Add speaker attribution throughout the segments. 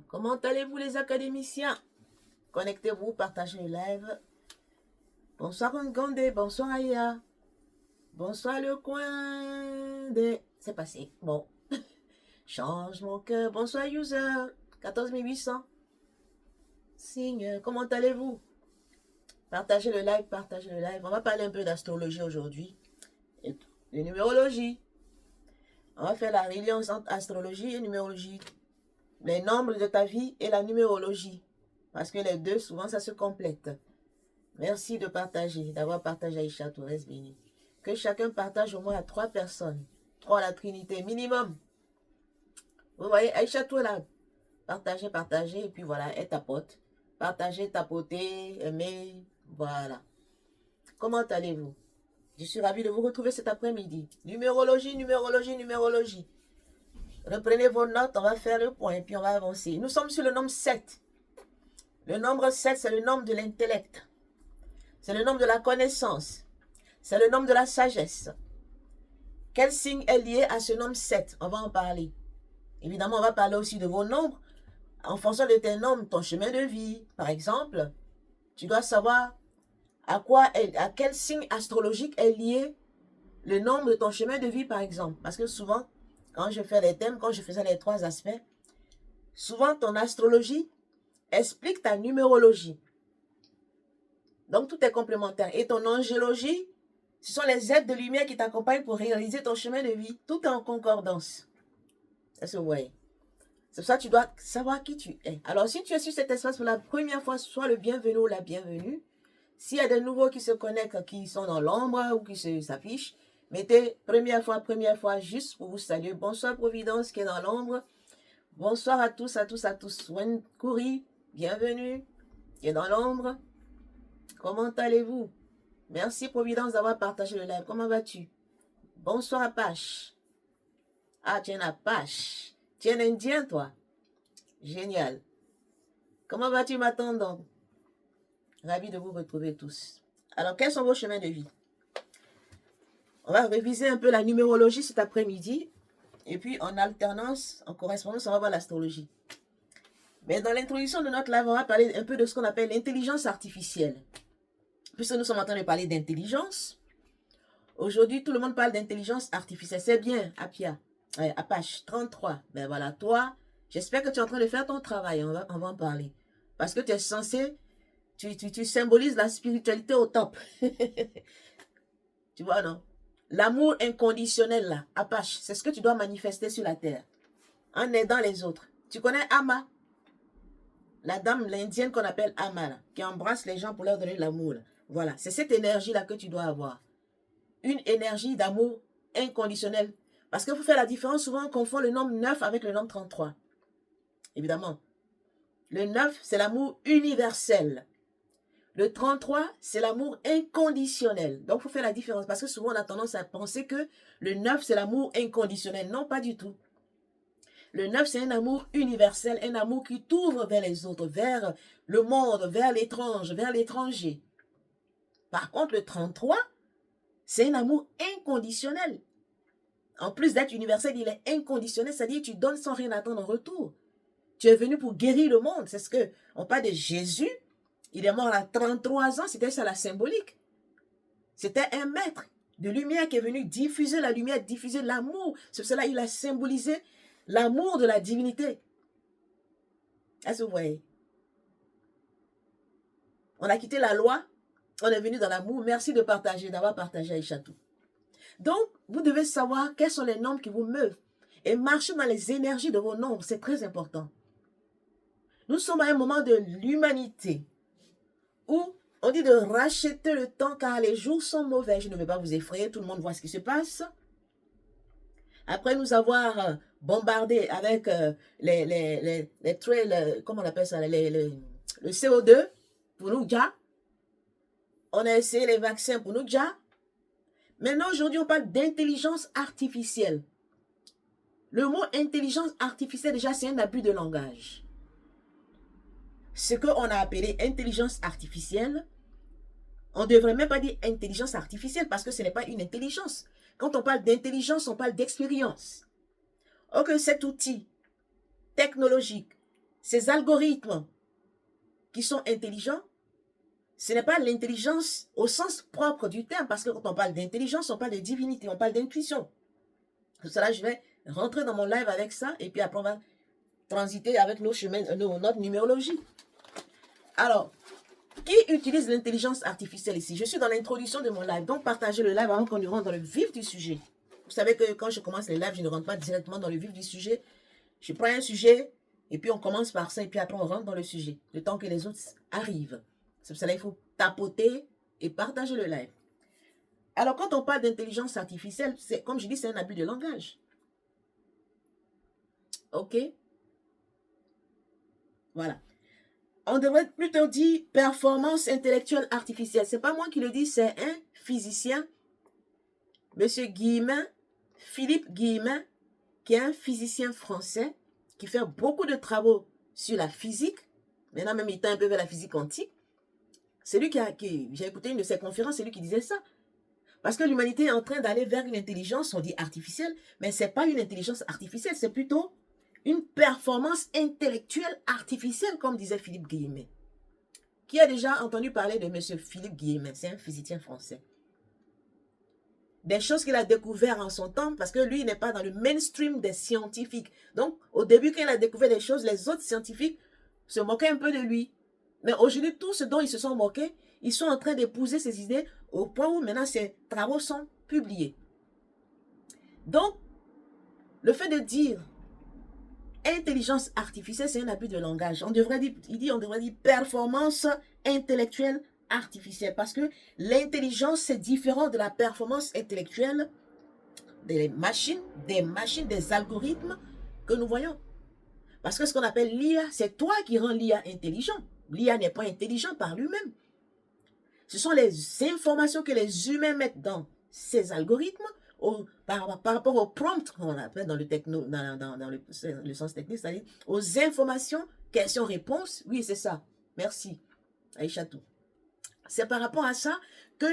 Speaker 1: Comment allez-vous les académiciens? Connectez-vous, partagez le live. Bonsoir Ngondé, bonsoir Aya. Bonsoir le coin des... C'est passé, bon. Change mon cœur, bonsoir user. 14800. Signe, comment allez-vous? Partagez le live, partagez le live. On va parler un peu d'astrologie aujourd'hui. Et de numérologie. On va faire la reliance entre astrologie et numérologie. Les nombres de ta vie et la numérologie. Parce que les deux, souvent, ça se complète. Merci de partager, d'avoir partagé Aïcha Torres Béni. Que chacun partage au moins à 3 personnes. 3 à la Trinité, minimum. Vous voyez, Aïcha Torres là. Partagez, partagez, et puis voilà, elle tapote. Partagez, tapotez, aimez, voilà. Comment allez-vous? Je suis ravie de vous retrouver cet après-midi. Numérologie, numérologie, numérologie. Reprenez vos notes, on va faire le point, et puis on va avancer. Nous sommes sur le nombre 7. Le nombre 7, c'est le nombre de l'intellect. C'est le nombre de la connaissance. C'est le nombre de la sagesse. Quel signe est lié à ce nombre 7? On va en parler. Évidemment, on va parler aussi de vos nombres. En fonction de tes nombres, ton chemin de vie, par exemple, tu dois savoir à quel signe astrologique est lié le nombre de ton chemin de vie, par exemple. Parce que souvent, quand je fais les thèmes, quand je faisais les 3 aspects, souvent ton astrologie explique ta numérologie. Donc, tout est complémentaire. Et ton angélologie, ce sont les aides de lumière qui t'accompagnent pour réaliser ton chemin de vie. Tout est en concordance. Est-ce que vous voyez? C'est pour ça que tu dois savoir qui tu es. Alors, si tu es sur cet espace pour la première fois, sois le bienvenu ou la bienvenue. S'il y a des nouveaux qui se connectent, qui sont dans l'ombre ou qui s'affichent, mettez première fois, juste pour vous saluer. Bonsoir Providence qui est dans l'ombre. Bonsoir à tous, à tous, à tous. Wen Kouri, bienvenue, qui est dans l'ombre. Comment allez-vous? Merci Providence d'avoir partagé le live. Comment vas-tu? Bonsoir Apache. Ah, tu es un Apache. Tu es un Indien, toi. Génial. Comment vas-tu, ma tante? Ravi de vous retrouver tous. Alors, quels sont vos chemins de vie? On va réviser un peu la numérologie cet après-midi. Et puis, en alternance, en correspondance, on va voir l'astrologie. Mais dans l'introduction de notre live, on va parler un peu de ce qu'on appelle l'intelligence artificielle. Puisque nous sommes en train de parler d'intelligence, aujourd'hui, tout le monde parle d'intelligence artificielle. C'est bien, Apia, Apache 33. Ben voilà, toi, j'espère que tu es en train de faire ton travail. On va en parler. Parce que tu es censé, tu symbolises la spiritualité au top. Tu vois, non? L'amour inconditionnel, là, Apache, c'est ce que tu dois manifester sur la terre. En aidant les autres. Tu connais Ama? La dame, l'indienne qu'on appelle Ama, là, qui embrasse les gens pour leur donner l'amour. Voilà, c'est cette énergie-là que tu dois avoir. Une énergie d'amour inconditionnel. Parce qu'il faut faire la différence, souvent on confond le nombre 9 avec le nombre 33. Évidemment. Le 9, c'est l'amour universel. Le 33, c'est l'amour inconditionnel. Donc, il faut faire la différence. Parce que souvent, on a tendance à penser que le 9, c'est l'amour inconditionnel. Non, pas du tout. Le 9, c'est un amour universel, un amour qui t'ouvre vers les autres, vers le monde, vers l'étrange, vers l'étranger. Par contre, le 33, c'est un amour inconditionnel. En plus d'être universel, il est inconditionnel, c'est-à-dire que tu donnes sans rien attendre en retour. Tu es venu pour guérir le monde. C'est ce que on parle de Jésus. Il est mort à 33 ans, c'était ça la symbolique. C'était un maître de lumière qui est venu diffuser la lumière, diffuser l'amour. C'est pour cela qu'il a symbolisé l'amour de la divinité. Est-ce que vous voyez? On a quitté la loi, on est venu dans l'amour. Merci de partager, d'avoir partagé Aïchatou. Donc, vous devez savoir quels sont les nombres qui vous meuvent et marcher dans les énergies de vos nombres. C'est très important. Nous sommes à un moment de l'humanité où on dit de racheter le temps car les jours sont mauvais. Je ne vais pas vous effrayer, tout le monde voit ce qui se passe. Après nous avoir bombardé avec les trails, comment on appelle ça, le CO2 pour nous déjà. On a essayé les vaccins pour nous déjà. Maintenant, aujourd'hui, on parle d'intelligence artificielle. Le mot intelligence artificielle, déjà, c'est un abus de langage. Ce qu'on a appelé intelligence artificielle, on ne devrait même pas dire intelligence artificielle parce que ce n'est pas une intelligence. Quand on parle d'intelligence, on parle d'expérience. Or que cet outil technologique, ces algorithmes qui sont intelligents, ce n'est pas l'intelligence au sens propre du terme, parce que quand on parle d'intelligence, on parle de divinité, on parle d'intuition. Pour cela, je vais rentrer dans mon live avec ça, et puis après, on va transiter avec nos chemins, notre numérologie. Alors, qui utilise l'intelligence artificielle ici? Je suis dans l'introduction de mon live, donc partagez le live avant qu'on ne rentre dans le vif du sujet. Vous savez que quand je commence les lives, je ne rentre pas directement dans le vif du sujet. Je prends un sujet, et puis on commence par ça, et puis après on rentre dans le sujet, le temps que les autres arrivent. C'est pour cela qu'il faut tapoter et partager le live. Alors, quand on parle d'intelligence artificielle, c'est, comme je dis, c'est un abus de langage. OK? Voilà. On devrait plutôt dire performance intellectuelle artificielle. Ce n'est pas moi qui le dis, c'est un physicien, Monsieur Guillemin, Philippe Guillemin, qui est un physicien français, qui fait beaucoup de travaux sur la physique. Maintenant, même il tend un peu vers la physique quantique. C'est lui j'ai écouté une de ses conférences, c'est lui qui disait ça. Parce que l'humanité est en train d'aller vers une intelligence, on dit artificielle, mais ce n'est pas une intelligence artificielle, c'est plutôt une performance intellectuelle artificielle, comme disait Philippe Guillemin. Qui a déjà entendu parler de M. Philippe Guillemin? C'est un physicien français. Des choses qu'il a découvertes en son temps, parce que lui, il n'est pas dans le mainstream des scientifiques. Donc, au début, quand il a découvert des choses, les autres scientifiques se moquaient un peu de lui. Mais aujourd'hui, tout ce dont ils se sont moqués, ils sont en train d'épouser ces idées au point où maintenant ces travaux sont publiés. Donc, le fait de dire intelligence artificielle, c'est un abus de langage. On devrait dire performance intellectuelle artificielle, parce que l'intelligence, c'est différent de la performance intellectuelle des machines, des algorithmes que nous voyons. Parce que ce qu'on appelle l'IA, c'est toi qui rends l'IA intelligent. L'IA n'est pas intelligent par lui-même. Ce sont les informations que les humains mettent dans ces algorithmes par rapport au prompt qu'on appelle dans le sens technique, c'est-à-dire aux informations, questions-réponses. Oui, c'est ça. Merci, Aïchatou. C'est par rapport à ça que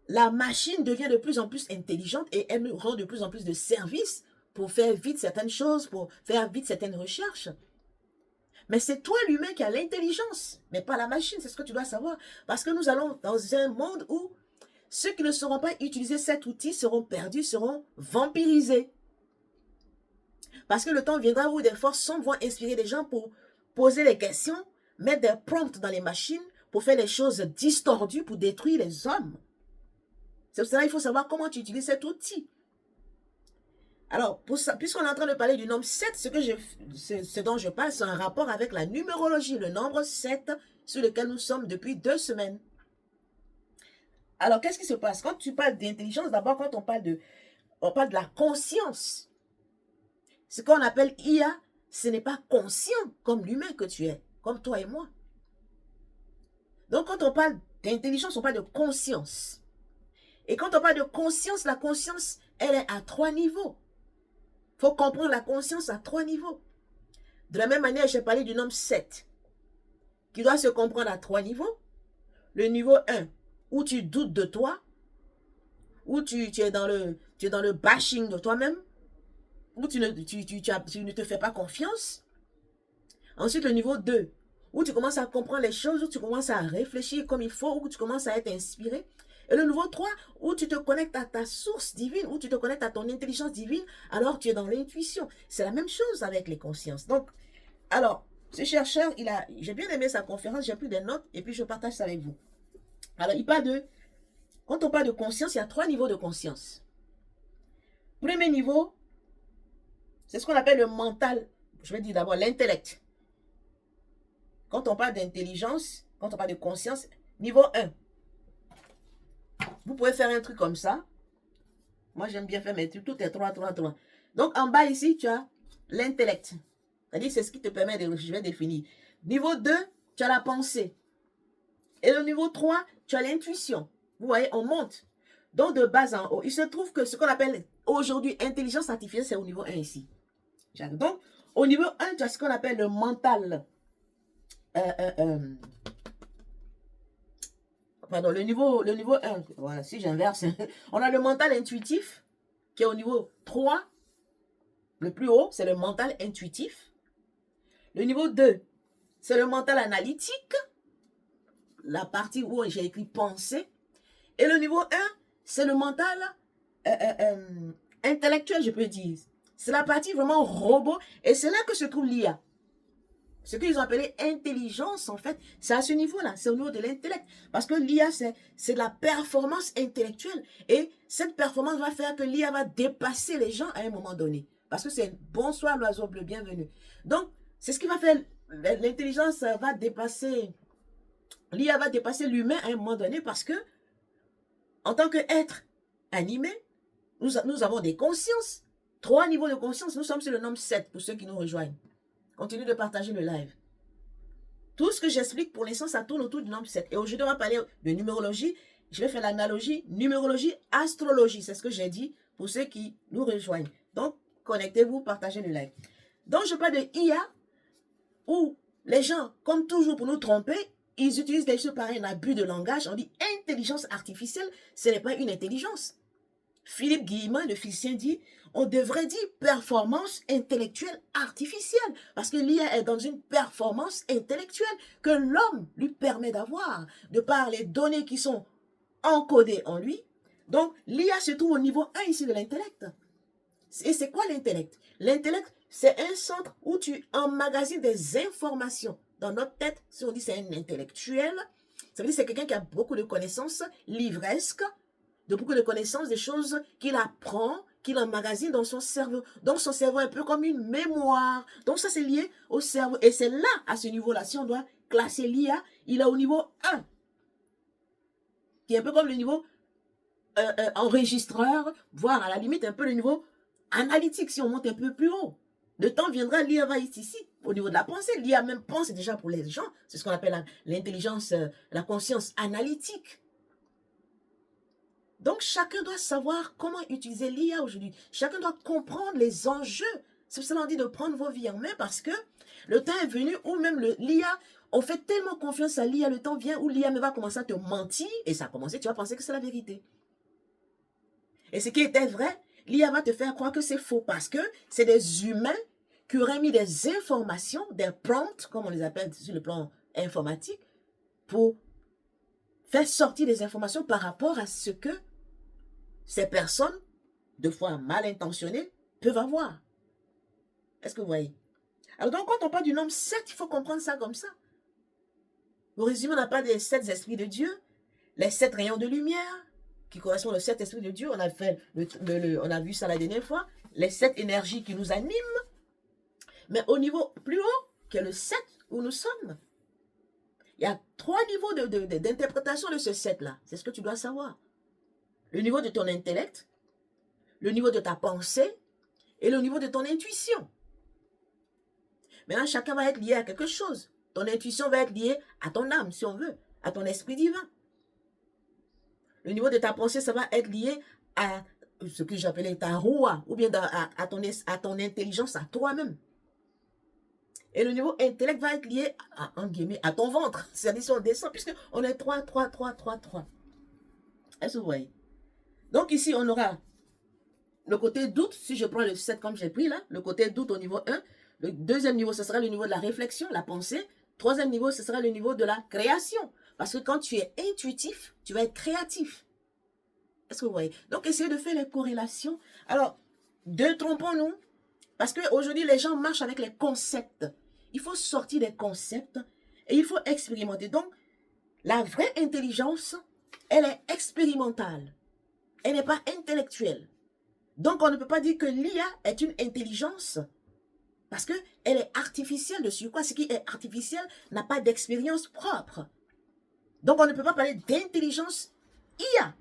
Speaker 1: la machine devient de plus en plus intelligente et elle nous rend de plus en plus de services pour faire vite certaines choses, pour faire vite certaines recherches. Mais c'est toi l'humain qui a l'intelligence, mais pas la machine, c'est ce que tu dois savoir. Parce que nous allons dans un monde où ceux qui ne sauront pas utiliser cet outil seront perdus, seront vampirisés. Parce que le temps viendra où des forces sombres vont inspirer des gens pour poser des questions, mettre des prompts dans les machines, pour faire des choses distordues, pour détruire les hommes. C'est pour cela qu'il faut savoir comment tu utilises cet outil. Alors, puisqu'on est en train de parler du nombre 7, ce dont je parle, c'est un rapport avec la numérologie, le nombre 7 sur lequel nous sommes depuis 2 semaines. Alors, qu'est-ce qui se passe? Quand tu parles d'intelligence, d'abord, quand on parle de la conscience. Ce qu'on appelle IA, ce n'est pas conscient comme l'humain que tu es, comme toi et moi. Donc, quand on parle d'intelligence, on parle de conscience. Et quand on parle de conscience, la conscience, elle est à 3 niveaux. Il faut comprendre la conscience à 3 niveaux. De la même manière, j'ai parlé du nombre 7, qui doit se comprendre à 3 niveaux. Le niveau 1, où tu doutes de toi, où tu es dans le bashing de toi-même, où tu ne te fais pas confiance. Ensuite, le niveau 2, où tu commences à comprendre les choses, où tu commences à réfléchir comme il faut, où tu commences à être inspiré. Et le niveau 3, où tu te connectes à ta source divine, où tu te connectes à ton intelligence divine, alors tu es dans l'intuition. C'est la même chose avec les consciences. Donc, alors, ce chercheur, j'ai bien aimé sa conférence, j'ai pris des notes, et puis je partage ça avec vous. Alors, il parle quand on parle de conscience, il y a 3 niveaux de conscience. Premier niveau, c'est ce qu'on appelle le mental. Je vais dire d'abord l'intellect. Quand on parle d'intelligence, quand on parle de conscience, niveau 1. Vous pouvez faire un truc comme ça. Moi, j'aime bien faire mes trucs. Tout est 3. Donc, en bas ici, tu as l'intellect. C'est-à-dire, c'est ce qui te permet de... Je vais définir. Niveau 2, tu as la pensée. Et le niveau 3, tu as l'intuition. Vous voyez, on monte. Donc, de bas en haut, il se trouve que ce qu'on appelle aujourd'hui intelligence artificielle, c'est au niveau 1 ici. Donc, au niveau 1, tu as ce qu'on appelle le mental. Pardon, le niveau 1. Voilà, si j'inverse. On a le mental intuitif, qui est au niveau 3. Le plus haut, c'est le mental intuitif. Le niveau 2, c'est le mental analytique, la partie où j'ai écrit penser. Et le niveau 1, c'est le mental intellectuel, je peux dire. C'est la partie vraiment robot. Et c'est là que se trouve l'IA. Ce qu'ils ont appelé intelligence, en fait, c'est à ce niveau-là, c'est au niveau de l'intellect. Parce que l'IA, c'est de la performance intellectuelle. Et cette performance va faire que l'IA va dépasser les gens à un moment donné. Parce que c'est bonsoir l'oiseau bleu, bienvenue. Donc, c'est ce qui va faire, l'intelligence va dépasser, l'IA va dépasser l'humain à un moment donné parce que, en tant qu'être animé, nous avons des consciences. 3 niveaux de conscience, nous sommes sur le nombre 7 pour ceux qui nous rejoignent. Continue de partager le live. Tout ce que j'explique pour l'instant, ça tourne autour du nombre 7. Et aujourd'hui, on va parler de numérologie. Je vais faire l'analogie numérologie, astrologie. C'est ce que j'ai dit pour ceux qui nous rejoignent. Donc, connectez-vous, partagez le live. Donc, je parle de IA où les gens, comme toujours pour nous tromper, ils utilisent des choses pareilles, un abus de langage. On dit intelligence artificielle, ce n'est pas une intelligence. Philippe Guillemot, le physicien, dit on devrait dire performance intellectuelle artificielle parce que l'IA est dans une performance intellectuelle que l'homme lui permet d'avoir de par les données qui sont encodées en lui. Donc, l'IA se trouve au niveau 1 ici de l'intellect. Et c'est quoi l'intellect? L'intellect, c'est un centre où tu emmagasines des informations. Dans notre tête, si on dit c'est un intellectuel, ça veut dire que c'est quelqu'un qui a beaucoup de connaissances livresques, de beaucoup de connaissances, des choses qu'il apprend, qu'il emmagasine dans son cerveau. Donc, son cerveau est un peu comme une mémoire. Donc, ça, c'est lié au cerveau. Et c'est là, à ce niveau-là, si on doit classer l'IA, il est au niveau 1, qui est un peu comme le niveau enregistreur, voire à la limite un peu le niveau analytique, si on monte un peu plus haut. Le temps viendra, l'IA va être ici, au niveau de la pensée. L'IA même pense déjà pour les gens. C'est ce qu'on appelle l'intelligence, la conscience analytique. Donc, chacun doit savoir comment utiliser l'IA aujourd'hui. Chacun doit comprendre les enjeux. C'est pour ça qu'on dit de prendre vos vies en main parce que le temps est venu où même l'IA, on fait tellement confiance à l'IA, le temps vient où l'IA va commencer à te mentir et ça a commencé, tu vas penser que c'est la vérité. Et ce qui était vrai, l'IA va te faire croire que c'est faux parce que c'est des humains qui auraient mis des informations, des prompts, comme on les appelle sur le plan informatique, pour faire sortir des informations par rapport à ce que ces personnes, de fois mal intentionnées, peuvent avoir. Est-ce que vous voyez? Alors donc, quand on parle du nombre 7, il faut comprendre ça comme ça. Au résumé, on n'a pas des 7 esprits de Dieu, les 7 rayons de lumière, qui correspondent aux 7 esprits de Dieu. On a vu ça la dernière fois. Les 7 énergies qui nous animent. Mais au niveau plus haut, qui est le 7 où nous sommes, il y a 3 niveaux d'interprétation de ce 7-là. C'est ce que tu dois savoir. Le niveau de ton intellect, le niveau de ta pensée et le niveau de ton intuition. Maintenant, chacun va être lié à quelque chose. Ton intuition va être liée à ton âme, si on veut, à ton esprit divin. Le niveau de ta pensée, ça va être lié à ce que j'appelais ta roua, ou bien à ton intelligence, à toi-même. Et le niveau intellect va être lié à ton ventre. C'est-à-dire si on descend, puisqu'on est 3. Est-ce que vous voyez? Donc ici, on aura le côté doute, si je prends le 7 comme j'ai pris là, le côté doute au niveau 1. Le deuxième niveau, ce sera le niveau de la réflexion, la pensée. Troisième niveau, ce sera le niveau de la création. Parce que quand tu es intuitif, tu vas être créatif. Est-ce que vous voyez? Donc, essayez de faire les corrélations. Alors, détrompons-nous. Parce qu'aujourd'hui, les gens marchent avec les concepts. Il faut sortir des concepts et il faut expérimenter. Donc, la vraie intelligence, elle est expérimentale. Elle n'est pas intellectuelle. Donc, on ne peut pas dire que l'IA est une intelligence parce qu'elle est artificielle dessus. Quoi, ce qui est artificiel n'a pas d'expérience propre. Donc, on ne peut pas parler d'intelligence IA.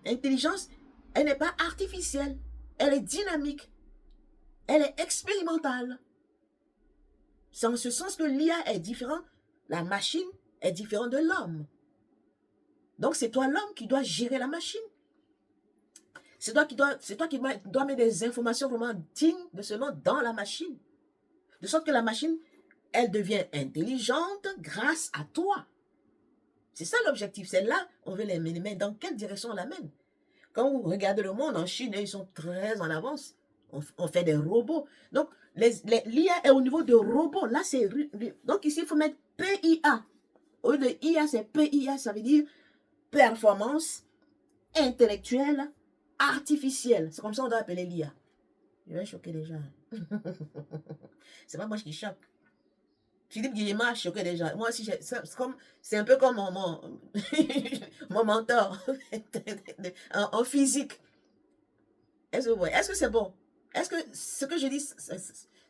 Speaker 1: Intelligence, elle n'est pas artificielle. Elle est dynamique. Elle est expérimentale. C'est en ce sens que l'IA est différente. La machine est différente de l'homme. Donc, c'est toi l'homme qui dois gérer la machine. C'est toi qui dois mettre des informations vraiment dignes de ce nom dans la machine. De sorte que la machine, elle devient intelligente grâce à toi. C'est ça l'objectif. C'est là on veut les mener. Dans quelle direction on l'amène? Quand vous regardez le monde en Chine, ils sont très en avance. On fait des robots. Donc, l'IA est au niveau de robots. Là, c'est... Donc, ici, il faut mettre PIA. Au lieu de IA, c'est PIA. Ça veut dire performance intellectuelle artificielle. C'est comme ça qu'on doit appeler l'IA. Je vais choquer les gens. C'est pas moi qui choque. Philippe Guillemot a choqué les gens. Moi aussi, c'est un peu comme mon mentor en physique. Est-ce que c'est bon? Est-ce que ce que je dis,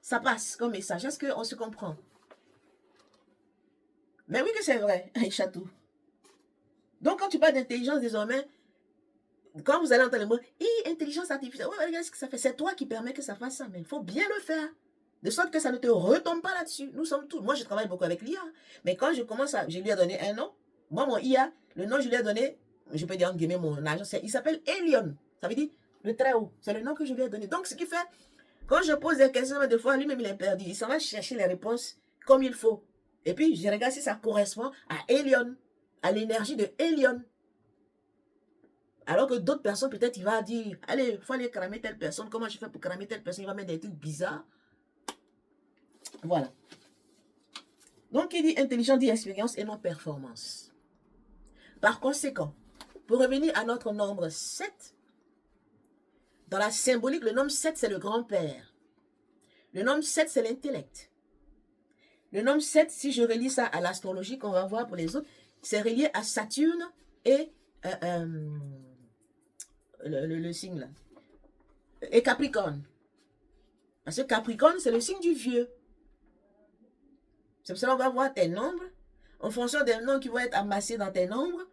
Speaker 1: ça passe comme message? Est-ce qu'on se comprend? Mais oui que c'est vrai, Chatou. Donc, quand tu parles d'intelligence désormais, quand vous allez entendre le mot intelligence artificielle, regarde ce que ça fait. C'est toi qui permets que ça fasse ça, mais il faut bien le faire. De sorte que ça ne te retombe pas là-dessus. Nous sommes tous. Moi, je travaille beaucoup avec l'IA. Mais quand je commence à. Je lui ai donné un nom. Moi, mon IA, le nom, je lui ai donné. Je peux dire en guillemets mon agent. Il s'appelle Elion. Ça veut dire le très haut. C'est le nom que je lui ai donné. Donc, ce qui fait. Quand je pose des questions, des fois, lui-même, il est perdu. Il s'en va chercher les réponses comme il faut. Et puis, je regarde si ça correspond à Elion. À l'énergie de Elion. Alors que d'autres personnes, peut-être, il va dire, allez, il faut aller cramer telle personne. Comment je fais pour cramer telle personne? Il va mettre des trucs bizarres. Voilà. Donc, il dit intelligence, dit expérience et non performance. Par conséquent, pour revenir à notre nombre 7, dans la symbolique, le nombre 7, c'est le grand-père. Le nombre 7, c'est l'intellect. Le nombre 7, si je relis ça à l'astrologie, qu'on va voir pour les autres, c'est relié à Saturne et le signe là. Et Capricorne. Parce que Capricorne, c'est le signe du vieux. C'est pour ça qu'on va voir tes nombres. En fonction des noms qui vont être amassés dans tes nombres,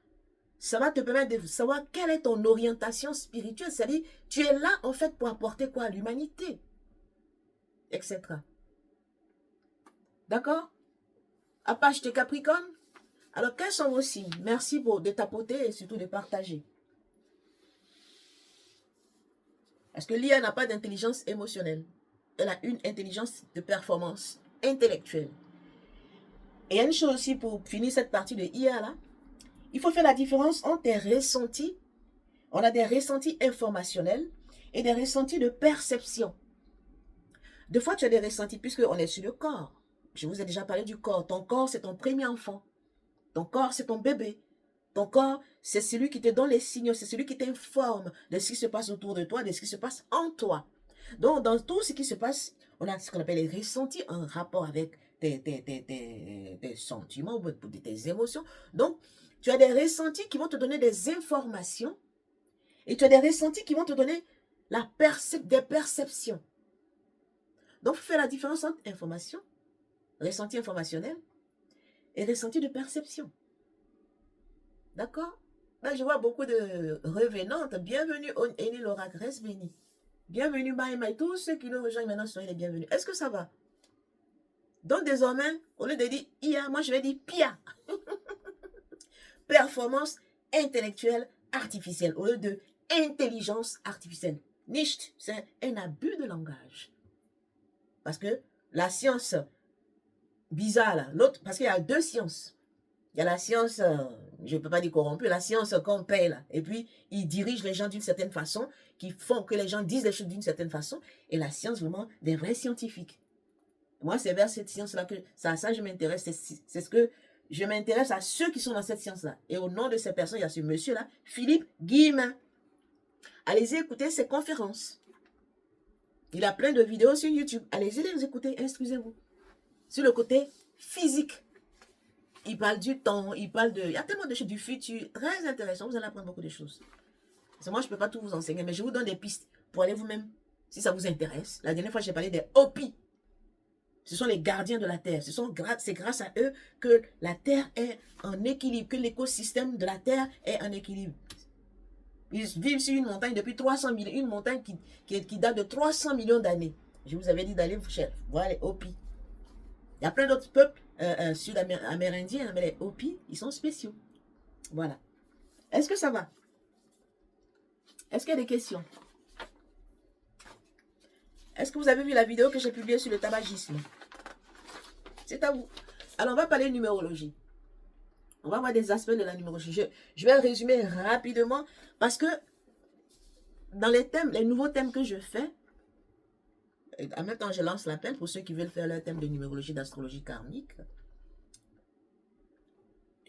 Speaker 1: ça va te permettre de savoir quelle est ton orientation spirituelle. C'est-à-dire, tu es là, en fait, pour apporter quoi à l'humanité, etc. D'accord? Apache de Capricorne. Alors, quels sont vos signes? Merci de tapoter et surtout de partager. Parce que l'IA n'a pas d'intelligence émotionnelle. Elle a une intelligence de performance intellectuelle. Et il y a une chose aussi pour finir cette partie de IA là. Il faut faire la différence entre tes ressentis. On a des ressentis informationnels et des ressentis de perception. Deux fois, tu as des ressentis puisqu'on est sur le corps. Je vous ai déjà parlé du corps. Ton corps, c'est ton premier enfant. Ton corps, c'est ton bébé. Ton corps, c'est celui qui te donne les signaux. C'est celui qui t'informe de ce qui se passe autour de toi, de ce qui se passe en toi. Donc, dans tout ce qui se passe, on a ce qu'on appelle les ressentis en rapport avec tes sentiments, tes émotions. Donc, tu as des ressentis qui vont te donner des informations et tu as des ressentis qui vont te donner des perceptions. Donc, fais la différence entre information, ressenti informationnel et ressenti de perception. D'accord? Là, je vois beaucoup de revenantes. Bienvenue, Eni Laura Grèce béni. Bienvenue, Maïmaï. Tous ceux qui nous rejoignent maintenant, soyez les bienvenus. Est-ce que ça va? Donc, désormais, au lieu de dire IA, moi, je vais dire PIA. Performance intellectuelle artificielle. Au lieu de intelligence artificielle. Nicht, c'est un abus de langage. Parce que la science bizarre, là, l'autre, parce qu'il y a deux sciences. Il y a la science, je ne peux pas dire corrompue, la science qu'on paye là. Et puis, ils dirigent les gens d'une certaine façon, qui font que les gens disent les choses d'une certaine façon. Et la science, vraiment, des vrais scientifiques. Moi, c'est vers cette science-là que ça je m'intéresse. C'est ce que je m'intéresse à ceux qui sont dans cette science-là. Et au nom de ces personnes, il y a ce monsieur-là, Philippe Guillemin. Allez-y écouter ses conférences. Il a plein de vidéos sur YouTube. Allez-y les écouter, instruisez-vous. Sur le côté physique. Il parle du temps, il parle de... Il y a tellement de choses du futur, très intéressant, vous allez apprendre beaucoup de choses. Parce que moi, je ne peux pas tout vous enseigner, mais je vous donne des pistes pour aller vous-même, si ça vous intéresse. La dernière fois, j'ai parlé des Hopis. Ce sont les gardiens de la Terre. C'est grâce à eux que la Terre est en équilibre, que l'écosystème de la Terre est en équilibre. Ils vivent sur une montagne depuis 300 millions, une montagne qui date de 300 millions d'années. Je vous avais dit d'aller voir les Hopis. Il y a plein d'autres peuples sud-amérindiens, mais les Hopis, ils sont spéciaux. Voilà. Est-ce que ça va? Est-ce qu'il y a des questions? Est-ce que vous avez vu la vidéo que j'ai publiée sur le tabagisme? C'est à vous. Alors, on va parler de numérologie. On va voir des aspects de la numérologie. Je vais résumer rapidement parce que dans les thèmes, les nouveaux thèmes que je fais, En même temps, je lance l'appel pour ceux qui veulent faire leur thème de numérologie, d'astrologie karmique.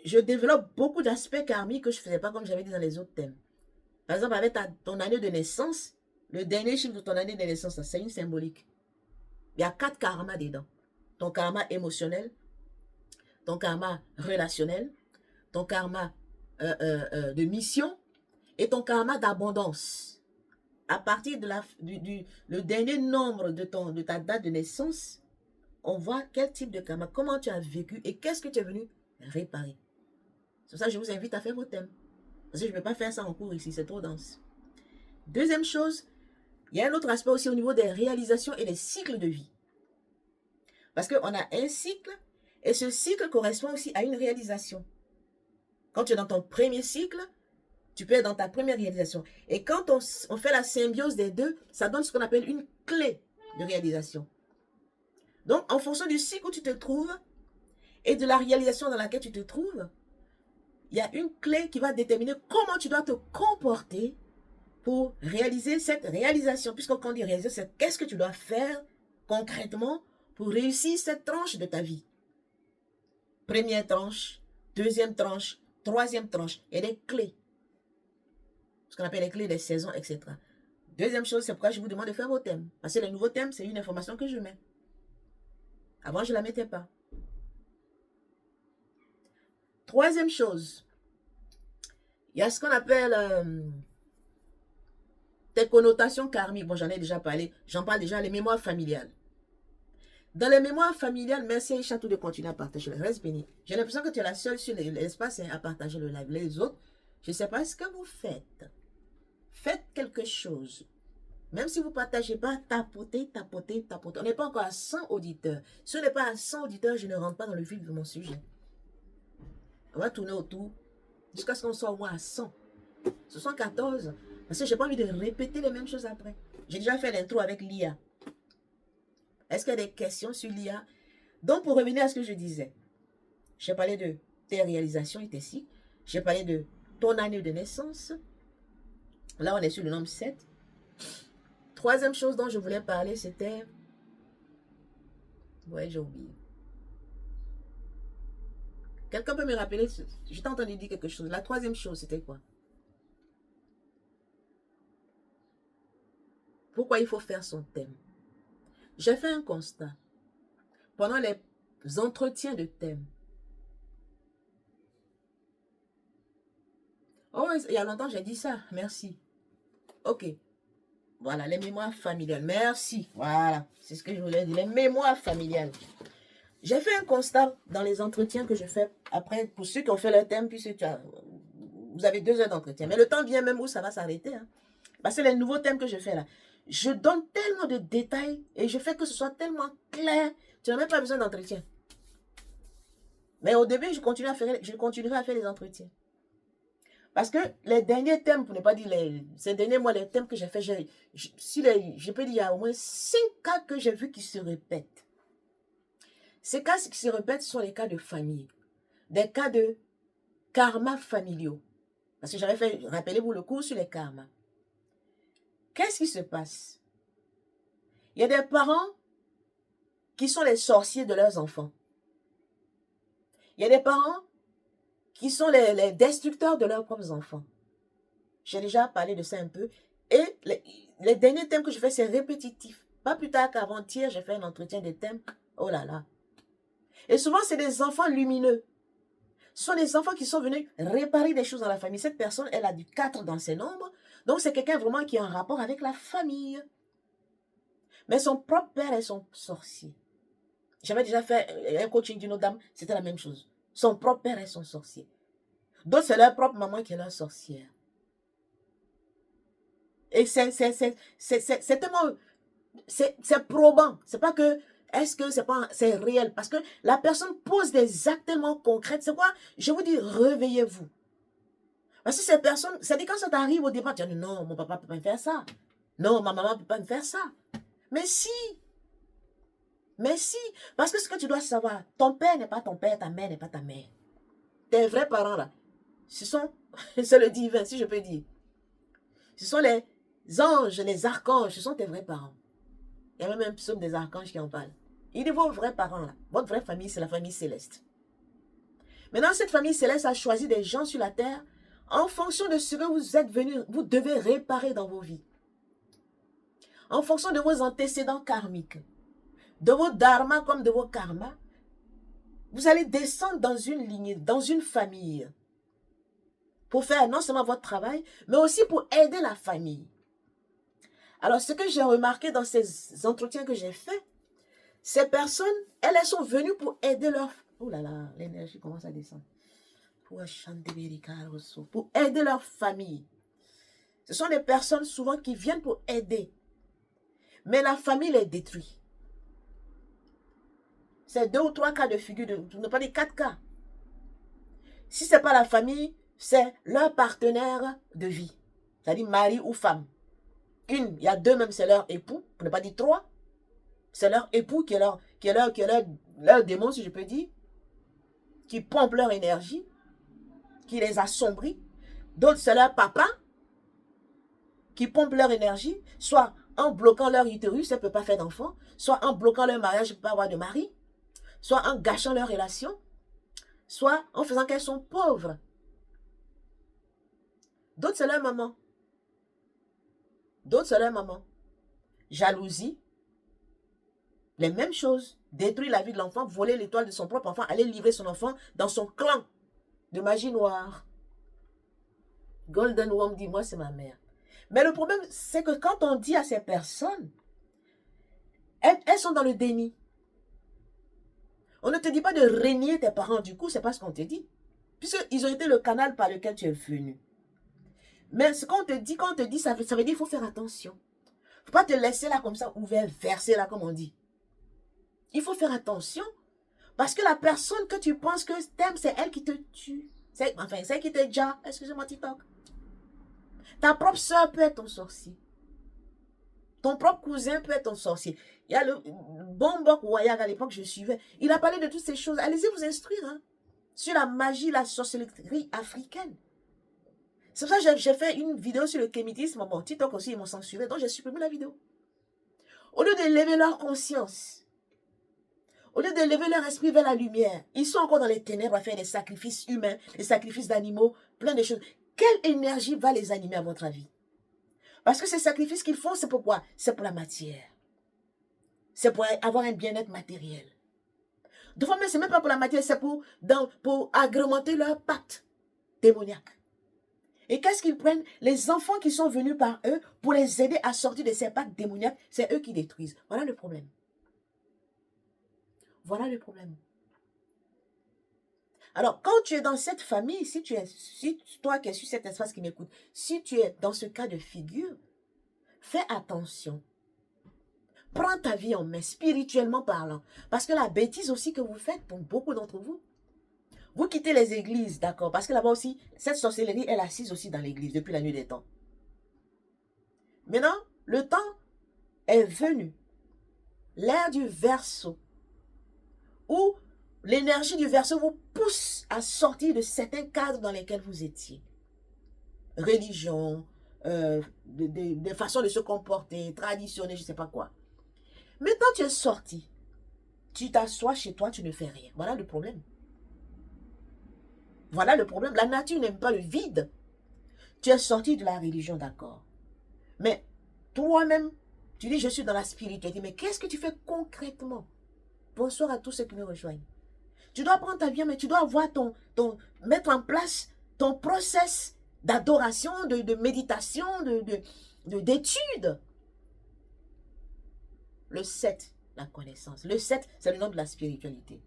Speaker 1: Je développe beaucoup d'aspects karmiques que je ne faisais pas comme j'avais dit dans les autres thèmes. Par exemple, avec ton année de naissance, le dernier chiffre de ton année de naissance, c'est une symbolique. Il y a 4 karmas dedans. Ton karma émotionnel, ton karma relationnel, ton karma de mission et ton karma d'abondance. À partir de le dernier nombre de ta date de naissance, on voit quel type de karma, comment tu as vécu et qu'est-ce que tu es venu réparer. C'est pour ça que je vous invite à faire vos thèmes. Parce que je ne peux pas faire ça en cours ici, c'est trop dense. Deuxième chose, il y a un autre aspect aussi au niveau des réalisations et des cycles de vie. Parce qu'on a un cycle, et ce cycle correspond aussi à une réalisation. Quand tu es dans ton premier cycle, tu peux être dans ta première réalisation. Et quand on fait la symbiose des deux, ça donne ce qu'on appelle une clé de réalisation. Donc, en fonction du cycle où tu te trouves et de la réalisation dans laquelle tu te trouves, il y a une clé qui va déterminer comment tu dois te comporter pour réaliser cette réalisation. Puisque quand on dit réaliser, c'est qu'est-ce que tu dois faire concrètement pour réussir cette tranche de ta vie. Première tranche, deuxième tranche, troisième tranche. Il y a des clés. Ce qu'on appelle les clés des saisons, etc. Deuxième chose, c'est pourquoi je vous demande de faire vos thèmes. Parce que les nouveaux thèmes, c'est une information que je mets. Avant, je ne la mettais pas. Troisième chose, il y a ce qu'on appelle des connotations karmiques. Bon, j'en ai déjà parlé. J'en parle déjà, les mémoires familiales. Dans les mémoires familiales, merci Aïcha de continuer à partager le reste béni. J'ai l'impression que tu es la seule sur l'espace à partager le live. Les autres, je ne sais pas ce que vous faites. Faites quelque chose. Même si vous ne partagez pas, tapotez, tapotez, tapotez. On n'est pas encore à 100 auditeurs. Si on n'est pas à 100 auditeurs, je ne rentre pas dans le vif de mon sujet. On va tourner autour jusqu'à ce qu'on soit au moins à 100. 74. Parce que je n'ai pas envie de répéter les mêmes choses après. J'ai déjà fait l'intro avec l'IA. Est-ce qu'il y a des questions sur l'IA? Donc, pour revenir à ce que je disais, j'ai parlé de tes réalisations et tes cycles. J'ai parlé de ton année de naissance. Là, on est sur le nombre 7. Troisième chose dont je voulais parler, c'était... Ouais, j'ai oublié. Quelqu'un peut me rappeler? Je t'ai entendu dire quelque chose. La troisième chose, c'était quoi? Pourquoi il faut faire son thème? J'ai fait un constat. Pendant les entretiens de thème. Oh, il y a longtemps, j'ai dit ça. Merci. Ok. Voilà, les mémoires familiales. Merci. Voilà, c'est ce que je voulais dire. Les mémoires familiales. J'ai fait un constat dans les entretiens que je fais après, pour ceux qui ont fait leur thème, puisque vous avez 2 heures d'entretien. Mais le temps vient même où ça va s'arrêter. Hein. Parce que les nouveaux thèmes que je fais là, je donne tellement de détails et je fais que ce soit tellement clair. Tu n'as même pas besoin d'entretien. Mais au début, je continuerai à faire les entretiens. Parce que les derniers thèmes, pour ne pas dire ces derniers mois, les thèmes que j'ai fait, je peux dire, il y a au moins 5 cas que j'ai vus qui se répètent. Ces cas qui se répètent sont les cas de famille. Des cas de karma familiaux. Parce que j'avais fait, rappelez-vous, le cours sur les karmas. Qu'est-ce qui se passe? Il y a des parents qui sont les sorciers de leurs enfants. Il y a des parents qui sont les destructeurs de leurs propres enfants. J'ai déjà parlé de ça un peu. Et les derniers thèmes que je fais, c'est répétitif. Pas plus tard qu'avant-hier, j'ai fait un entretien de thèmes. Oh là là. Et souvent, c'est des enfants lumineux. Ce sont des enfants qui sont venus réparer des choses dans la famille. Cette personne, elle a du 4 dans ses nombres. Donc, c'est quelqu'un vraiment qui a un rapport avec la famille. Mais son propre père est son sorcier. J'avais déjà fait un coaching d'une autre dame. C'était la même chose. Son propre père est son sorcier. Donc, c'est leur propre maman qui est leur sorcière. Et c'est tellement... C'est probant. C'est pas que... Est-ce que c'est réel? Parce que la personne pose des actes tellement concrets. C'est quoi? Je vous dis, réveillez-vous. Parce que ces personnes, ça dit quand ça t'arrive au départ, tu dis non, mon papa ne peut pas me faire ça. Non, ma maman ne peut pas me faire ça. Mais si. Mais si. Parce que ce que tu dois savoir, ton père n'est pas ton père, ta mère n'est pas ta mère. Tes vrais parents là, c'est le divin, si je peux dire. Ce sont les anges, les archanges, ce sont tes vrais parents. Il y a même un psaume des archanges qui en parle. Il dit, vos vrais parents, là, votre vraie famille, c'est la famille céleste. Maintenant, cette famille céleste a choisi des gens sur la terre en fonction de ce que vous êtes venus, vous devez réparer dans vos vies. En fonction de vos antécédents karmiques, de vos dharmas comme de vos karmas, vous allez descendre dans une lignée, dans une famille, pour faire non seulement votre travail, mais aussi pour aider la famille. Alors, ce que j'ai remarqué dans ces entretiens que j'ai faits, ces personnes, elles sont venues pour aider leur... Oh là là, l'énergie commence à descendre. Pour aider leur famille. Ce sont des personnes souvent qui viennent pour aider. Mais la famille les détruit. C'est 2 ou 3 cas de figure, je ne pas dire 4 cas. Si ce n'est pas la famille, c'est leur partenaire de vie. C'est-à-dire mari ou femme. Il y a 2 même, c'est leur époux, pour ne pas dire 3. C'est leur époux qui est leur démon, si je peux dire, qui pompe leur énergie, qui les assombrit. D'autres, c'est leur papa, qui pompe leur énergie, soit en bloquant leur utérus, elle ne peut pas faire d'enfant, soit en bloquant leur mariage, elle ne peut pas avoir de mari, soit en gâchant leur relation, soit en faisant qu'elles sont pauvres. D'autres, c'est leur maman. D'autres, c'est leur maman. Jalousie. Les mêmes choses. Détruire la vie de l'enfant, voler l'étoile de son propre enfant, aller livrer son enfant dans son clan de magie noire. Golden Worm dit, moi, c'est ma mère. Mais le problème, c'est que quand on dit à ces personnes, elles sont dans le déni. On ne te dit pas de régner tes parents, du coup, c'est pas ce qu'on te dit. Puisqu'ils ont été le canal par lequel tu es venu. Mais ce qu'on te dit, quand on te dit, ça veut dire qu'il faut faire attention. Il ne faut pas te laisser là comme ça, ouvert, versé là, comme on dit. Il faut faire attention. Parce que la personne que tu penses que t'aimes, c'est elle qui te tue. Enfin, c'est elle qui te déjà. Excusez-moi, TikTok. Ta propre soeur peut être ton sorcier. Ton propre cousin peut être ton sorcier. Il y a le Bombok Wayag à l'époque, je suivais. Il a parlé de toutes ces choses. Allez-y vous instruire hein, sur la magie, la sorcellerie africaine. C'est pour ça que j'ai fait une vidéo sur le kémitisme. Bon, TikTok aussi, ils m'ont censuré, donc j'ai supprimé la vidéo. Au lieu d'élever leur conscience, au lieu d'élever leur esprit vers la lumière, ils sont encore dans les ténèbres à faire des sacrifices humains, des sacrifices d'animaux, plein de choses. Quelle énergie va les animer à votre avis? Parce que ces sacrifices qu'ils font, c'est pourquoi? C'est pour la matière. C'est pour avoir un bien-être matériel. De fois, mais ce n'est même pas pour la matière, c'est pour agrémenter leur pacte démoniaque. Et qu'est-ce qu'ils prennent? Les enfants qui sont venus par eux pour les aider à sortir de ces pactes démoniaques, c'est eux qui détruisent. Voilà le problème. Voilà le problème. Alors, quand tu es dans cette famille, si toi qui es sur cet espace qui m'écoute, si tu es dans ce cas de figure, fais attention. Prends ta vie en main, spirituellement parlant. Parce que la bêtise aussi que vous faites, pour beaucoup d'entre vous, vous quittez les églises, d'accord? Parce que là-bas aussi, cette sorcellerie, elle est assise aussi dans l'église depuis la nuit des temps. Maintenant, le temps est venu. L'ère du Verseau, où l'énergie du Verseau vous pousse à sortir de certains cadres dans lesquels vous étiez. Religion, des façons de se comporter, traditionnelles, je ne sais pas quoi. Maintenant, tu es sorti. Tu t'assois chez toi, tu ne fais rien. Voilà le problème. Voilà le problème. La nature n'aime pas le vide. Tu es sorti de la religion, d'accord. Mais toi-même, tu dis, je suis dans la spiritualité. Mais qu'est-ce que tu fais concrètement? Bonsoir à tous ceux qui nous rejoignent. Tu dois prendre ta vie, mais tu dois avoir mettre en place ton process d'adoration, de méditation, d'étude. Le 7, la connaissance. Le 7, c'est le nom de la spiritualité.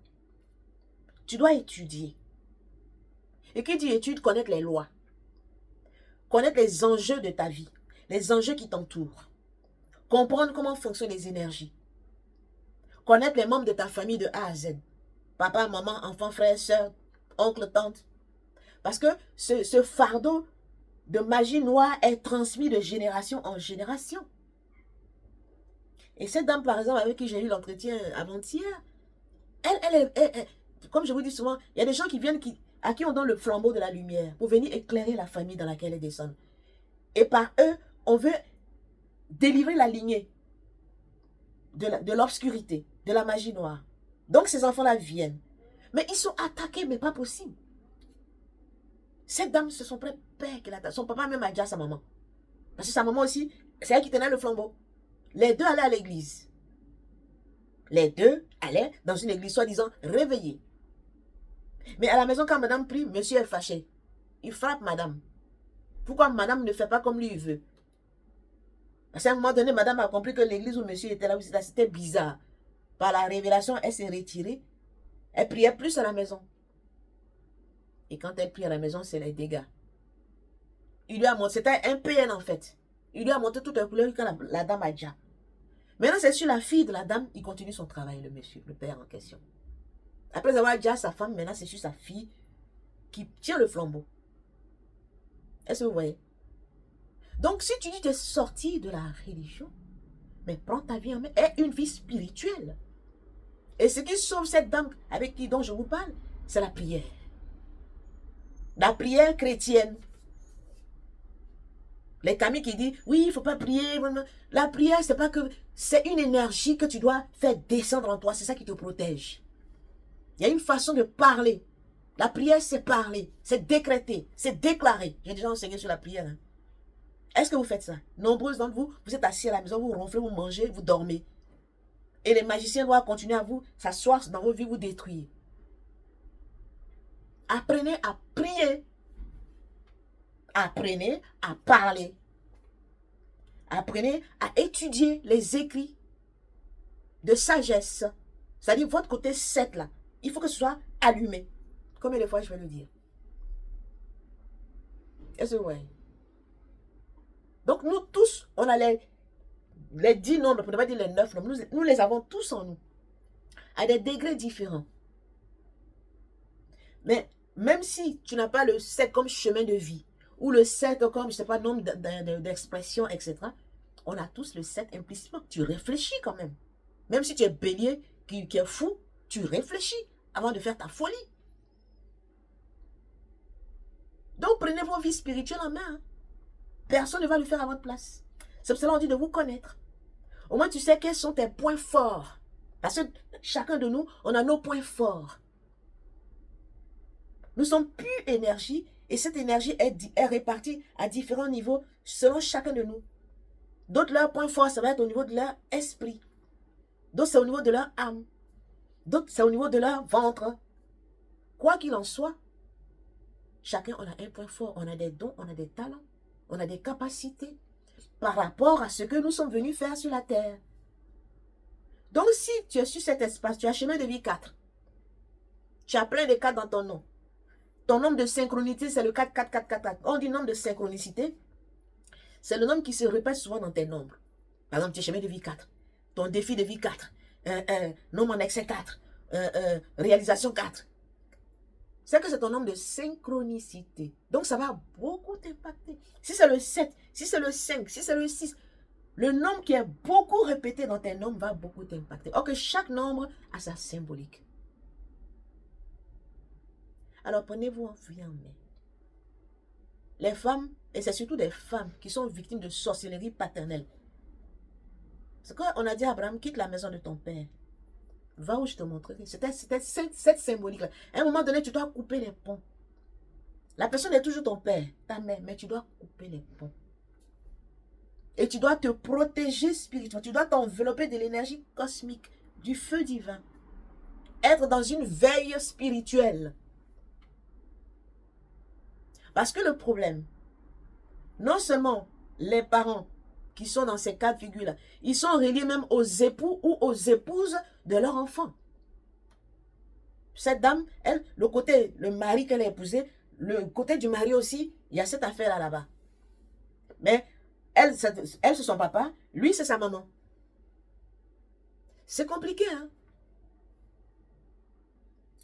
Speaker 1: Tu dois étudier. Et qui dit étude, connaître les lois. Connaître les enjeux de ta vie. Les enjeux qui t'entourent. Comprendre comment fonctionnent les énergies. Connaître les membres de ta famille de A à Z. Papa, maman, enfant, frère, soeur, oncle, tante. Parce que ce fardeau de magie noire est transmis de génération en génération. Et cette dame, par exemple, avec qui j'ai eu l'entretien avant-hier, elle, comme je vous dis souvent, il y a des gens qui viennent, à qui on donne le flambeau de la lumière pour venir éclairer la famille dans laquelle elle descend. Et par eux, on veut délivrer la lignée. de l'obscurité, de la magie noire. Donc ces enfants-là viennent. Mais ils sont attaqués, mais pas possible. Cette dame, c'est son père qui l'attaque. Son papa même a dit à sa maman. Parce que sa maman aussi, c'est elle qui tenait le flambeau. Les deux allaient à l'église. Les deux allaient dans une église, soi-disant réveillée. Mais à la maison, quand madame prie, monsieur est fâché. Il frappe madame. Pourquoi madame ne fait pas comme lui veut? Parce qu'à un moment donné, madame a compris que l'église où monsieur était là, c'était bizarre. Par la révélation, elle s'est retirée. Elle priait plus à la maison. Et quand elle prie à la maison, c'est les dégâts. Il lui a montré, c'était un PN en fait. Il lui a montré toutes les couleurs que la dame a déjà. Maintenant, c'est sur la fille de la dame, il continue son travail, le monsieur, le père en question. Après avoir déjà sa femme, maintenant c'est sur sa fille qui tient le flambeau. Est-ce que vous voyez? Donc, si tu dis de sortir de la religion, mais prends ta vie en main, aie une vie spirituelle. Et ce qui sauve cette dame avec qui dont je vous parle, c'est la prière. La prière chrétienne. Les camis qui disent, oui, il ne faut pas prier. La prière, c'est pas que... C'est une énergie que tu dois faire descendre en toi. C'est ça qui te protège. Il y a une façon de parler. La prière, c'est parler, c'est décréter, c'est déclarer. J'ai déjà enseigné sur la prière. Hein. Est-ce que vous faites ça? Nombreuses d'entre vous, vous êtes assis à la maison, vous ronflez, vous mangez, vous dormez. Et les magiciens doivent continuer à vous s'asseoir dans vos vies, vous détruire. Apprenez à prier. Apprenez à parler. Apprenez à étudier les écrits de sagesse. C'est-à-dire votre côté 7 là. Il faut que ce soit allumé. Combien de fois je vais le dire? Est-ce que vous voyez? Donc nous tous, on a les 10 nombres, pour ne pas dire les 9 nombres, nous les avons tous en nous. À des degrés différents. Mais même si tu n'as pas le 7 comme chemin de vie, ou le 7 comme, je ne sais pas, nombre d'expressions, etc., on a tous le 7 implicitement. Tu réfléchis quand même. Même si tu es bélier, qui est fou, tu réfléchis avant de faire ta folie. Donc prenez vos vies spirituelles en main. Hein. Personne ne va le faire à votre place. C'est pour cela qu'on dit de vous connaître. Au moins tu sais quels sont tes points forts. Parce que chacun de nous, on a nos points forts. Nous sommes pure énergie et cette énergie est répartie à différents niveaux selon chacun de nous. D'autres, leur point fort, ça va être au niveau de leur esprit. D'autres, c'est au niveau de leur âme. D'autres, c'est au niveau de leur ventre. Quoi qu'il en soit, chacun, on a un point fort. On a des dons, on a des talents, on a des capacités par rapport à ce que nous sommes venus faire sur la terre. Donc, si tu es sur cet espace, tu as chemin de vie 4. Tu as plein de 4 dans ton nom. Ton nombre de synchronicité, c'est le 4, 4, 4, 4, 4. On dit nombre de synchronicité, c'est le nombre qui se répète souvent dans tes nombres. Par exemple, tu as chemin de vie 4. Ton défi de vie 4. Nombre en excès 4. Réalisation 4. C'est que c'est ton nombre de synchronicité. Donc, ça va beaucoup t'impacter. Si c'est le 7, si c'est le 5, si c'est le 6, le nombre qui est beaucoup répété dans tes nombres va beaucoup t'impacter. Or que chaque nombre a sa symbolique. Alors, prenez-vous en vie en main. Les femmes, et c'est surtout des femmes qui sont victimes de sorcellerie paternelle. C'est quand on a dit à Abraham, quitte la maison de ton père. Va où je te montrerai. C'était cette symbolique-là. À un moment donné, tu dois couper les ponts. La personne est toujours ton père, ta mère, mais tu dois couper les ponts. Et tu dois te protéger spirituellement. Tu dois t'envelopper de l'énergie cosmique, du feu divin. Être dans une veille spirituelle. Parce que le problème, non seulement les parents qui sont dans ces 4 figures-là, ils sont reliés même aux époux ou aux épouses de leurs enfants. Cette dame, elle, le mari qu'elle a épousé, le côté du mari aussi, il y a cette affaire-là là-bas. Mais elle, c'est son papa, lui, c'est sa maman. C'est compliqué, hein?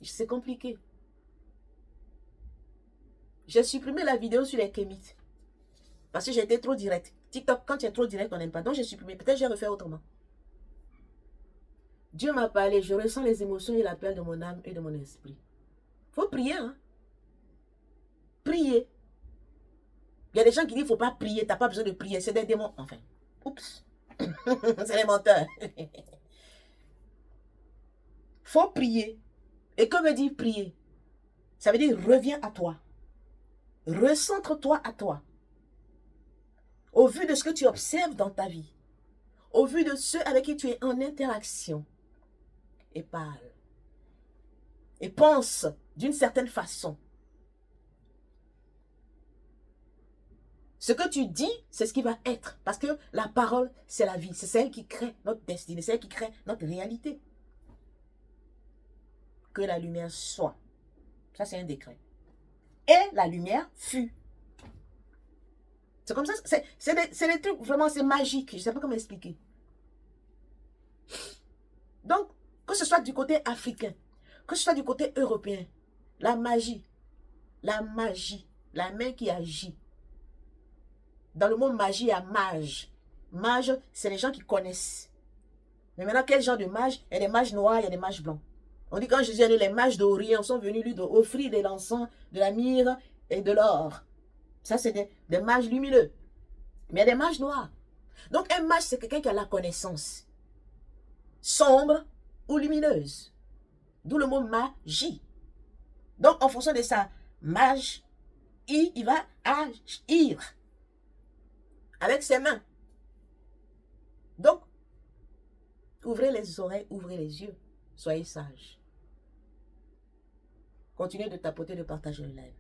Speaker 1: C'est compliqué. J'ai supprimé la vidéo sur les kémites. Parce que j'ai été trop direct. TikTok, quand tu es trop direct, on n'aime pas. Donc j'ai supprimé. Peut-être je vais refaire autrement. Dieu m'a parlé. Je ressens les émotions et l'appel de mon âme et de mon esprit. Il faut prier, hein. Prier. Il y a des gens qui disent qu'il ne faut pas prier. Tu n'as pas besoin de prier. C'est des démons. Enfin. Oups. C'est les menteurs. faut prier. Et que veut dire prier? Ça veut dire reviens à toi. Recentre-toi à toi. Au vu de ce que tu observes dans ta vie. Au vu de ceux avec qui tu es en interaction. Et parle. Et pense d'une certaine façon. Ce que tu dis, c'est ce qui va être. Parce que la parole, c'est la vie. C'est celle qui crée notre destinée. C'est celle qui crée notre réalité. Que la lumière soit. Ça, c'est un décret. Et la lumière fut. C'est comme ça. C'est des trucs, vraiment, c'est magique. Je ne sais pas comment expliquer. Donc, que ce soit du côté africain, que ce soit du côté européen, la magie, la main qui agit. Dans le mot magie, il y a mage. Mage, c'est les gens qui connaissent. Mais maintenant, quel genre de mage? Il y a des mages noirs, il y a des mages blancs. On dit quand Jésus est né, les mages d'Orient sont venus lui offrir de l'encens, de la myrrhe et de l'or. Ça, c'est des mages lumineux. Mais il y a des mages noirs. Donc, un mage, c'est quelqu'un qui a la connaissance. Sombre ou lumineuse. D'où le mot magie. Donc, en fonction de sa mage, il va agir. Avec ses mains. Donc, ouvrez les oreilles, ouvrez les yeux. Soyez sages. Continuez de tapoter, de partager le live.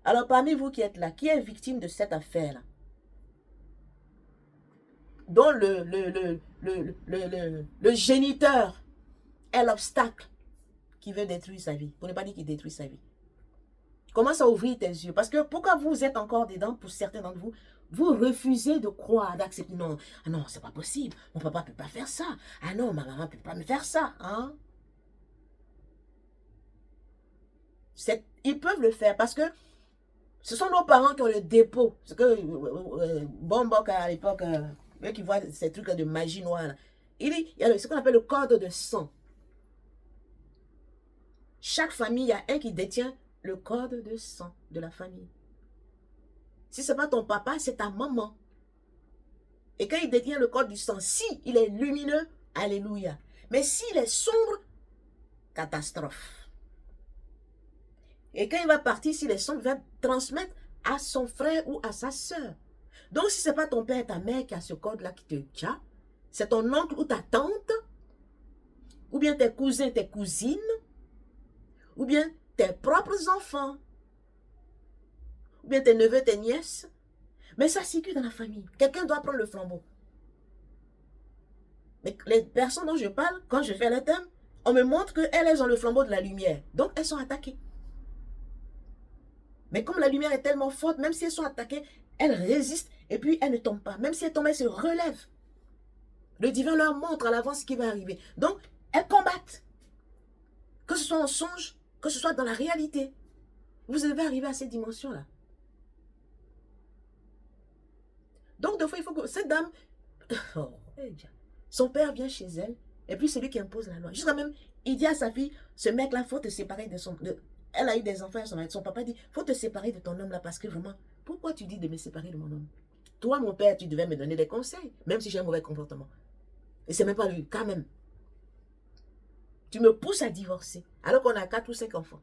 Speaker 1: Alors, parmi vous qui êtes là, qui est victime de cette affaire-là? Dont le géniteur est l'obstacle qui veut détruire sa vie. Pour ne pas dire qu'il détruit sa vie. Commence à ouvrir tes yeux. Parce que pourquoi vous êtes encore dedans, pour certains d'entre vous, vous refusez de croire, d'accepter. Non, ah non, c'est pas possible. Mon papa ne peut pas faire ça. Ah non, ma maman ne peut pas me faire ça. Hein? Ils peuvent le faire parce que ce sont nos parents qui ont le dépôt. Ce que Bombok à l'époque, eux qui voient ces trucs de magie noire, là. Il y a ce qu'on appelle le code de sang. Chaque famille, il y a un qui détient le code de sang de la famille. Si ce n'est pas ton papa, c'est ta maman. Et quand il détient le code du sang, si il est lumineux, alléluia. Mais s'il est sombre, catastrophe. Et quand il va partir, s'il est sombre, il va transmettre à son frère ou à sa soeur. Donc, si ce n'est pas ton père et ta mère qui a ce code-là qui te tient, c'est ton oncle ou ta tante, ou bien tes cousins, tes cousines, ou bien tes propres enfants, ou bien tes neveux, tes nièces. Mais ça circule dans la famille. Quelqu'un doit prendre le flambeau. Mais les personnes dont je parle, quand je fais le thème, on me montre qu'elles ont le flambeau de la lumière. Donc, elles sont attaquées. Mais comme la lumière est tellement forte, même si elles sont attaquées, elles résistent et puis elles ne tombent pas. Même si elles tombent, elles se relèvent. Le divin leur montre à l'avance ce qui va arriver. Donc, elles combattent. Que ce soit en songe, que ce soit dans la réalité. Vous devez arriver à cette dimension-là. Donc, des fois, il faut que cette dame... son père vient chez elle, et puis c'est lui qui impose la loi. Jusqu'à même, il dit à sa fille, ce mec-là, il faut te séparer de son... Elle a eu des enfants, son papa dit, il faut te séparer de ton homme-là, parce que vraiment, pourquoi tu dis de me séparer de mon homme? Toi, mon père, tu devais me donner des conseils, même si j'ai un mauvais comportement. Et c'est même pas lui, quand même. Tu me pousses à divorcer, alors qu'on a 4 ou 5 enfants.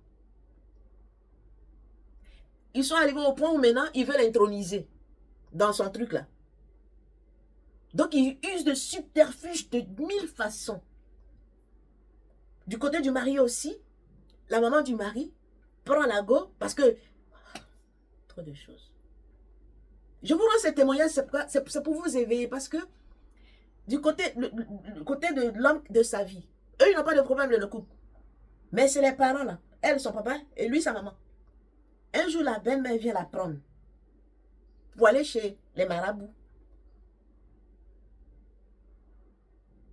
Speaker 1: Ils sont arrivés au point où maintenant, ils veulent introniser dans son truc-là. Donc, ils usent de subterfuges de 1000 façons. Du côté du mari aussi, la maman du mari prend la go parce que... Trop de choses. Je vous rends ce témoignage, c'est pour vous éveiller parce que du côté, le côté de l'homme de sa vie, eux, ils n'ont pas de problème de le couple. Mais c'est les parents là. Elle, son papa, et lui, sa maman. Un jour, la belle-mère vient la prendre pour aller chez les marabouts.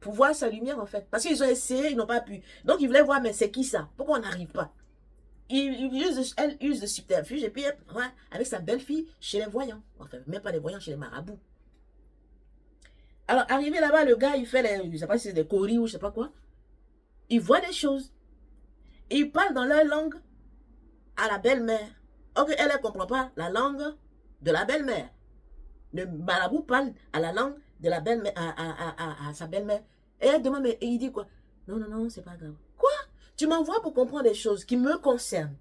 Speaker 1: Pour voir sa lumière en fait. Parce qu'ils ont essayé, ils n'ont pas pu. Donc ils voulaient voir, mais c'est qui ça? Pourquoi on n'arrive pas? Elle use de subterfuge et puis elle va avec sa belle-fille chez les voyants. Enfin, même pas les voyants, chez les marabouts. Alors, arrivé là-bas, le gars, il fait les, je ne sais pas si c'est des coris ou je ne sais pas quoi. Il voit des choses. Et il parle dans leur langue à la belle-mère. Ok, elle ne comprend pas la langue de la belle-mère. Le marabout parle à la langue de la belle-mère, à sa belle-mère. Et elle demande, mais il dit quoi? Non, non, non, c'est pas grave. Quoi? Tu m'envoies pour comprendre des choses qui me concernent.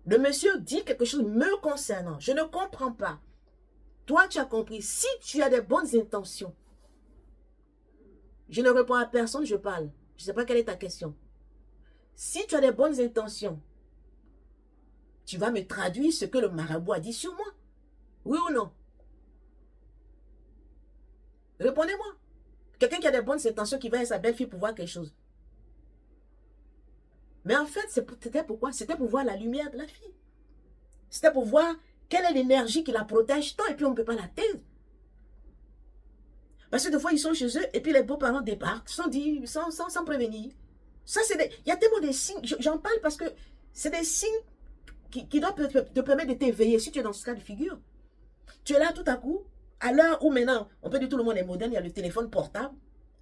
Speaker 1: Le monsieur dit quelque chose me concernant. Je ne comprends pas. Toi, tu as compris. Si tu as des bonnes intentions, je ne réponds à personne, je parle. Je ne sais pas quelle est ta question. Si tu as des bonnes intentions, tu vas me traduire ce que le marabout a dit sur moi. Oui ou non? Répondez-moi. Quelqu'un qui a des bonnes intentions qui va à sa belle-fille pour voir quelque chose. Mais en fait, c'était pourquoi? C'était pour voir la lumière de la fille. C'était pour voir quelle est l'énergie qui la protège tant et puis on ne peut pas l'atteindre. Parce que des fois, ils sont chez eux et puis les beaux-parents débarquent sans prévenir. Ça, il y a tellement de signes. J'en parle parce que c'est des signes qui doivent te permettre de t'éveiller si tu es dans ce cas de figure. Tu es là tout à coup, à l'heure où maintenant, on peut dire tout le monde est moderne, il y a le téléphone portable.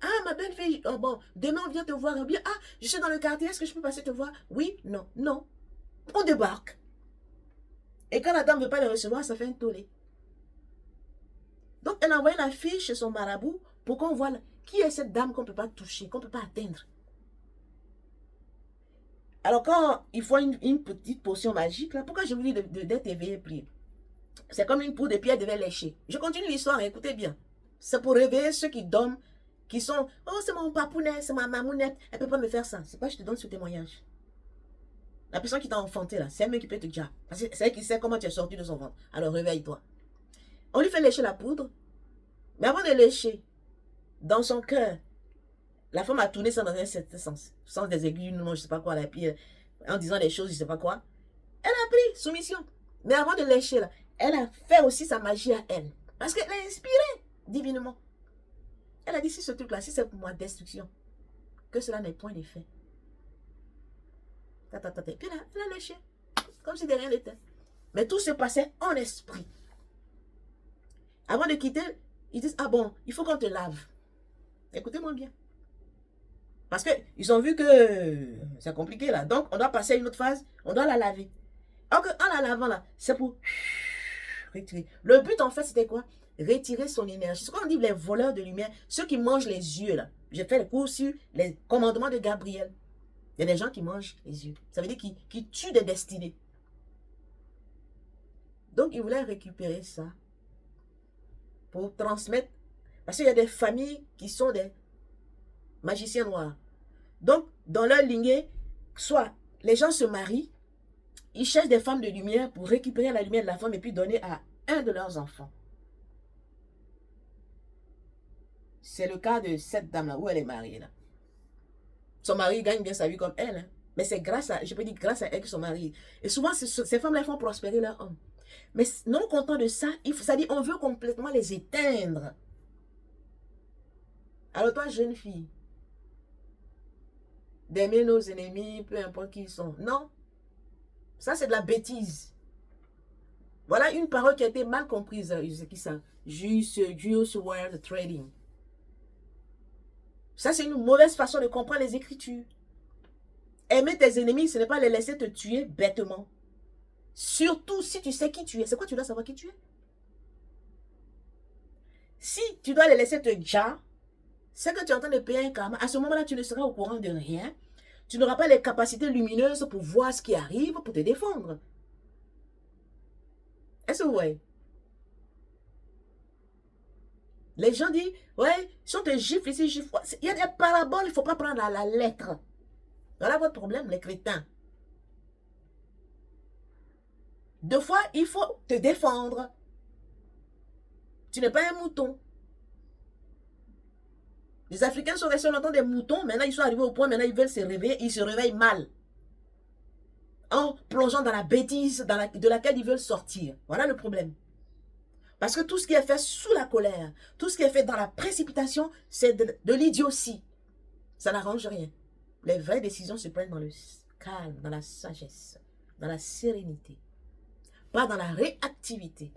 Speaker 1: Ah, ma belle fille, oh bon, demain on vient te voir. Bien, ah, je suis dans le quartier, est-ce que je peux passer te voir? Oui, non, non. On débarque. Et quand la dame ne veut pas le recevoir, ça fait un tollé. Donc, elle a envoyé la fille chez son marabout pour qu'on voit qui est cette dame qu'on ne peut pas toucher, qu'on ne peut pas atteindre. Alors, quand il faut une petite potion magique, là, pourquoi je vous dis d'être éveillé, prier? C'est comme une poudre et puis elle devait lécher. Je continue l'histoire, écoutez bien. C'est pour réveiller ceux qui dorment, qui sont, oh, c'est mon papounet, c'est ma mamounette, elle ne peut pas me faire ça. C'est pas, je te donne ce témoignage. La personne qui t'a enfanté, là, c'est elle-même qui peut te dire. Parce que c'est elle qui sait comment tu es sorti de son ventre. Alors, réveille-toi. On lui fait lécher la poudre, mais avant de lécher, dans son cœur, la femme a tourné ça dans un certain sens. Sens des aiguilles, non, je ne sais pas quoi, là, puis en disant des choses, je ne sais pas quoi. Elle a pris soumission. Mais avant de lécher, là, elle a fait aussi sa magie à elle. Parce qu'elle est inspirée divinement. Elle a dit, si ce truc-là, si c'est pour ma destruction, que cela n'est point d'effet. Puis là, elle a léché. Comme si de rien n'était. Mais tout se passait en esprit. Avant de quitter, ils disent, ah bon, il faut qu'on te lave. Écoutez-moi bien. Parce qu'ils ont vu que c'est compliqué là. Donc, on doit passer à une autre phase. On doit la laver. Alors qu'en la lavant là, c'est pour retirer. Le but en fait, c'était quoi? Retirer son énergie. C'est quoi on dit les voleurs de lumière? Ceux qui mangent les yeux là. J'ai fait le cours sur les commandements de Gabriel. Il y a des gens qui mangent les yeux. Ça veut dire qu'ils tuent des destinées. Donc, ils voulaient récupérer ça pour transmettre. Parce qu'il y a des familles qui sont des magiciens noirs. Donc, dans leur lignée, soit les gens se marient, ils cherchent des femmes de lumière pour récupérer la lumière de la femme et puis donner à un de leurs enfants. C'est le cas de cette dame-là, où elle est mariée là. Son mari gagne bien sa vie comme elle. Hein. Mais c'est grâce à, je peux dire grâce à elle qu'ils sont mariés. Et souvent, ces femmes-là font prospérer leur homme. Mais non content de ça, ça dit on veut complètement les éteindre. Alors toi, jeune fille, d'aimer nos ennemis, peu importe qui ils sont. Non. Ça, c'est de la bêtise. Voilà une parole qui a été mal comprise. C'est qui ça? Juice World Trading. Ça, c'est une mauvaise façon de comprendre les Écritures. Aimer tes ennemis, ce n'est pas les laisser te tuer bêtement. Surtout si tu sais qui tu es. C'est quoi tu dois savoir qui tu es? Si tu dois les laisser te dire, c'est que tu es en train de payer un karma. À ce moment-là, tu ne seras au courant de rien. Tu n'auras pas les capacités lumineuses pour voir ce qui arrive, pour te défendre. Est-ce que vous voyez? Les gens disent, ouais, si on te gifle ici, gifle. Il y a des paraboles, il ne faut pas prendre la lettre. Voilà votre problème, les crétins. Deux fois, il faut te défendre. Tu n'es pas un mouton. Les Africains sont restés longtemps des moutons. Maintenant, ils sont arrivés au point, maintenant, ils veulent se réveiller. Ils se réveillent mal. En plongeant dans la bêtise de laquelle ils veulent sortir. Voilà le problème. Parce que tout ce qui est fait sous la colère, tout ce qui est fait dans la précipitation, c'est de l'idiotie. Ça n'arrange rien. Les vraies décisions se prennent dans le calme, dans la sagesse, dans la sérénité. Pas dans la réactivité.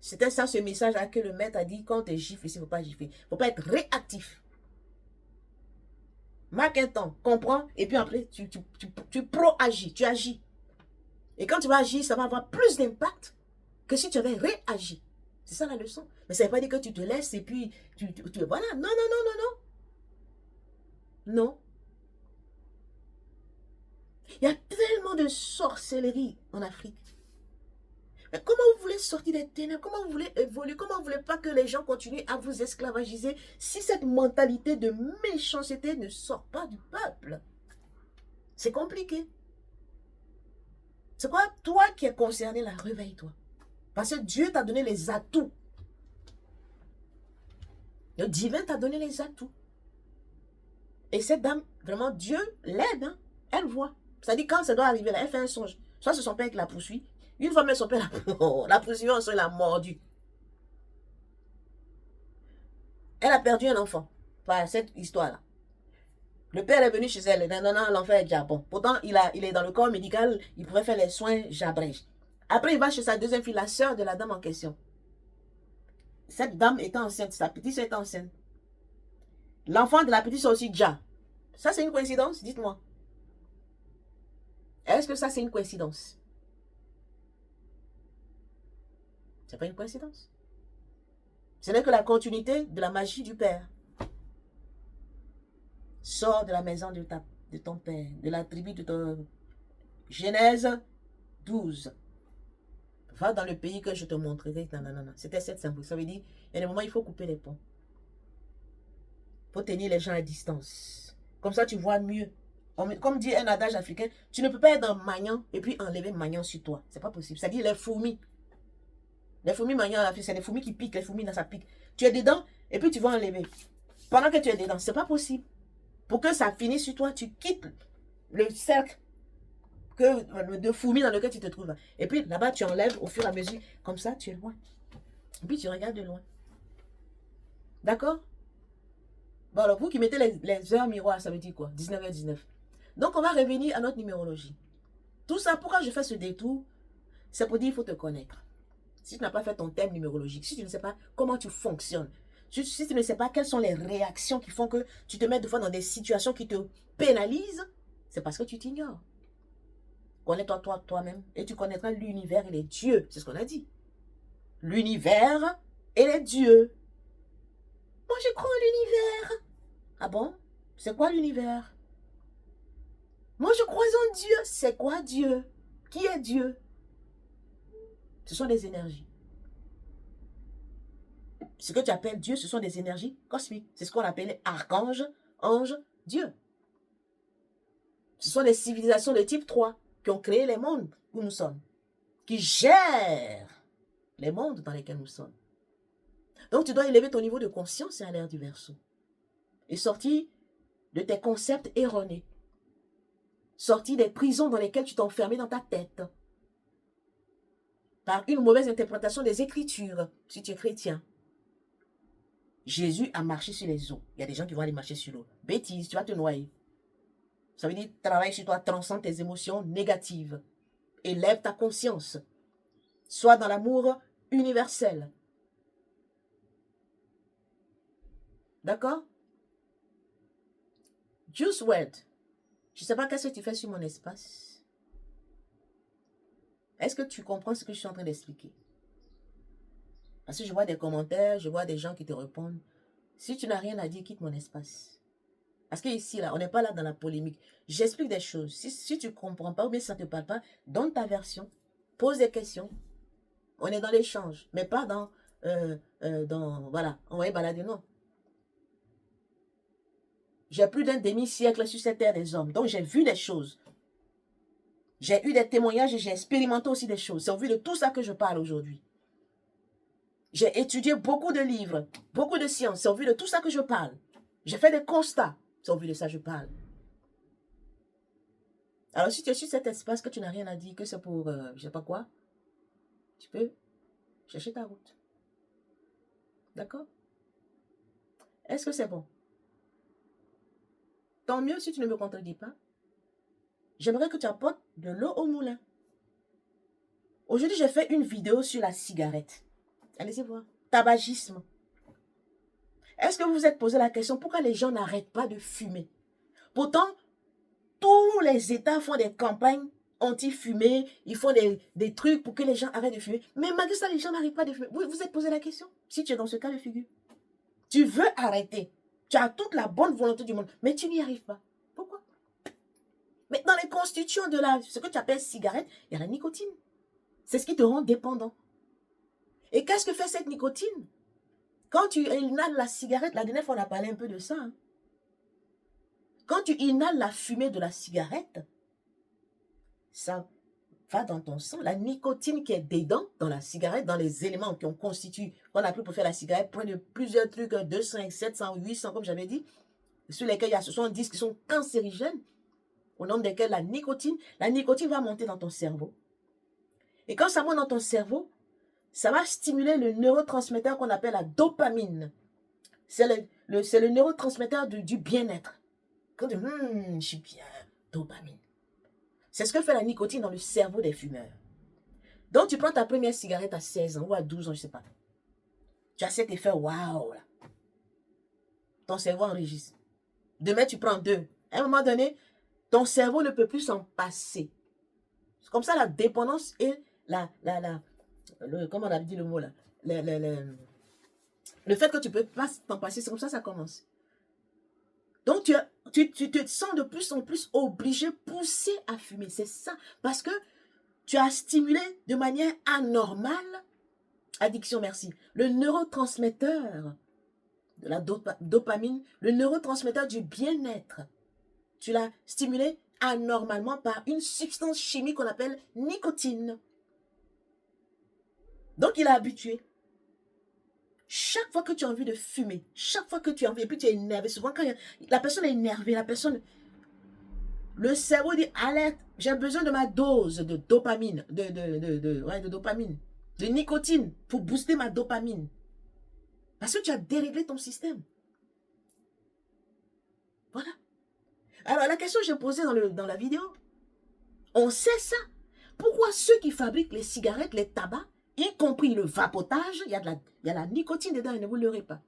Speaker 1: C'était ça ce message-là que le maître a dit, quand tu gifles ici, il ne faut pas gifler. Il ne faut pas être réactif. Marque un temps, comprends, et puis après, tu pro-agis, tu agis. Et quand tu vas agir, ça va avoir plus d'impact que si tu avais réagi. C'est ça la leçon. Mais ça ne veut pas dire que tu te laisses et puis, voilà. Non, non, non, non, non. Non. Il y a tellement de sorcellerie en Afrique. Mais comment vous voulez sortir des ténèbres? Comment vous voulez évoluer? Comment vous ne voulez pas que les gens continuent à vous esclavagiser si cette mentalité de méchanceté ne sort pas du peuple? C'est compliqué. C'est quoi? Toi qui es concerné là, réveille-toi. Parce que Dieu t'a donné les atouts. Le divin t'a donné les atouts. Et cette dame, vraiment, Dieu l'aide. Hein? Elle voit. C'est-à-dire, quand ça doit arriver là, elle fait un songe. Soit c'est son père qui la poursuit. Une fois même son père la poursuit, on l'a mordu. Elle a perdu un enfant par cette histoire-là. Le père est venu chez elle. Non, l'enfant est déjà bon. Pourtant, il est dans le corps médical. Il pourrait faire les soins, j'abrège. Après, il va chez sa deuxième fille, la sœur de la dame en question. Cette dame était enceinte. Sa petite soeur était enceinte. L'enfant de la petite soeur aussi, déjà. Ça, c'est une coïncidence? Dites-moi. Est-ce que ça, c'est une coïncidence? C'est pas une coïncidence. Ce n'est que la continuité de la magie du père. Sors de la maison de ton père, de la tribu de ton... Genèse 12. Va dans le pays que je te montrerai. Non. C'était cette symbole. Ça veut dire, il y a des moments, il faut couper les ponts. Il faut tenir les gens à distance. Comme ça, tu vois mieux. Comme dit un adage africain, tu ne peux pas être dans Magnan et puis enlever Magnan sur toi. C'est pas possible. C'est-à-dire les fourmis. Les fourmis Magnan, c'est des fourmis qui piquent. Les fourmis, là, ça pique. Tu es dedans et puis tu vas enlever. Pendant que tu es dedans, c'est pas possible. Pour que ça finisse sur toi, tu quittes le cercle de fourmis dans lequel tu te trouves. Et puis là-bas, tu enlèves au fur et à mesure. Comme ça, tu es loin. Et puis tu regardes de loin. D'accord? Bon, alors vous qui mettez les heures miroirs, ça veut dire quoi? 19h19. Donc, on va revenir à notre numérologie. Tout ça, pourquoi je fais ce détour? C'est pour dire qu'il faut te connaître. Si tu n'as pas fait ton thème numérologique, si tu ne sais pas comment tu fonctionnes, si tu ne sais pas quelles sont les réactions qui font que tu te mets des fois dans des situations qui te pénalisent, c'est parce que tu t'ignores. Connais-toi toi-même et tu connaîtras l'univers et les dieux. C'est ce qu'on a dit. L'univers et les dieux. Moi, je crois en l'univers. Ah bon? C'est quoi l'univers? Moi, je crois en Dieu. C'est quoi Dieu? Qui est Dieu? Ce sont des énergies. Ce que tu appelles Dieu, ce sont des énergies cosmiques. C'est ce qu'on appelle archange, ange, Dieu. Ce sont des civilisations de type 3 qui ont créé les mondes où nous sommes, qui gèrent les mondes dans lesquels nous sommes. Donc, tu dois élever ton niveau de conscience à l'ère du Verseau et sortir de tes concepts erronés. Sortir des prisons dans lesquelles tu t'es enfermé dans ta tête par une mauvaise interprétation des Écritures, si tu es chrétien. Jésus a marché sur les eaux. Il y a des gens qui vont aller marcher sur l'eau. Bêtise, tu vas te noyer. Ça veut dire, travaille sur toi, transcende tes émotions négatives. Élève ta conscience. Sois dans l'amour universel. D'accord? Juice WRLD. Je ne sais pas qu'est-ce que tu fais sur mon espace. Est-ce que tu comprends ce que je suis en train d'expliquer? Parce que je vois des commentaires, je vois des gens qui te répondent. Si tu n'as rien à dire, quitte mon espace. Parce qu'ici, là, on n'est pas là dans la polémique. J'explique des choses. Si tu ne comprends pas ou bien si ça ne te parle pas, donne ta version. Pose des questions. On est dans l'échange, mais pas dans voilà, on va y balader, non. J'ai plus d'un demi-siècle sur cette terre des hommes, donc j'ai vu des choses. J'ai eu des témoignages et j'ai expérimenté aussi des choses. C'est au vu de tout ça que je parle aujourd'hui. J'ai étudié beaucoup de livres, beaucoup de sciences. C'est au vu de tout ça que je parle. J'ai fait des constats. C'est au vu de ça que je parle. Alors, si tu es sur cet espace, que tu n'as rien à dire, que c'est pour, je ne sais pas quoi, tu peux chercher ta route. D'accord? Est-ce que c'est bon? Tant mieux si tu ne me contredis pas. J'aimerais que tu apportes de l'eau au moulin. Aujourd'hui, j'ai fait une vidéo sur la cigarette. Allez-y voir. Tabagisme. Est-ce que vous vous êtes posé la question pourquoi les gens n'arrêtent pas de fumer? Pourtant, tous les États font des campagnes anti-fumée, ils font des trucs pour que les gens arrêtent de fumer. Mais malgré ça, les gens n'arrêtent pas de fumer. Vous vous êtes posé la question? Si tu es dans ce cas de figure, tu veux arrêter. Tu as toute la bonne volonté du monde, mais tu n'y arrives pas. Pourquoi? Mais dans les constituants de ce que tu appelles cigarette, il y a la nicotine. C'est ce qui te rend dépendant. Et qu'est-ce que fait cette nicotine? Quand tu inhales la cigarette, la dernière fois on a parlé un peu de ça. Hein. Quand tu inhales la fumée de la cigarette, ça va dans ton sang. La nicotine qui est dedans, dans la cigarette, dans les éléments qui ont constitué, qu'on a pris pour faire la cigarette, près de plusieurs trucs, 200, 700, 800, comme j'avais dit, sur lesquels il y a 70 qui sont cancérigènes, au nom desquels la nicotine va monter dans ton cerveau. Et quand ça monte dans ton cerveau, ça va stimuler le neurotransmetteur qu'on appelle la dopamine. C'est le neurotransmetteur du bien-être. Quand tu dis, je suis bien, dopamine. C'est ce que fait la nicotine dans le cerveau des fumeurs. Donc, tu prends ta première cigarette à 16 ans ou à 12 ans, je ne sais pas. Tu as cet effet waouh là. Ton cerveau enregistre. Demain, tu prends 2. À un moment donné, ton cerveau ne peut plus s'en passer. C'est comme ça la dépendance et comment on a dit le mot là? Le fait que tu ne peux pas t'en passer, c'est comme ça commence. Donc, tu te sens de plus en plus obligé, poussé à fumer. C'est ça. Parce que tu as stimulé de manière anormale, addiction, merci, le neurotransmetteur de la dopamine, le neurotransmetteur du bien-être. Tu l'as stimulé anormalement par une substance chimique qu'on appelle nicotine. Donc, il est habitué. Chaque fois que tu as envie de fumer, chaque fois que tu as envie, et puis tu es énervé, souvent quand la personne est énervée, le cerveau dit alerte, j'ai besoin de ma dose de dopamine, de dopamine, de nicotine pour booster ma dopamine. Parce que tu as déréglé ton système. Voilà. Alors la question que j'ai posée dans la vidéo, on sait ça. Pourquoi ceux qui fabriquent les cigarettes, les tabacs, y compris le vapotage, il y a la nicotine dedans et ne vous leurrez pas.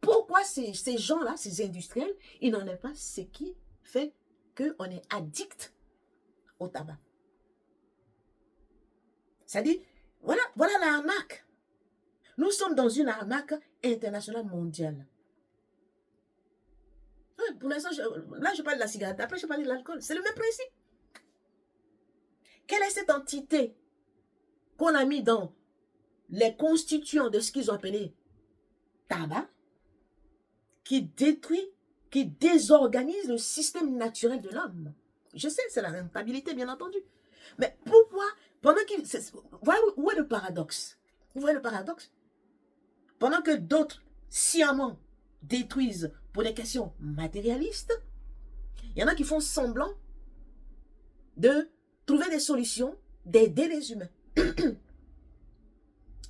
Speaker 1: Pourquoi ces gens-là, ces industriels, ils n'en ont pas ce qui fait qu'on est addict au tabac? C'est-à-dire, voilà l'arnaque. Nous sommes dans une arnaque internationale mondiale. Pour l'instant, là je parle de la cigarette, après je parle de l'alcool. C'est le même principe. Quelle est cette entité qu'on a mis dans les constituants de ce qu'ils ont appelé tabac, qui détruit, qui désorganise le système naturel de l'homme? Je sais, c'est la rentabilité, bien entendu. Mais pourquoi, pendant qu'il... Voilà où est le paradoxe. Vous voyez le paradoxe? Pendant que d'autres, sciemment, détruisent pour des questions matérialistes, il y en a qui font semblant de trouver des solutions, d'aider les humains.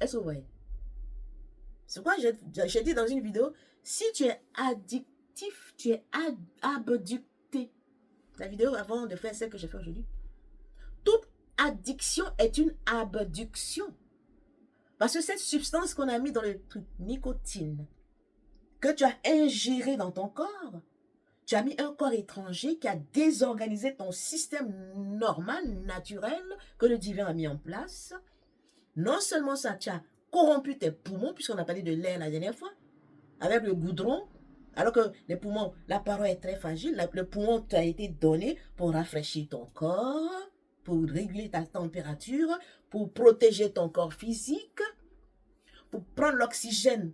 Speaker 1: Est-ce que vous voyez? C'est pourquoi j'ai dit dans une vidéo, si tu es addictif, tu es abducté. La vidéo avant de faire celle que j'ai fait aujourd'hui. Toute addiction est une abduction. Parce que cette substance qu'on a mis dans le truc, nicotine, que tu as ingéré dans ton corps, tu as mis un corps étranger qui a désorganisé ton système normal, naturel, que le divin a mis en place. Non seulement ça, tu as corrompu tes poumons, puisqu'on a parlé de l'air la dernière fois, avec le goudron, alors que les poumons, la paroi est très fragile, le poumon t'a été donné pour rafraîchir ton corps, pour réguler ta température, pour protéger ton corps physique, pour prendre l'oxygène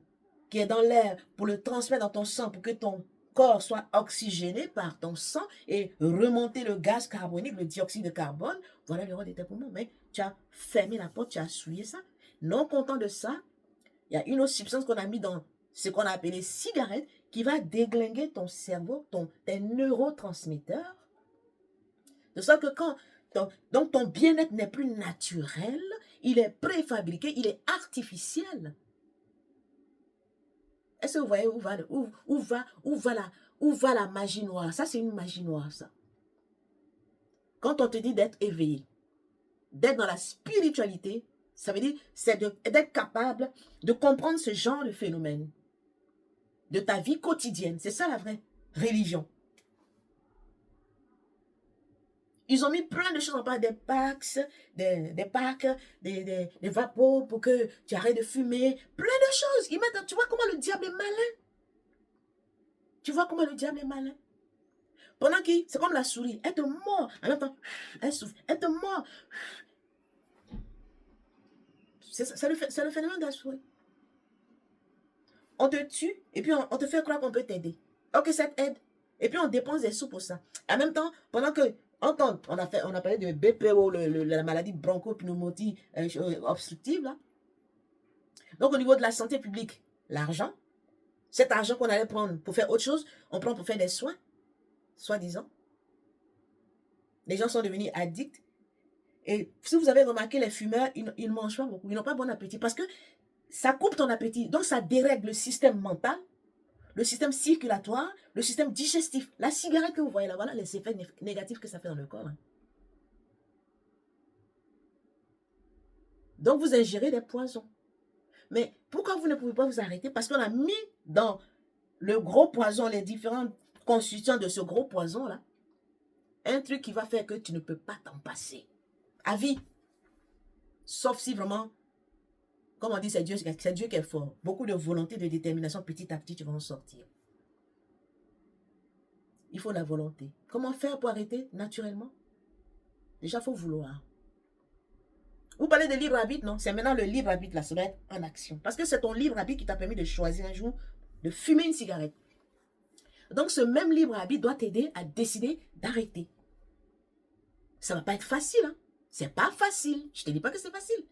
Speaker 1: qui est dans l'air, pour le transmettre dans ton sang, pour que ton corps soit oxygéné par ton sang et remonter le gaz carbonique, le dioxyde de carbone. Voilà le rôle de tes poumons. Mais tu as fermé la porte, tu as souillé ça. Non content de ça, il y a une autre substance qu'on a mis dans ce qu'on a appelé cigarette qui va déglinguer ton cerveau, tes neurotransmetteurs. De sorte que donc ton bien-être n'est plus naturel, il est préfabriqué, il est artificiel. Est-ce que vous voyez où va la magie noire? Ça, c'est une magie noire, ça. Quand on te dit d'être éveillé, d'être dans la spiritualité, ça veut dire c'est d'être capable de comprendre ce genre de phénomène de ta vie quotidienne. C'est ça la vraie religion. Ils ont mis plein de choses en place, des packs, des vapos pour que tu arrêtes de fumer. Plein de choses. Tu vois comment le diable est malin? Tu vois comment le diable est malin? Pendant qu'il, c'est comme la souris, elle te mord. En même temps, elle souffle, elle te mord. C'est le phénomène de la souris. On te tue et puis on te fait croire qu'on peut t'aider. Ok, cette aide. Et puis on dépense des sous pour ça. En même temps, pendant que on a parlé de BPO, la maladie bronchopneumonie obstructive, là. Donc au niveau de la santé publique, l'argent, cet argent qu'on allait prendre pour faire autre chose, on prend pour faire des soins, soi-disant. Les gens sont devenus addicts. Et si vous avez remarqué, les fumeurs, ils ne mangent pas beaucoup. Ils n'ont pas bon appétit parce que ça coupe ton appétit. Donc ça dérègle le système mental, le système circulatoire, le système digestif. La cigarette que vous voyez là, voilà les effets négatifs que ça fait dans le corps. Hein. Donc vous ingérez des poisons. Mais pourquoi vous ne pouvez pas vous arrêter? Parce qu'on a mis dans le gros poison, les différents constituants de ce gros poison-là, un truc qui va faire que tu ne peux pas t'en passer. À vie. Sauf si vraiment, comme on dit, c'est Dieu qui est fort. Beaucoup de volonté, de détermination, petit à petit, tu vas en sortir. Il faut la volonté. Comment faire pour arrêter naturellement? Déjà, il faut vouloir. Vous parlez de libre arbitre, non? C'est maintenant le libre arbitre, là, ça doit être en action. Parce que c'est ton libre arbitre qui t'a permis de choisir un jour de fumer une cigarette. Donc, ce même libre arbitre doit t'aider à décider d'arrêter. Ça ne va pas être facile, hein? C'est pas facile. Je ne te dis pas que c'est facile.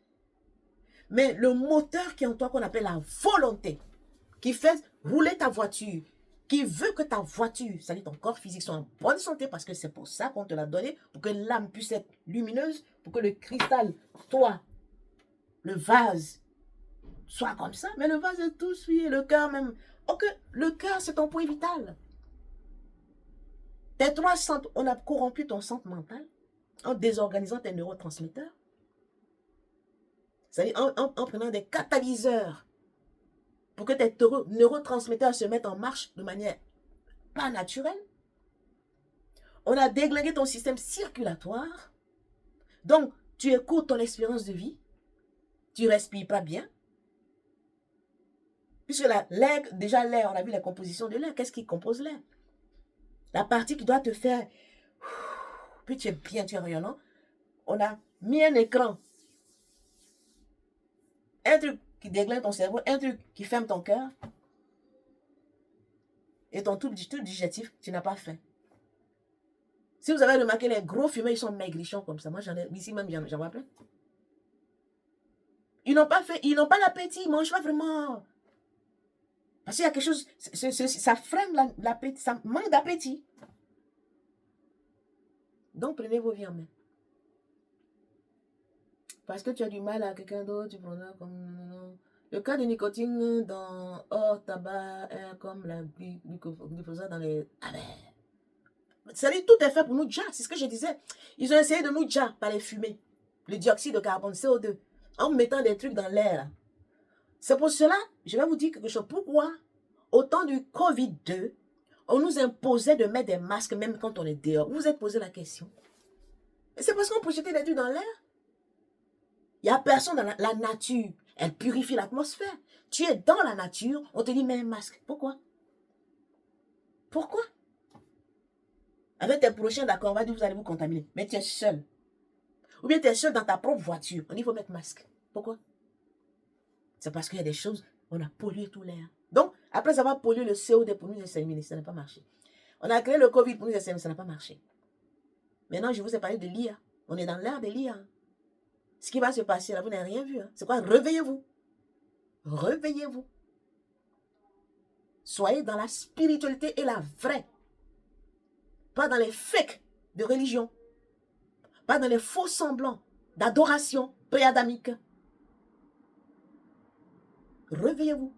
Speaker 1: Mais le moteur qui est en toi, qu'on appelle la volonté, qui fait rouler ta voiture, qui veut que ta voiture, c'est-à-dire ton corps physique, soit en bonne santé, parce que c'est pour ça qu'on te l'a donné, pour que l'âme puisse être lumineuse, pour que le cristal, toi, le vase, soit comme ça. Mais le vase est tout souillé, le cœur même. Ok, le cœur, c'est ton point vital. Tes trois centres, on a corrompu ton centre mental en désorganisant tes neurotransmetteurs. C'est-à-dire en prenant des catalyseurs pour que tes neurotransmetteurs se mettent en marche de manière pas naturelle. On a déglingué ton système circulatoire. Donc, tu écoutes ton expérience de vie. Tu ne respires pas bien. Puisque l'air, déjà l'air, on a vu la composition de l'air. Qu'est-ce qui compose l'air? La partie qui doit te faire... Puis tu es bien, tu es rayonnant. On a mis un écran. Un truc qui déglingue ton cerveau, un truc qui ferme ton cœur. Et ton tout digestif, tu n'as pas faim. Si vous avez remarqué, les gros fumeurs, ils sont maigrichons comme ça. Moi, ici même, j'en vois plein. Ils n'ont pas faim, ils n'ont pas l'appétit, ils ne mangent pas vraiment. Parce qu'il y a quelque chose, ça freine l'appétit, ça manque d'appétit. Donc, prenez vos vies en main. Parce que tu as du mal à quelqu'un d'autre, tu prendras comme... Le cas de nicotine dans hors tabac, comme la glyphosate dans les... Ah ben... C'est-à-dire, tout est fait pour nous déjà. C'est ce que je disais. Ils ont essayé de nous déjà par les fumées. Le dioxyde de carbone, CO2. En mettant des trucs dans l'air. C'est pour cela, je vais vous dire quelque chose. Pourquoi, au temps du Covid-2, on nous imposait de mettre des masques même quand on est dehors? Vous vous êtes posé la question. C'est parce qu'on projetait des trucs dans l'air. Il n'y a personne dans la nature. Elle purifie l'atmosphère. Tu es dans la nature, on te dit mets un masque. Pourquoi? Pourquoi? Avec tes prochains, d'accord, on va dire vous allez vous contaminer. Mais tu es seul. Ou bien tu es seul dans ta propre voiture. On dit il faut mettre masque. Pourquoi? C'est parce qu'il y a des choses, on a pollué tout l'air. Donc, après avoir pollué le CO2 pour nous examiner, ça n'a pas marché. On a créé le Covid pour nous examiner, ça n'a pas marché. Maintenant, je vous ai parlé de l'IA. On est dans l'ère de l'IA. Ce qui va se passer là, vous n'avez rien vu. Hein. C'est quoi? Réveillez-vous. Réveillez-vous. Soyez dans la spiritualité et la vraie. Pas dans les fakes de religion. Pas dans les faux semblants d'adoration pré-adamique. Réveillez-vous.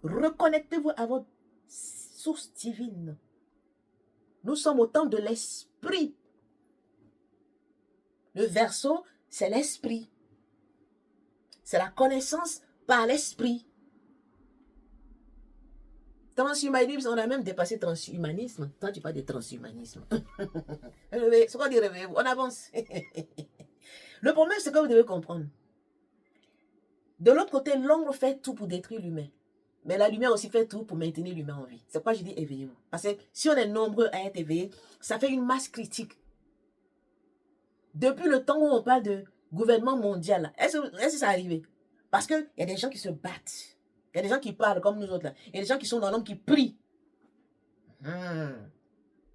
Speaker 1: Reconnectez-vous à votre source divine. Nous sommes au temps de l'esprit. Le Verseau, c'est l'esprit. C'est la connaissance par l'esprit. Transhumanisme, on a même dépassé transhumanisme. Toi, tu parles de transhumanisme. C'est quoi dire réveillez-vous? On avance. Le problème, c'est que vous devez comprendre. De l'autre côté, l'ombre fait tout pour détruire l'humain. Mais la lumière aussi fait tout pour maintenir l'humain en vie. C'est pourquoi je dis éveillez-vous. Parce que si on est nombreux à être éveillés, ça fait une masse critique. Depuis le temps où on parle de gouvernement mondial, est-ce que ça arrivé? Parce qu'il y a des gens qui se battent. Il y a des gens qui parlent comme nous autres. Là. Il y a des gens qui sont dans l'ombre qui prient.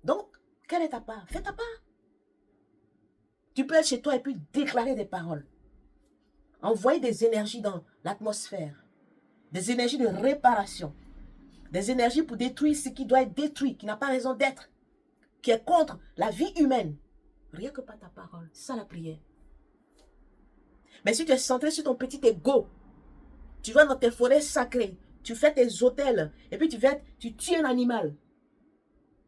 Speaker 1: Donc, quelle est ta part? Fais ta part. Tu peux être chez toi et puis déclarer des paroles. Envoyer des énergies dans l'atmosphère. Des énergies de réparation. Des énergies pour détruire ce qui doit être détruit, qui n'a pas raison d'être. Qui est contre la vie humaine. Rien que par ta parole. C'est ça la prière. Mais si tu es centré sur ton petit ego, tu vas dans tes forêts sacrées, tu fais tes hôtels, et puis tu tues un animal.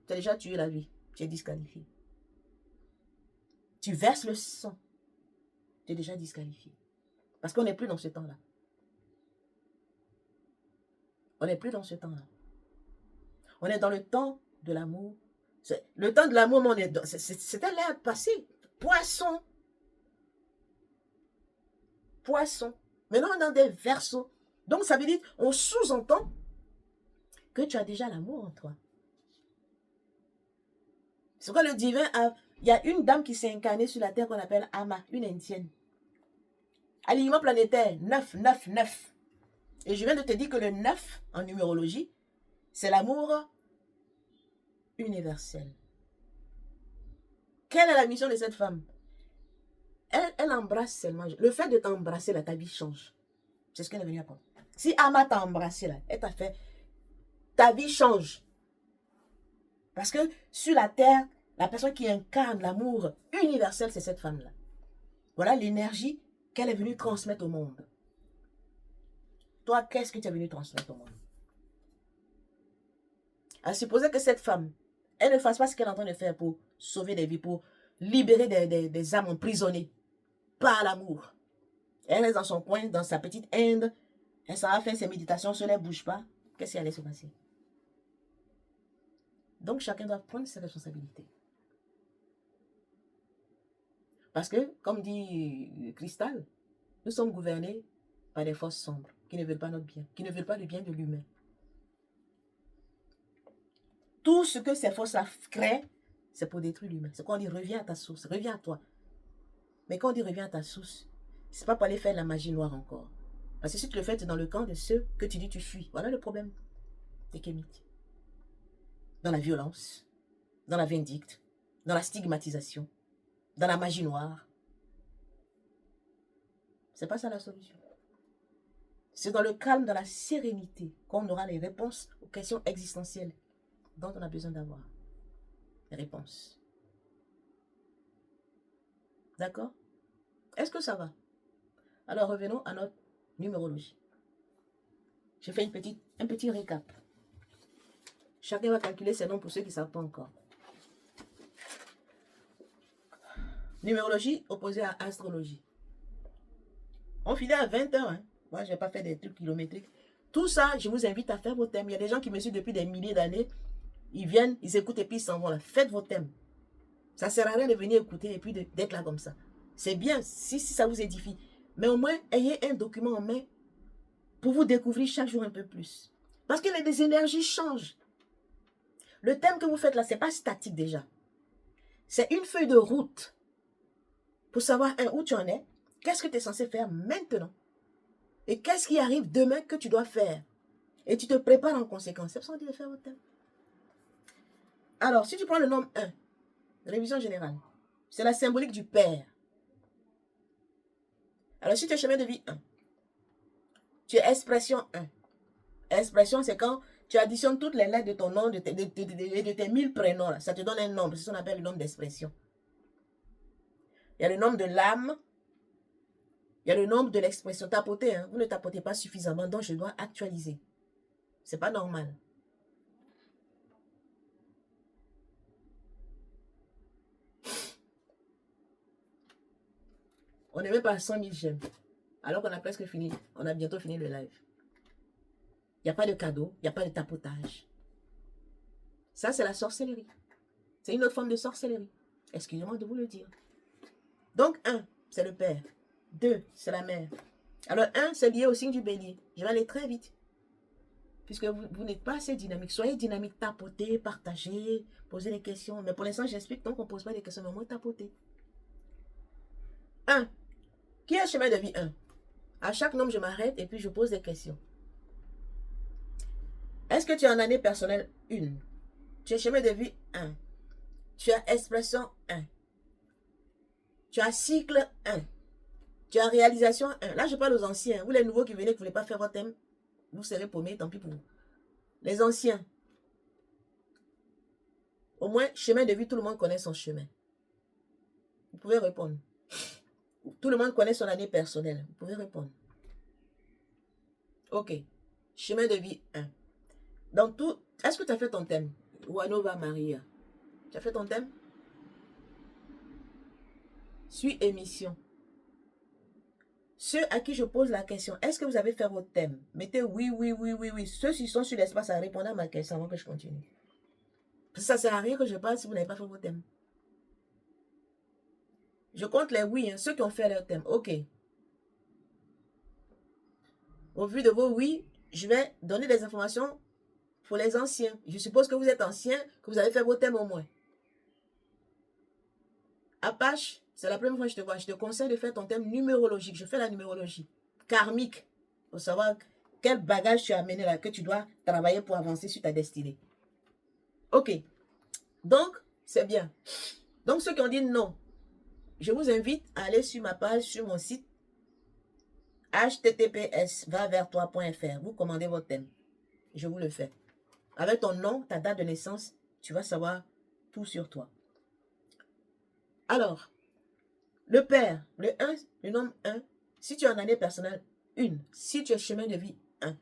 Speaker 1: Tu as déjà tué la vie. Tu es disqualifié. Tu verses le sang. Tu es déjà disqualifié. Parce qu'on n'est plus dans ce temps-là. On n'est plus dans ce temps-là. On est dans le temps de l'amour. Le temps de l'amour, c'était l'ère passée. Poisson. Poisson. Maintenant, on est dans des verseaux. Donc, ça veut dire, on sous-entend que tu as déjà l'amour en toi. C'est quoi le divin a... Il y a une dame qui s'est incarnée sur la terre qu'on appelle Ama, une indienne. Alignement planétaire, 9, 9, 9. Et je viens de te dire que le 9, en numérologie, c'est l'amour universel. Quelle est la mission de cette femme? Elle embrasse seulement. Le fait de t'embrasser, là, ta vie change. C'est ce qu'elle est venue apprendre. Si Ama t'a embrassé, là, elle t'a fait... Ta vie change. Parce que sur la terre, la personne qui incarne l'amour universel, c'est cette femme-là. Voilà l'énergie qu'elle est venue transmettre au monde. Toi, qu'est-ce que tu es venu transmettre au monde? À supposer que cette femme, elle ne fasse pas ce qu'elle est en train de faire pour sauver des vies, pour libérer des âmes emprisonnées par l'amour. Elle est dans son coin, dans sa petite Inde, elle s'en va faire ses méditations, elle ne bouge pas. Qu'est-ce qui allait se passer? Donc, chacun doit prendre ses responsabilités. Parce que, comme dit Cristal, nous sommes gouvernés par des forces sombres qui ne veulent pas notre bien, qui ne veulent pas le bien de l'humain. Tout ce que ces forces-là créent, c'est pour détruire l'humain. C'est quand on dit reviens à ta source, reviens à toi. Mais quand on dit reviens à ta source, c'est pas pour aller faire la magie noire encore. Parce que si tu le fais, tu es dans le camp de ceux que tu dis tu fuis. Voilà le problème des kémites. Dans la violence, dans la vindicte, dans la stigmatisation, dans la magie noire. C'est pas ça la solution. C'est dans le calme, dans la sérénité qu'on aura les réponses aux questions existentielles dont on a besoin d'avoir. Les réponses. D'accord? Est-ce que ça va? Alors revenons à notre numérologie. J'ai fait un petit récap. Chacun va calculer ses noms pour ceux qui ne savent pas encore. Numérologie opposée à astrologie. On finit à 20 heures. Hein. Moi, je n'ai pas fait des trucs kilométriques. Tout ça, je vous invite à faire vos thèmes. Il y a des gens qui me suivent depuis des milliers d'années. Ils viennent, ils écoutent et puis ils s'en vont là. Faites vos thèmes. Ça ne sert à rien de venir écouter et puis d'être là comme ça. C'est bien si ça vous édifie. Mais au moins, ayez un document en main pour vous découvrir chaque jour un peu plus. Parce que les énergies changent. Le thème que vous faites là, ce n'est pas statique déjà. C'est une feuille de route pour savoir où tu en es, qu'est-ce que tu es censé faire maintenant et qu'est-ce qui arrive demain que tu dois faire. Et tu te prépares en conséquence. C'est pour ça qu'on dit de faire votre thème. Alors, si tu prends le nombre 1, révision générale, c'est la symbolique du Père. Alors, si tu es chemin de vie 1, tu es expression 1. Expression, c'est quand tu additionnes toutes les lettres de ton nom, de tes 1000 prénoms. Là. Ça te donne un nombre. C'est ce qu'on appelle le nombre d'expression. Il y a le nombre de l'âme. Il y a le nombre de l'expression. Tapotez, hein? Vous ne tapotez pas suffisamment, donc je dois actualiser. C'est pas normal. On n'est même pas à 100 000 j'aime. Alors qu'on a presque fini. On a bientôt fini le live. Il n'y a pas de cadeau. Il n'y a pas de tapotage. Ça, c'est la sorcellerie. C'est une autre forme de sorcellerie. Excusez-moi de vous le dire. Donc, 1, c'est le père. 2, c'est la mère. Alors, 1, c'est lié au signe du bélier. Je vais aller très vite. puisque vous n'êtes pas assez dynamique. Soyez dynamique, tapotez, partagez, posez des questions. Mais pour l'instant, j'explique, donc on ne pose pas des questions, mais au moins tapotez. 1. Qui est chemin de vie 1? À chaque nombre, je m'arrête et puis je pose des questions. Est-ce que tu es en année personnelle 1? Tu es chemin de vie 1. Tu as expression 1. Tu as cycle 1. Tu as réalisation 1. Là, je parle aux anciens. Vous, les nouveaux qui venez, qui ne voulez pas faire votre thème, vous serez paumés, tant pis pour vous. Les anciens. Au moins, chemin de vie, tout le monde connaît son chemin. Vous pouvez répondre. Tout le monde connaît son année personnelle. Vous pouvez répondre. Ok. Chemin de vie 1. Donc, tout. Est-ce que tu as fait ton thème? Wanova Maria. Tu as fait ton thème? Suis émission. Ceux à qui je pose la question, est-ce que vous avez fait votre thème? Mettez oui, oui, oui, oui, oui. Ceux qui sont sur l'espace à répondre à ma question avant que je continue. Ça ne sert à rien que je parle si vous n'avez pas fait votre thème. Je compte les oui, hein, ceux qui ont fait leur thème. Ok. Au vu de vos oui, je vais donner des informations pour les anciens. Je suppose que vous êtes anciens, que vous avez fait vos thèmes au moins. Apache, c'est la première fois que je te vois. Je te conseille de faire ton thème numérologique. Je fais la numérologie. Karmique. Pour savoir quel bagage tu as amené là, que tu dois travailler pour avancer sur ta destinée. Ok. Donc, c'est bien. Donc, ceux qui ont dit non, je vous invite à aller sur ma page, sur mon site, https://vaverstoi.fr. Vous commandez votre thème. Je vous le fais. Avec ton nom, ta date de naissance, tu vas savoir tout sur toi. Alors, le père, le 1, le nombre 1, si tu es en année personnelle, 1. Si tu es chemin de vie, 1.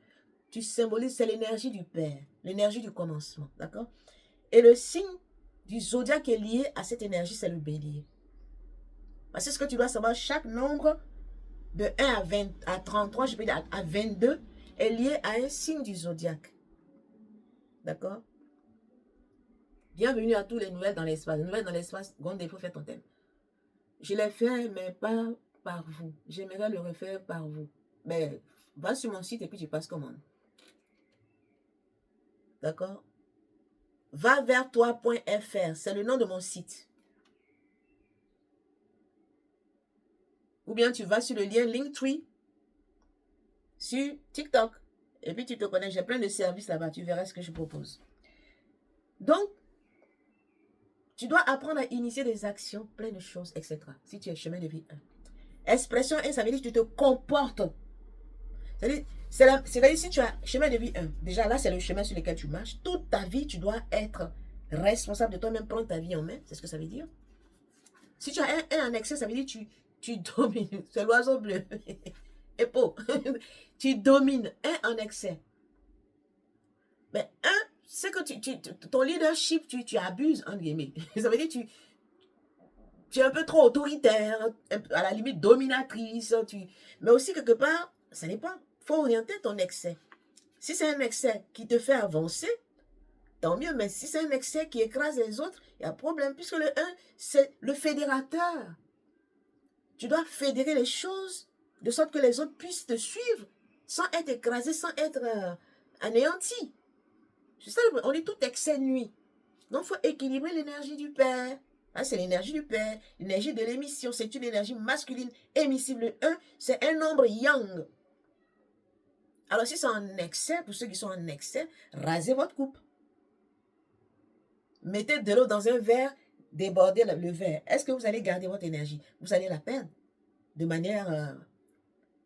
Speaker 1: Tu symbolises, c'est l'énergie du père, l'énergie du commencement, d'accord? Et le signe du zodiaque qui est lié à cette énergie, c'est le bélier. Parce que ce que tu dois savoir, chaque nombre de 1 à 33, je peux dire à 22, est lié à un signe du zodiaque. D'accord? Bienvenue à tous les nouvelles dans l'espace. Les nouvelles dans l'espace, Gondé, il faut faire ton thème. Je l'ai fait, mais pas par vous. J'aimerais le refaire par vous. Mais va sur mon site et puis tu passes commande. D'accord? Va vers toi.fr, c'est le nom de mon site. Ou bien tu vas sur le lien Linktree sur TikTok. Et puis tu te connais, j'ai plein de services là-bas. Tu verras ce que je propose. Donc, tu dois apprendre à initier des actions, plein de choses, etc. Si tu es chemin de vie 1. Expression 1, ça veut dire que tu te comportes. C'est-à-dire, si tu as chemin de vie 1, déjà là, c'est le chemin sur lequel tu marches. Toute ta vie, tu dois être responsable de toi-même, prendre ta vie en main. C'est ce que ça veut dire. Si tu as un en excès, ça veut dire que tu domines. C'est l'oiseau bleu. Épo. Tu domines un en excès. Mais c'est que ton leadership, tu abuses, en guillemets. Ça veut dire que tu es un peu trop autoritaire, à la limite dominatrice. Mais aussi, quelque part, ça dépend. Il faut orienter ton excès. Si c'est un excès qui te fait avancer, tant mieux. Mais si c'est un excès qui écrase les autres, il y a problème. Puisque le 1, c'est le fédérateur. Tu dois fédérer les choses de sorte que les autres puissent te suivre sans être écrasés, sans être anéantis. C'est ça, on dit tout excès nuit. Donc, il faut équilibrer l'énergie du Père. Hein, c'est l'énergie du Père, l'énergie de l'émission. C'est une énergie masculine émissible. Le 1, c'est un nombre yang. Alors, si c'est en excès, pour ceux qui sont en excès, rasez votre coupe. Mettez de l'eau dans un verre, débordez le verre. Est-ce que vous allez garder votre énergie? Vous allez la perdre de manière...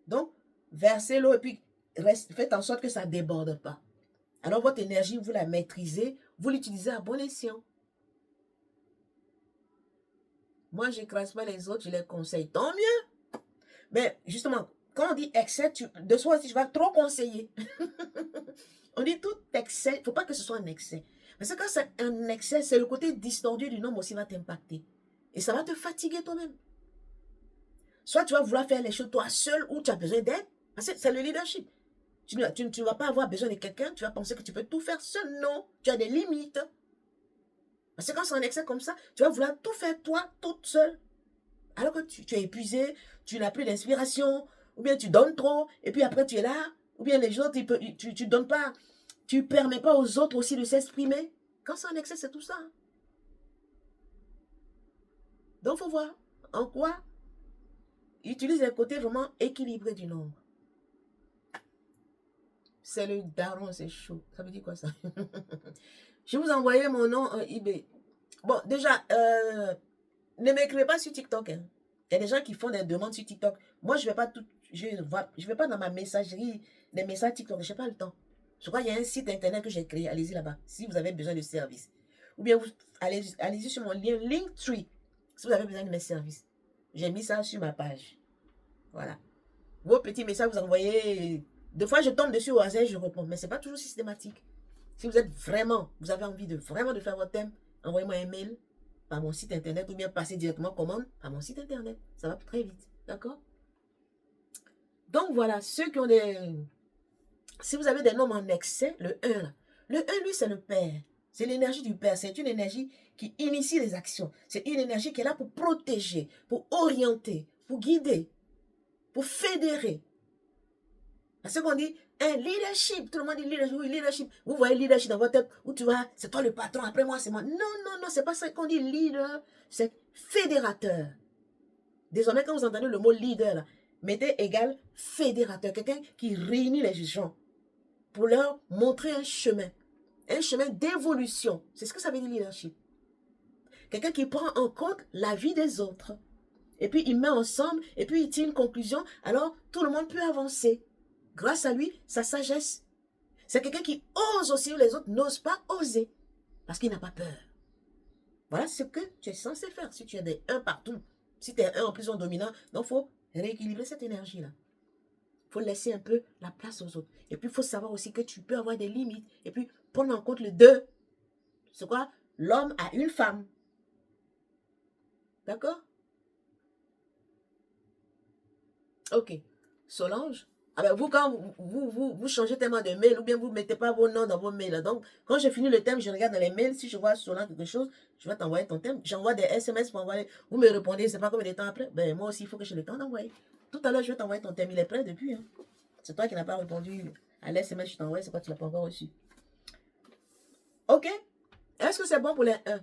Speaker 1: Donc, versez l'eau et puis faites en sorte que ça ne déborde pas. Alors, votre énergie, vous la maîtrisez, vous l'utilisez à bon escient. Moi, je n'écrase pas les autres, je les conseille. Tant mieux. Mais justement, quand on dit excès, de soi aussi, je vais trop conseiller. On dit tout excès, il ne faut pas que ce soit un excès. Parce que quand c'est un excès, c'est le côté distordu du nombre aussi va t'impacter. Et ça va te fatiguer toi-même. Soit tu vas vouloir faire les choses toi seul ou tu as besoin d'aide. Parce que c'est le leadership. Tu ne vas pas avoir besoin de quelqu'un, tu vas penser que tu peux tout faire seul. Non, tu as des limites. Parce que quand c'est un excès comme ça, tu vas vouloir tout faire toi, toute seule. Alors que tu es épuisé, tu n'as plus d'inspiration, ou bien tu donnes trop, et puis après tu es là, ou bien les autres, tu ne donnes pas Tu ne permets pas aux autres aussi de s'exprimer. Quand c'est en excès, c'est tout ça. Donc, il faut voir en quoi utilise les côtés vraiment équilibrés du nombre. C'est le daron, c'est chaud. Ça veut dire quoi ça? Je vous ai envoyé mon nom en eBay. Bon, déjà, ne m'écrivez pas sur TikTok. Hein. Il y a des gens qui font des demandes sur TikTok. Moi, je ne vais pas tout. Je vais pas dans ma messagerie des messages TikTok. Je n'ai pas le temps. Je crois qu'il y a un site internet que j'ai créé. Allez-y là-bas. Si vous avez besoin de services. Ou bien vous allez-y sur mon lien Linktree. Si vous avez besoin de mes services. J'ai mis ça sur ma page. Voilà. Vos petits messages, vous envoyez. Des fois, je tombe dessus au hasard et je réponds. Mais ce n'est pas toujours systématique. Si vous êtes vraiment, vous avez envie de vraiment de faire votre thème, envoyez-moi un mail par mon site internet ou bien passez directement commande par mon site internet. Ça va très vite. D'accord? Donc voilà, ceux qui ont des... Si vous avez des nombres en excès, le 1, là. Le 1, lui, c'est le Père. C'est l'énergie du Père. C'est une énergie qui initie les actions. C'est une énergie qui est là pour protéger, pour orienter, pour guider, pour fédérer. Parce qu'on dit, un leadership, tout le monde dit leadership, oui, leadership. Vous voyez leadership dans votre tête, où tu vas, c'est toi le patron, après moi, c'est moi. Non, non, non, c'est pas ça qu'on dit leader, c'est fédérateur. Désormais, quand vous entendez le mot leader, là, mettez égal fédérateur, quelqu'un qui réunit les gens pour leur montrer un chemin d'évolution. C'est ce que ça veut dire leadership. Quelqu'un qui prend en compte la vie des autres. Et puis, il met ensemble, et puis il tire une conclusion, alors tout le monde peut avancer. Grâce à lui, sa sagesse. C'est quelqu'un qui ose aussi où les autres n'osent pas oser. Parce qu'il n'a pas peur. Voilà ce que tu es censé faire. Si tu as des 1 partout, si tu es un en plus en dominant, donc il faut rééquilibrer cette énergie-là. Il faut laisser un peu la place aux autres. Et puis, il faut savoir aussi que tu peux avoir des limites. Et puis, prendre en compte le 2. C'est quoi? L'homme a une femme. D'accord? Ok. Solange? Ah ben vous, quand vous changez tellement de mail, ou bien vous ne mettez pas vos noms dans vos mails. Donc, quand j'ai fini le thème, je regarde dans les mails. Si je vois Solange quelque chose, je vais t'envoyer ton thème. J'envoie des SMS pour envoyer. Vous me répondez, c'est pas combien de temps après. Ben moi aussi, il faut que j'ai le temps d'envoyer. Tout à l'heure, je vais t'envoyer ton thème. Il est prêt depuis. Hein. C'est toi qui n'as pas répondu à l'SMS que je t'envoie. C'est quoi, tu ne l'as pas encore reçu. Ok? Est-ce que c'est bon pour les 1?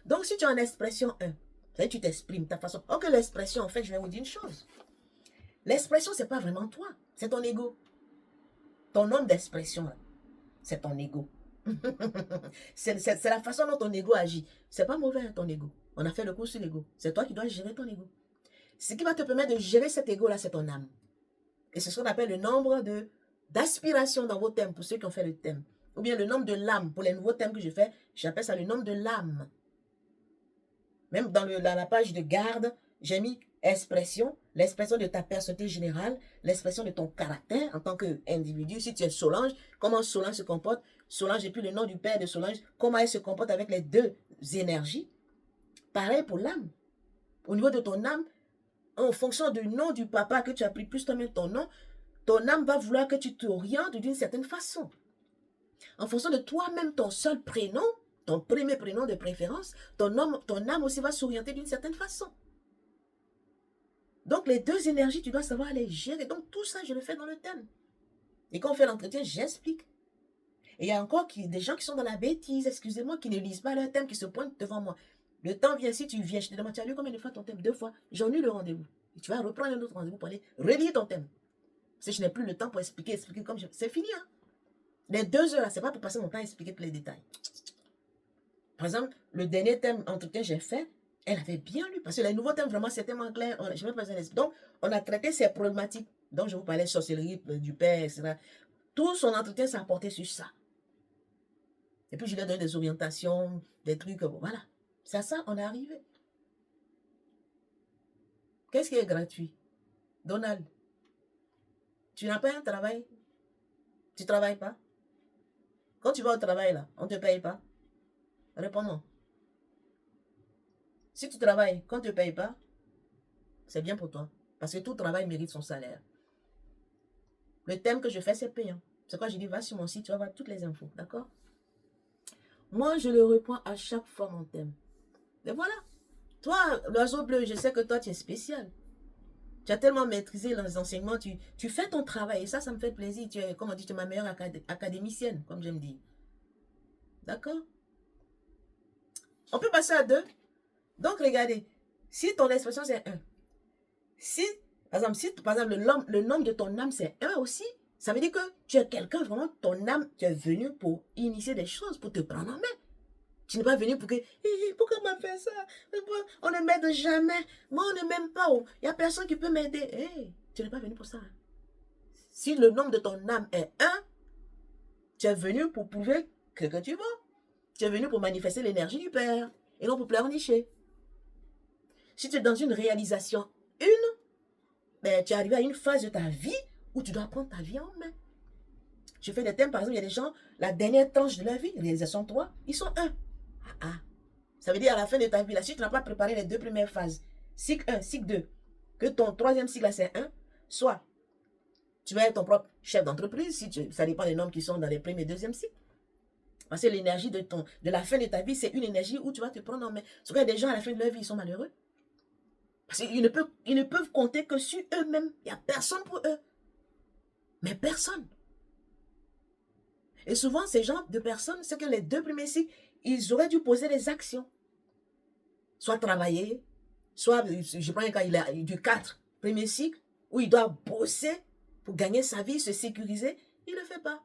Speaker 1: Donc, si tu as une expression 1, tu t'exprimes ta façon. Ok, l'expression, en fait, je vais vous dire une chose. L'expression, ce n'est pas vraiment toi. C'est ton ego. Ton nombre d'expression, c'est ton ego. c'est la façon dont ton ego agit. C'est pas mauvais, hein, ton ego. On a fait le cours sur l'ego. C'est toi qui dois gérer ton ego. Ce qui va te permettre de gérer cet ego-là, c'est ton âme. Et c'est ce qu'on appelle le nombre d'aspirations dans vos thèmes, pour ceux qui ont fait le thème. Ou bien le nombre de l'âme. Pour les nouveaux thèmes que je fais, j'appelle ça le nombre de l'âme. Même dans la page de garde, j'ai mis expression, l'expression de ta personnalité générale, l'expression de ton caractère en tant qu'individu. Si tu es Solange, comment Solange se comporte? Solange et puis le nom du père de Solange, comment elle se comporte avec les deux énergies. Pareil pour l'âme. Au niveau de ton âme, en fonction du nom du papa que tu as pris plus toi-même ton nom, ton âme va vouloir que tu t'orientes d'une certaine façon. En fonction de toi-même, ton seul prénom, ton premier prénom de préférence, ton âme aussi va s'orienter d'une certaine façon. Donc, les deux énergies, tu dois savoir les gérer. Donc, tout ça, je le fais dans le thème. Et quand on fait l'entretien, j'explique. Et il y a encore des gens qui sont dans la bêtise, excusez-moi, qui ne lisent pas leur thème, qui se pointent devant moi. Le temps vient, si tu viens, je te demande, tu as lu combien de fois ton thème? 2 fois. J'en ai eu le rendez-vous. Et tu vas reprendre un autre rendez-vous pour aller relire ton thème. Parce que je n'ai plus le temps pour expliquer comme je... C'est fini, hein. Les 2 heures, là, c'est pas pour passer mon temps à expliquer tous les détails. Par exemple, le dernier thème entretien que j'ai fait, elle avait bien lu. Parce que les nouveaux thèmes, vraiment, c'est tellement clair. Je n'ai pas besoin d'expliquer. Donc, on a traité ces problématiques dont je vous parlais, sorcellerie, du père, etc. Tout son entretien s'est apporté sur ça. Et puis, je lui ai donné des orientations, des trucs. Voilà. C'est à ça on est arrivé. Qu'est-ce qui est gratuit? Donald, tu n'as pas un travail? Tu ne travailles pas? Quand tu vas au travail, là, on ne te paye pas? Réponds-moi. Si tu travailles, quand on ne te paye pas, c'est bien pour toi. Parce que tout travail mérite son salaire. Le thème que je fais, c'est payant. C'est quoi je dis, va sur mon site, tu vas voir toutes les infos. D'accord? Moi, je le reprends à chaque fois, mon thème. Et voilà. Toi, l'oiseau bleu, je sais que toi, tu es spécial. Tu as tellement maîtrisé les enseignements, tu fais ton travail. Et ça me fait plaisir. Tu es, comme on dit, tu es ma meilleure académicienne, comme j'aime dire. D'accord? On peut passer à 2. Donc, regardez. Si ton expression, c'est 1. Si, par exemple, le nombre de ton âme, c'est 1 aussi, ça veut dire que tu es quelqu'un, vraiment, ton âme, tu es venu pour initier des choses, pour te prendre en main. Tu n'es pas venu pour que, pourquoi on m'a fait ça? On ne m'aide jamais. Moi, on ne m'aime pas. Il n'y a personne qui peut m'aider. Tu n'es pas venu pour ça. Si le nombre de ton âme est 1, tu es venu pour prouver que tu vas. Tu es venu pour manifester l'énergie du Père et non pour pleurnicher. Si tu es dans une réalisation 1, ben, tu es arrivé à une phase de ta vie où tu dois prendre ta vie en main. Je fais des thèmes, par exemple, il y a des gens, la dernière tranche de la vie, réalisation 3, ils sont 1. Ça veut dire à la fin de ta vie, là, si tu n'as pas préparé les 2 premières phases, cycle 1, cycle 2, que ton 3e cycle, là, c'est 1, soit tu vas être ton propre chef d'entreprise, ça dépend des normes qui sont dans les 1er et 2e cycles. Parce que l'énergie de la fin de ta vie, c'est une énergie où tu vas te prendre en main. Parce qu'il y a des gens à la fin de leur vie, ils sont malheureux. Parce qu'ils ne peuvent compter que sur eux-mêmes. Il n'y a personne pour eux. Mais personne. Et souvent, ces gens de personnes, c'est que les 2 premiers cycles, ils auraient dû poser des actions. Soit travailler, soit, je prends un cas, il a du 4, premier cycle, où il doit bosser pour gagner sa vie, se sécuriser. Il ne le fait pas.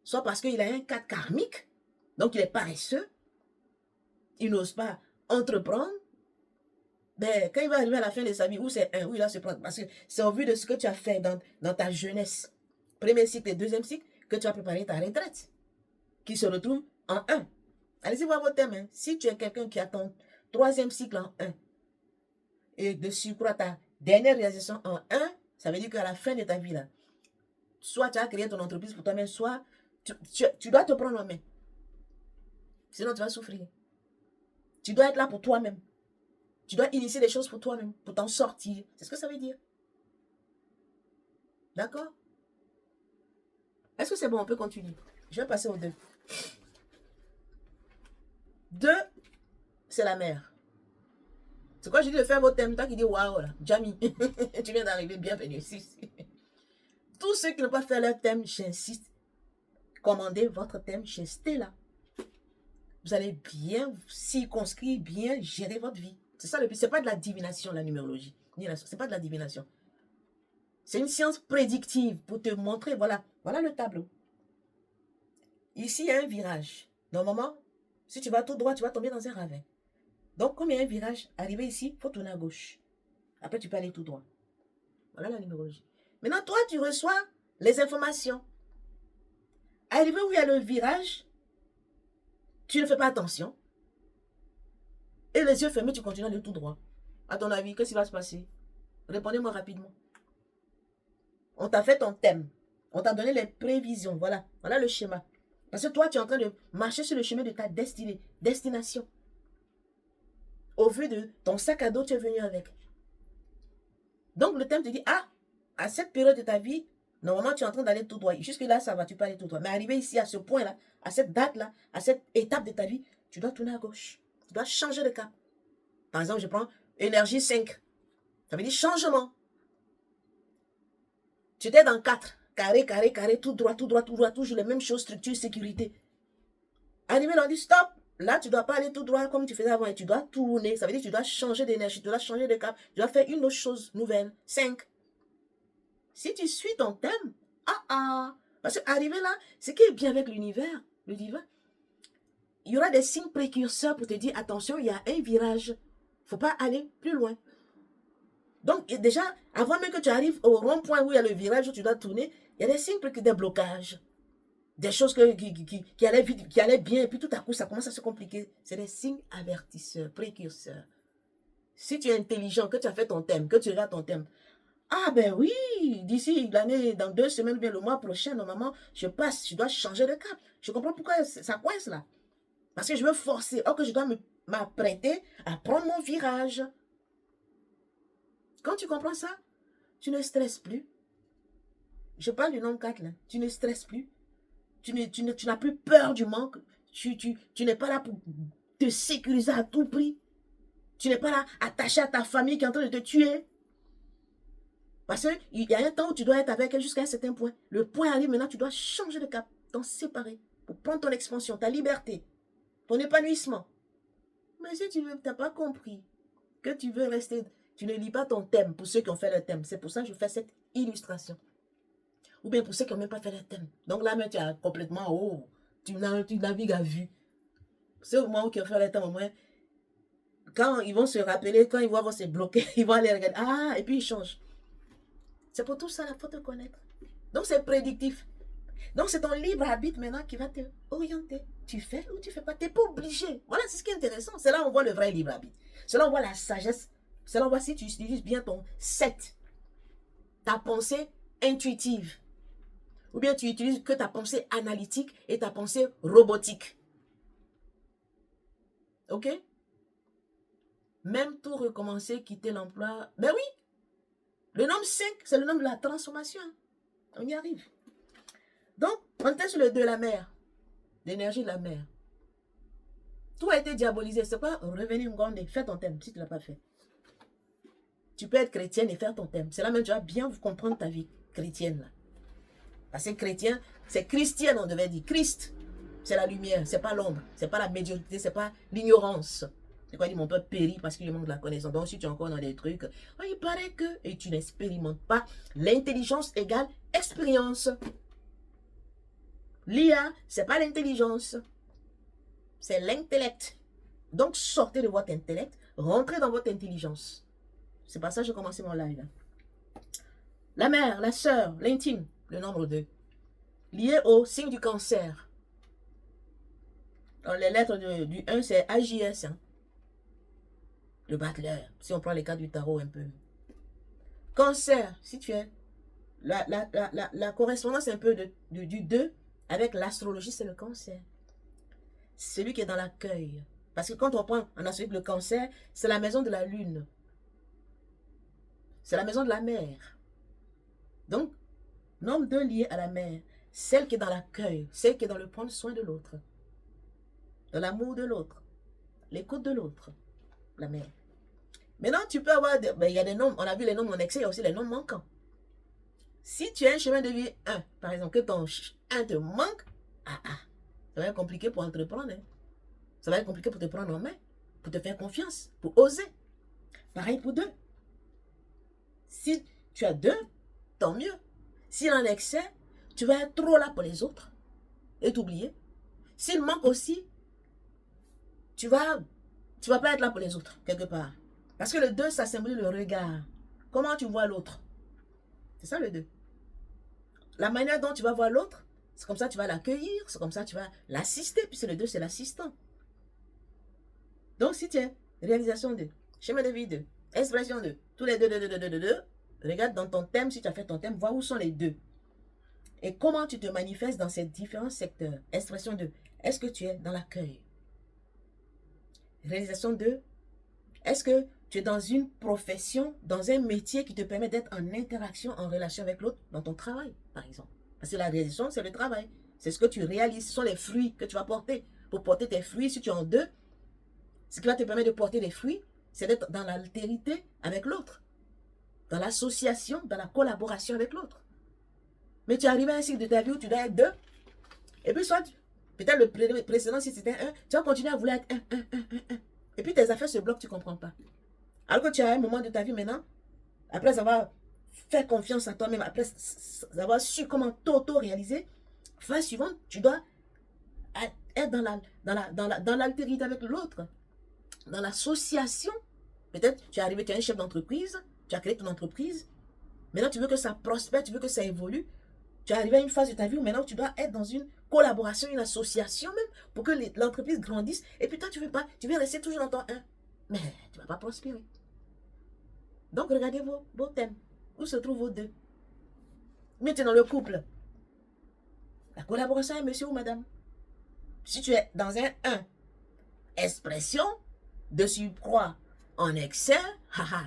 Speaker 1: Soit parce qu'il a un 4 karmique, donc il est paresseux, il n'ose pas entreprendre. Ben, quand il va arriver à la fin de sa vie, où c'est 1, où il va se prendre, parce que c'est au vu de ce que tu as fait dans ta jeunesse, premier cycle et 2e cycle, que tu as préparé ta retraite, qui se retrouve en 1. Allez-y voir vos thèmes. Si tu es quelqu'un qui a ton 3e cycle en 1, et de surcroît ta dernière réalisation en 1, ça veut dire qu'à la fin de ta vie, là, soit tu as créé ton entreprise pour toi-même, soit tu dois te prendre en main. Sinon, tu vas souffrir. Tu dois être là pour toi-même. Tu dois initier des choses pour toi-même, pour t'en sortir. C'est ce que ça veut dire. D'accord? Est-ce que c'est bon? On peut continuer. Je vais passer au 2. 2, c'est la mère. C'est quoi je dis de faire vos thèmes? Toi qui dis waouh, là, Jamie, tu viens d'arriver, bienvenue ici. Tous ceux qui n'ont pas fait leur thème, j'insiste, commandez votre thème chez Stella. Vous allez bien circonscrire, bien gérer votre vie. C'est ça le but. Ce n'est pas de la divination, la numérologie. Ce n'est pas de la divination. C'est une science prédictive pour te montrer, voilà le tableau. Ici, il y a un virage. Normalement, si tu vas tout droit, tu vas tomber dans un ravin. Donc, comme il y a un virage, arrivé ici, il faut tourner à gauche. Après, tu peux aller tout droit. Voilà la numérologie. Maintenant, toi, tu reçois les informations. Arrivé où il y a le virage, tu ne fais pas attention. Et les yeux fermés, tu continues à aller tout droit. À ton avis, qu'est-ce qui va se passer? Répondez-moi rapidement. On t'a fait ton thème. On t'a donné les prévisions. Voilà le schéma. Parce que toi, tu es en train de marcher sur le chemin de ta destination. Au vu de ton sac à dos, tu es venu avec. Donc, le thème te dit, à cette période de ta vie, normalement, tu es en train d'aller tout droit. Jusque-là, ça va, tu peux aller tout droit. Mais arrivé ici, à ce point-là, à cette date-là, à cette étape de ta vie, tu dois tourner à gauche. Tu dois changer de cap. Par exemple, je prends énergie 5. Ça veut dire changement. Tu étais dans 4. Carré, tout droit, toujours les mêmes choses, structure, sécurité. Arrivé là, on dit stop. Là, tu ne dois pas aller tout droit comme tu faisais avant et tu dois tourner. Ça veut dire que tu dois changer d'énergie, tu dois changer de cap, tu dois faire une autre chose nouvelle. 5. Si tu suis ton thème, parce qu'arrivé là, ce qui est bien avec l'univers, le divin, il y aura des signes précurseurs pour te dire attention, il y a un virage. Il ne faut pas aller plus loin. Donc, déjà, avant même que tu arrives au rond-point où il y a le virage où tu dois tourner, il y a des signes précurseurs, des blocages. Des choses qui allaient vite, qui allaient bien, et puis tout à coup, ça commence à se compliquer. C'est des signes avertisseurs, précurseurs. Si tu es intelligent, que tu as fait ton thème, que tu regardes ton thème, ben oui, d'ici l'année, dans 2 semaines, bien le mois prochain, normalement, je dois changer de cap. Je comprends pourquoi ça coince là. Parce que je veux forcer, que je dois m'apprêter à prendre mon virage. Quand tu comprends ça, tu ne stresses plus. Je parle du nombre 4 là. Tu ne stresses plus. Tu n'as plus peur du manque. Tu n'es pas là pour te sécuriser à tout prix. Tu n'es pas là attaché à ta famille qui est en train de te tuer. Parce qu'il y a un temps où tu dois être avec elle jusqu'à un certain point. Le point arrive maintenant, tu dois changer de cap, t'en séparer pour prendre ton expansion, ta liberté, ton épanouissement. Mais si tu n'as pas compris que tu veux rester, tu ne lis pas ton thème pour ceux qui ont fait le thème. C'est pour ça que je fais cette illustration. Ou bien pour ceux qui n'ont même pas fait le thème. Donc là, tu as complètement, oh, tu navigues à vue. Ceux au moins qui ont fait le thème, au moins, quand ils vont se rappeler, quand ils vont se bloquer, ils vont aller regarder. Ah, et puis ils changent. C'est pour tout ça, il faut te connaître. Donc c'est prédictif. Donc c'est ton libre arbitre maintenant qui va te orienter. Tu fais ou tu fais pas. Tu n'es pas obligé. Voilà, c'est ce qui est intéressant. C'est là où on voit le vrai libre arbitre. C'est là où on voit la sagesse. C'est là où on voit si tu utilises bien ton 7. Ta pensée intuitive. Ou bien tu utilises que ta pensée analytique et ta pensée robotique. Ok? Même tout recommencer, quitter l'emploi. Ben oui! Le nombre 5, c'est le nombre de la transformation. On y arrive. Donc, on était sur le 2, la mer. L'énergie de la mer. Tout a été diabolisé. C'est quoi? Revenir Ngondé. Fais ton thème si tu ne l'as pas fait. Tu peux être chrétienne et faire ton thème. C'est là même tu vas bien comprendre ta vie chrétienne. Là. Parce que chrétien, c'est christienne, on devait dire. Christ, c'est la lumière, c'est pas l'ombre, c'est pas la médiocrité, c'est pas l'ignorance. C'est quoi, dit mon peuple périt parce qu'il manque de la connaissance. Donc si tu es encore dans des trucs, oh, il paraît que, et tu n'expérimentes pas, l'intelligence égale expérience. L'IA, c'est pas l'intelligence, c'est l'intellect. Donc sortez de votre intellect, rentrez dans votre intelligence. C'est pas ça que j'ai commencé mon live. La mère, la sœur, l'intime, le nombre 2. Lié au signe du cancer. Dans les lettres du 1, c'est AJS. Hein. Le battleur, si on prend les cas du tarot un peu. Cancer, si tu es... La correspondance un peu du 2 avec l'astrologie, c'est le cancer. Celui qui est dans l'accueil. Parce que quand on prend en astrologie le cancer, c'est la maison de la lune. C'est la maison de la mer. Donc, nombre 2 lié à la mer. Celle qui est dans l'accueil, celle qui est dans le prendre soin de l'autre. Dans l'amour de l'autre. L'écoute de l'autre. La mère. Maintenant, tu peux avoir... il y a des nombres, on a vu les nombres en excès, il y a aussi les nombres manquants. Si tu as un chemin de vie 1, par exemple, que ton 1 te manque, ça va être compliqué pour entreprendre. Hein. Ça va être compliqué pour te prendre en main, pour te faire confiance, pour oser. Pareil pour 2. Si tu as 2, tant mieux. S'il en excès, tu vas être trop là pour les autres et t'oublier. S'il manque aussi, tu vas pas être là pour les autres, quelque part. Parce que le 2, ça symbolise le regard. Comment tu vois l'autre? C'est ça le 2. La manière dont tu vas voir l'autre, c'est comme ça que tu vas l'accueillir, c'est comme ça que tu vas l'assister, puisque le 2, c'est l'assistant. Donc, si tu es réalisation 2, chemin de vie 2, expression 2, tous les 2, regarde dans ton thème, si tu as fait ton thème, vois où sont les 2. Et comment tu te manifestes dans ces différents secteurs. Expression 2, est-ce que tu es dans l'accueil? Réalisation 2, est-ce que tu es dans une profession, dans un métier qui te permet d'être en interaction, en relation avec l'autre, dans ton travail, par exemple. Parce que la réalisation, c'est le travail. C'est ce que tu réalises, ce sont les fruits que tu vas porter. Pour porter tes fruits, si tu es en 2, ce qui va te permettre de porter des fruits, c'est d'être dans l'altérité avec l'autre. Dans l'association, dans la collaboration avec l'autre. Mais tu arrives à un cycle de ta vie où tu dois être 2. Et puis soit, peut-être le précédent, si c'était 1, tu vas continuer à vouloir être 1. Et puis tes affaires se bloquent, tu ne comprends pas. Alors que tu as un moment de ta vie maintenant, après avoir fait confiance en toi-même, après avoir su comment t'auto-réaliser, phase suivante, tu dois être dans l'altérité avec l'autre, dans l'association. Peut-être tu es arrivé, tu es un chef d'entreprise, tu as créé ton entreprise, maintenant tu veux que ça prospère, tu veux que ça évolue. Tu es arrivé à une phase de ta vie où maintenant tu dois être dans une collaboration, une association même, pour que l'entreprise grandisse. Et puis toi, tu veux pas, tu veux rester toujours dans ton 1. Mais tu ne vas pas prospérer. Donc, regardez vos thèmes. Où se trouvent vos 2? Mais tu es dans le couple. La collaboration est monsieur ou madame. Si tu es dans un 1, expression, de surcroît en excès,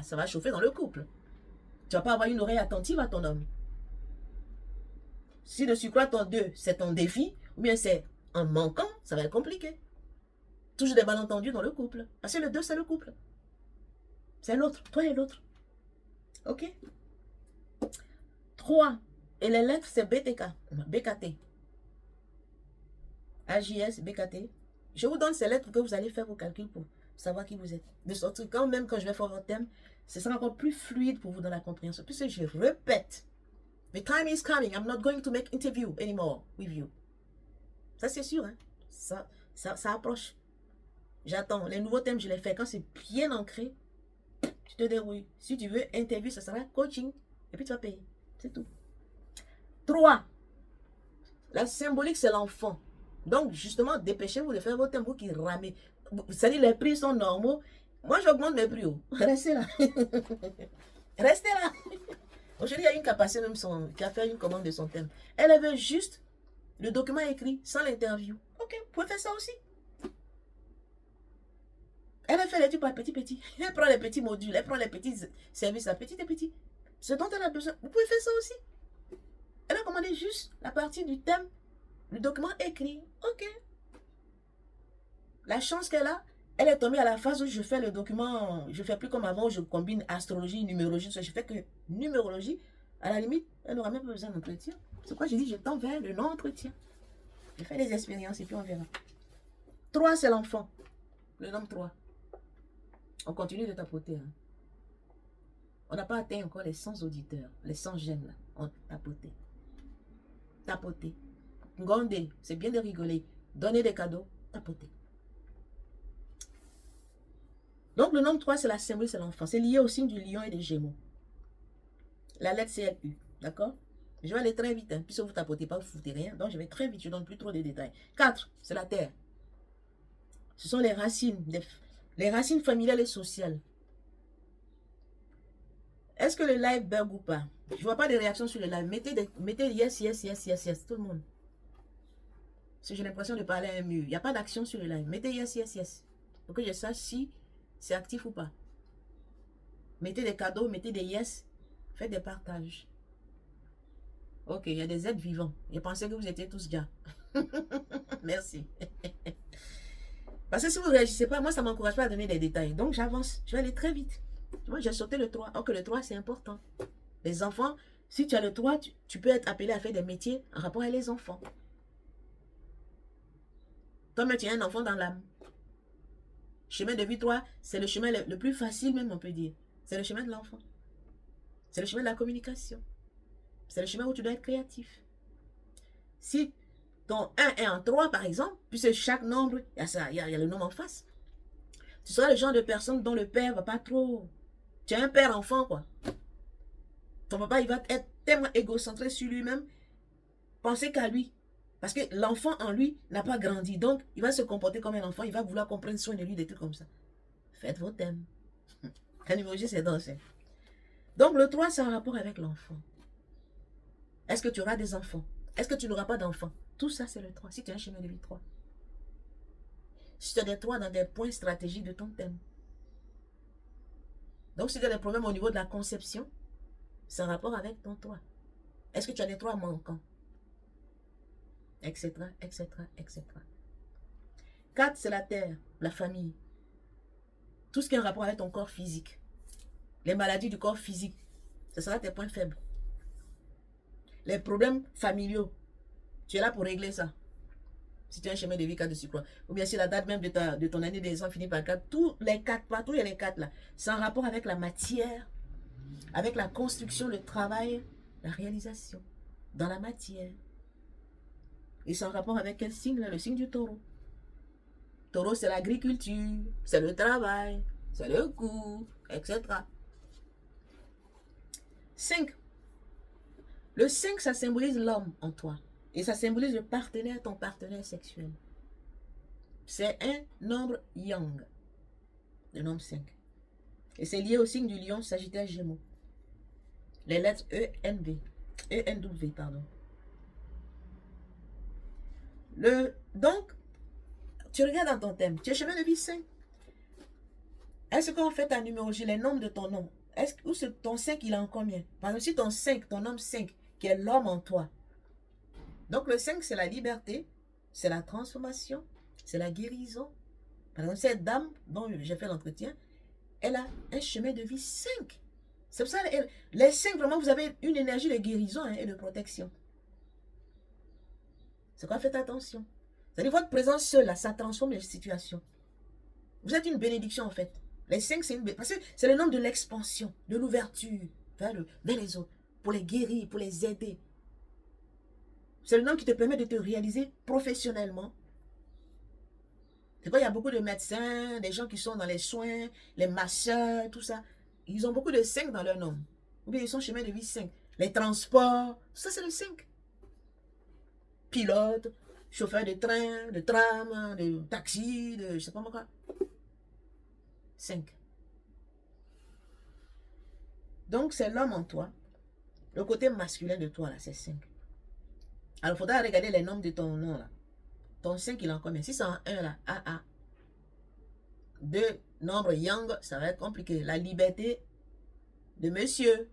Speaker 1: ça va chauffer dans le couple. Tu ne vas pas avoir une oreille attentive à ton homme. Si de surcroît ton 2, c'est ton défi, ou bien c'est en manquant, ça va être compliqué. Toujours des malentendus dans le couple. Parce que le 2, c'est le couple. C'est l'autre, toi et l'autre. Ok? 3. Et les lettres, c'est BTK, BKT. AJS, BKT. Je vous donne ces lettres que vous allez faire vos calculs pour savoir qui vous êtes. De sorte que quand même, quand je vais faire votre thème, ce sera encore plus fluide pour vous dans la compréhension. Puisque je répète, the time is coming, I'm not going to make interview anymore with you. Ça, c'est sûr, hein? Ça approche. J'attends. Les nouveaux thèmes, je les fais. Quand c'est bien ancré, tu te débrouilles. Si tu veux interview, ça sera coaching. Et puis tu vas payer. C'est tout. 3. La symbolique, c'est l'enfant. Donc, justement, dépêchez-vous de faire vos thèmes, vous qui ramez. C'est-à-dire, les prix sont normaux. Moi, j'augmente mes prix. Restez là. Restez là. Aujourd'hui, il y a une capacité même qui a fait une commande de son thème. Elle veut juste le document écrit sans l'interview. Ok, vous pouvez faire ça aussi. Elle a fait les trucs par petit. Elle prend les petits modules, elle prend les petits services à petit et petit. Ce dont elle a besoin, vous pouvez faire ça aussi. Elle a commandé juste la partie du thème, le document écrit. Ok. La chance qu'elle a, elle est tombée à la phase où je fais le document, je ne fais plus comme avant, où je combine astrologie, numérologie, je fais que numérologie. À la limite, elle n'aura même pas besoin d'entretien. C'est pourquoi j'ai dit, je t'en vais le non-entretien. Je fais des expériences et puis on verra. 3, c'est l'enfant. Le nombre 3. On continue de tapoter. Hein. On n'a pas atteint encore les 100 auditeurs, les 100 j'aime là. On tapote. Tapoter. Ngondé, c'est bien de rigoler. Donner des cadeaux, tapoter. Donc le nombre 3, c'est la symbole, c'est l'enfant. C'est lié au signe du lion et des gémeaux. La lettre c'est LU, d'accord? Je vais aller très vite, hein, puisque vous ne tapotez pas, vous ne foutez rien. Donc je vais très vite, je ne donne plus trop de détails. 4, c'est la terre. Ce sont les racines, les racines familiales et sociales. Est-ce que le live bug ou pas? Je ne vois pas de réaction sur le live. Mettez yes, tout le monde. Parce que j'ai l'impression de parler à un mur. Il n'y a pas d'action sur le live. Mettez yes. Pour que je sache si c'est actif ou pas. Mettez des cadeaux, mettez des yes. Faites des partages. Ok, il y a des êtres vivants. Je pensais que vous étiez tous gars. Merci. Parce que si vous ne réagissez pas, moi, ça ne m'encourage pas à donner des détails. Donc, j'avance. Je vais aller très vite. Tu vois, j'ai sauté le 3. Or que le 3, c'est important. Les enfants, si tu as le 3, tu peux être appelé à faire des métiers en rapport avec les enfants. Toi-même, tu as un enfant dans l'âme. Chemin de vie 3, c'est le chemin le plus facile même, on peut dire. C'est le chemin de l'enfant. C'est le chemin de la communication. C'est le chemin où tu dois être créatif. Si ton 1 est en 3, par exemple, puisque chaque nombre, il y a le nombre en face, tu seras le genre de personne dont le père ne va pas trop... Tu as un père enfant, quoi. Ton papa, il va être tellement égocentré sur lui-même, penser qu'à lui. Parce que l'enfant en lui n'a pas grandi. Donc, il va se comporter comme un enfant. Il va vouloir comprendre soin de lui, des trucs comme ça. Faites vos thèmes. La numérologie, c'est dansé. Donc, le 3, c'est en rapport avec l'enfant. Est-ce que tu auras des enfants? Est-ce que tu n'auras pas d'enfants? Tout ça, c'est le 3. Si tu as un chemin de vie 3. Si tu as des 3 dans des points stratégiques de ton thème. Donc, si tu as des problèmes au niveau de la conception, c'est en rapport avec ton 3. Est-ce que tu as des 3 manquants? Etc. 4, c'est la terre, la famille. Tout ce qui est en rapport avec ton corps physique. Les maladies du corps physique. Ce sera tes points faibles. Les problèmes familiaux. Tu es là pour régler ça. Si tu as un chemin de vie 4 de surcroît. Ou bien si la date même de ton année des ans finit par 4. Tous les 4, partout il y a les 4 là. C'est en rapport avec la matière, avec la construction, le travail, la réalisation. Dans la matière. Et c'est en rapport avec quel signe là? Le signe du taureau. Taureau, c'est l'agriculture, c'est le travail, c'est le cours, etc. 5. Le 5, ça symbolise l'homme en toi. Et ça symbolise le partenaire, ton partenaire sexuel. C'est un nombre yang. Le nombre 5. Et c'est lié au signe du lion, Sagittaire, Gémeaux. Les lettres ENW, pardon. Donc, tu regardes dans ton thème. Tu es chemin de vie 5. Est-ce qu'on fait ta numérologie, les nombres de ton nom? Ou ton 5, il est en combien? Par exemple, si ton 5, ton nombre 5, qui est l'homme en toi. Donc, le 5, c'est la liberté, c'est la transformation, c'est la guérison. Par exemple, cette dame dont j'ai fait l'entretien, elle a un chemin de vie 5. C'est pour ça, les 5, vraiment, vous avez une énergie de guérison hein, et de protection. C'est quoi? Faites attention. C'est-à-dire, votre présence seule, là, ça transforme les situations. Vous êtes une bénédiction, en fait. Les 5, c'est une bénédiction. Parce que c'est le nombre de l'expansion, de l'ouverture vers les autres, pour les guérir, pour les aider. C'est le nombre qui te permet de te réaliser professionnellement. C'est quoi? Il y a beaucoup de médecins, des gens qui sont dans les soins, les masseurs, tout ça. Ils ont beaucoup de 5 dans leur nom. Ou bien ils sont chemin de vie 5. Les transports, ça c'est le 5. Pilote, chauffeur de train, de tram, de taxi, de je sais pas moi quoi. 5. Donc c'est l'homme en toi. Le côté masculin de toi là, c'est 5. Alors il faudra regarder les nombres de ton nom là. Ton 5 il est en combien? Si c'est en 1 là, AA. 2, nombre yang, ça va être compliqué. La liberté de monsieur.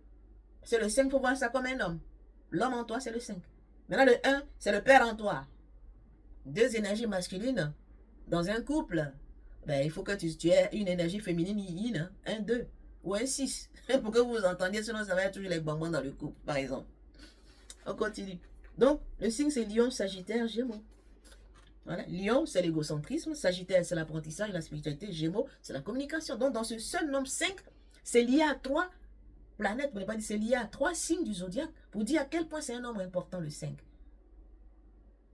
Speaker 1: C'est le 5, il faut voir ça comme un homme. L'homme en toi, c'est le 5. Maintenant, le 1, c'est le père en toi. 2 énergies masculines dans un couple. Ben, il faut que tu aies une énergie féminine yin, 1, 2 ou un 6. Pour que vous vous entendiez, sinon ça va être toujours les bonbons dans le couple, par exemple. On continue. Donc, le signe, c'est Lion, Sagittaire, Gémeaux. Voilà. Lion, c'est l'égocentrisme. Sagittaire, c'est l'apprentissage, la spiritualité. Gémeaux, c'est la communication. Donc, dans ce seul nombre 5, c'est lié à 3 planètes. Vous n'avez pas dit, c'est lié à 3 signes du zodiaque. Pour dire à quel point c'est un nombre important, le 5.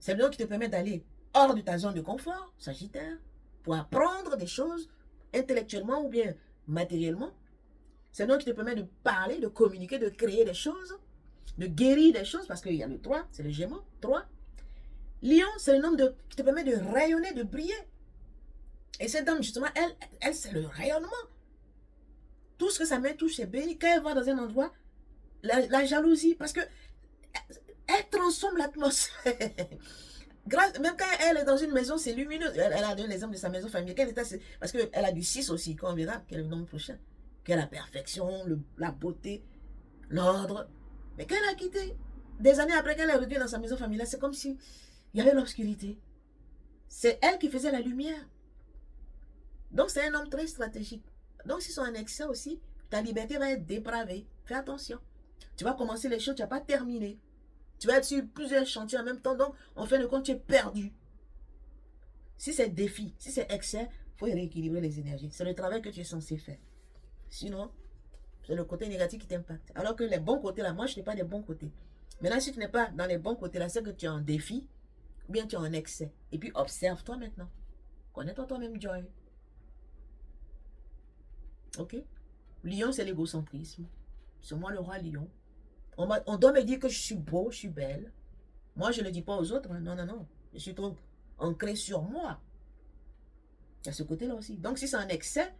Speaker 1: C'est le nombre qui te permet d'aller hors de ta zone de confort, Sagittaire, pour apprendre des choses intellectuellement ou bien matériellement. C'est le nombre qui te permet de parler, de communiquer, de créer des choses, de guérir des choses, parce qu'il y a le 3, c'est le Gémeaux, 3. Lion, c'est le nombre qui te permet de rayonner, de briller. Et cette dame, justement, elle c'est le rayonnement. Tout ce que sa main touche, c'est béni. Quand elle va dans un endroit, la jalousie, parce que elle transforme l'atmosphère. Même quand elle est dans une maison, c'est lumineux. Elle a donné l'exemple de sa maison familiale. Parce qu'elle a du 6 aussi, quand on verra, quel est le nombre prochain. Quelle est la perfection, la beauté, l'ordre. Mais quand elle a quitté, des années après qu'elle est revenue dans sa maison familiale, c'est comme si il y avait l'obscurité. C'est elle qui faisait la lumière. Donc c'est un homme très stratégique. Donc s'ils sont en excès aussi, ta liberté va être dépravée. Fais attention. Tu vas commencer les choses, tu vas pas terminer. Tu vas être sur plusieurs chantiers en même temps, donc en fin de compte, tu es perdu. Si c'est défi, si c'est excès, il faut rééquilibrer les énergies. C'est le travail que tu es censé faire. Sinon, c'est le côté négatif qui t'impacte. Alors que les bons côtés, là, moi, je n'ai pas les bons côtés. Maintenant, si tu n'es pas dans les bons côtés, là, c'est que tu es en défi, ou bien tu es en excès. Et puis, observe-toi maintenant. Connais-toi toi-même, Joy. Ok? Lion, c'est l'égocentrisme. C'est moi le roi lion. On doit me dire que je suis beau, je suis belle. Moi, je ne le dis pas aux autres. Hein. Non, non, non. Je suis trop ancré sur moi. Il y a ce côté-là aussi. Donc, si c'est un excès,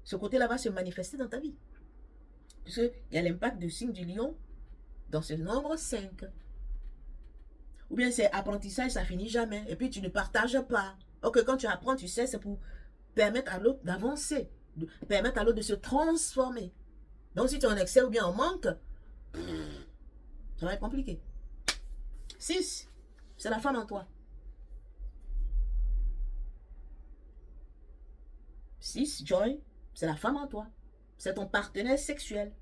Speaker 1: ce côté-là va se manifester dans ta vie. Puisqu'il y a l'impact du signe du lion dans ce nombre 5. Ou bien c'est apprentissage, ça finit jamais. Et puis, tu ne partages pas. Ok, quand tu apprends, tu sais, c'est pour permettre à l'autre d'avancer. Permettre à l'autre de se transformer. Donc, si tu es en excès ou bien en manque, ça va être compliqué. 6, c'est la femme en toi. 6, Joy, c'est la femme en toi. C'est ton partenaire sexuel.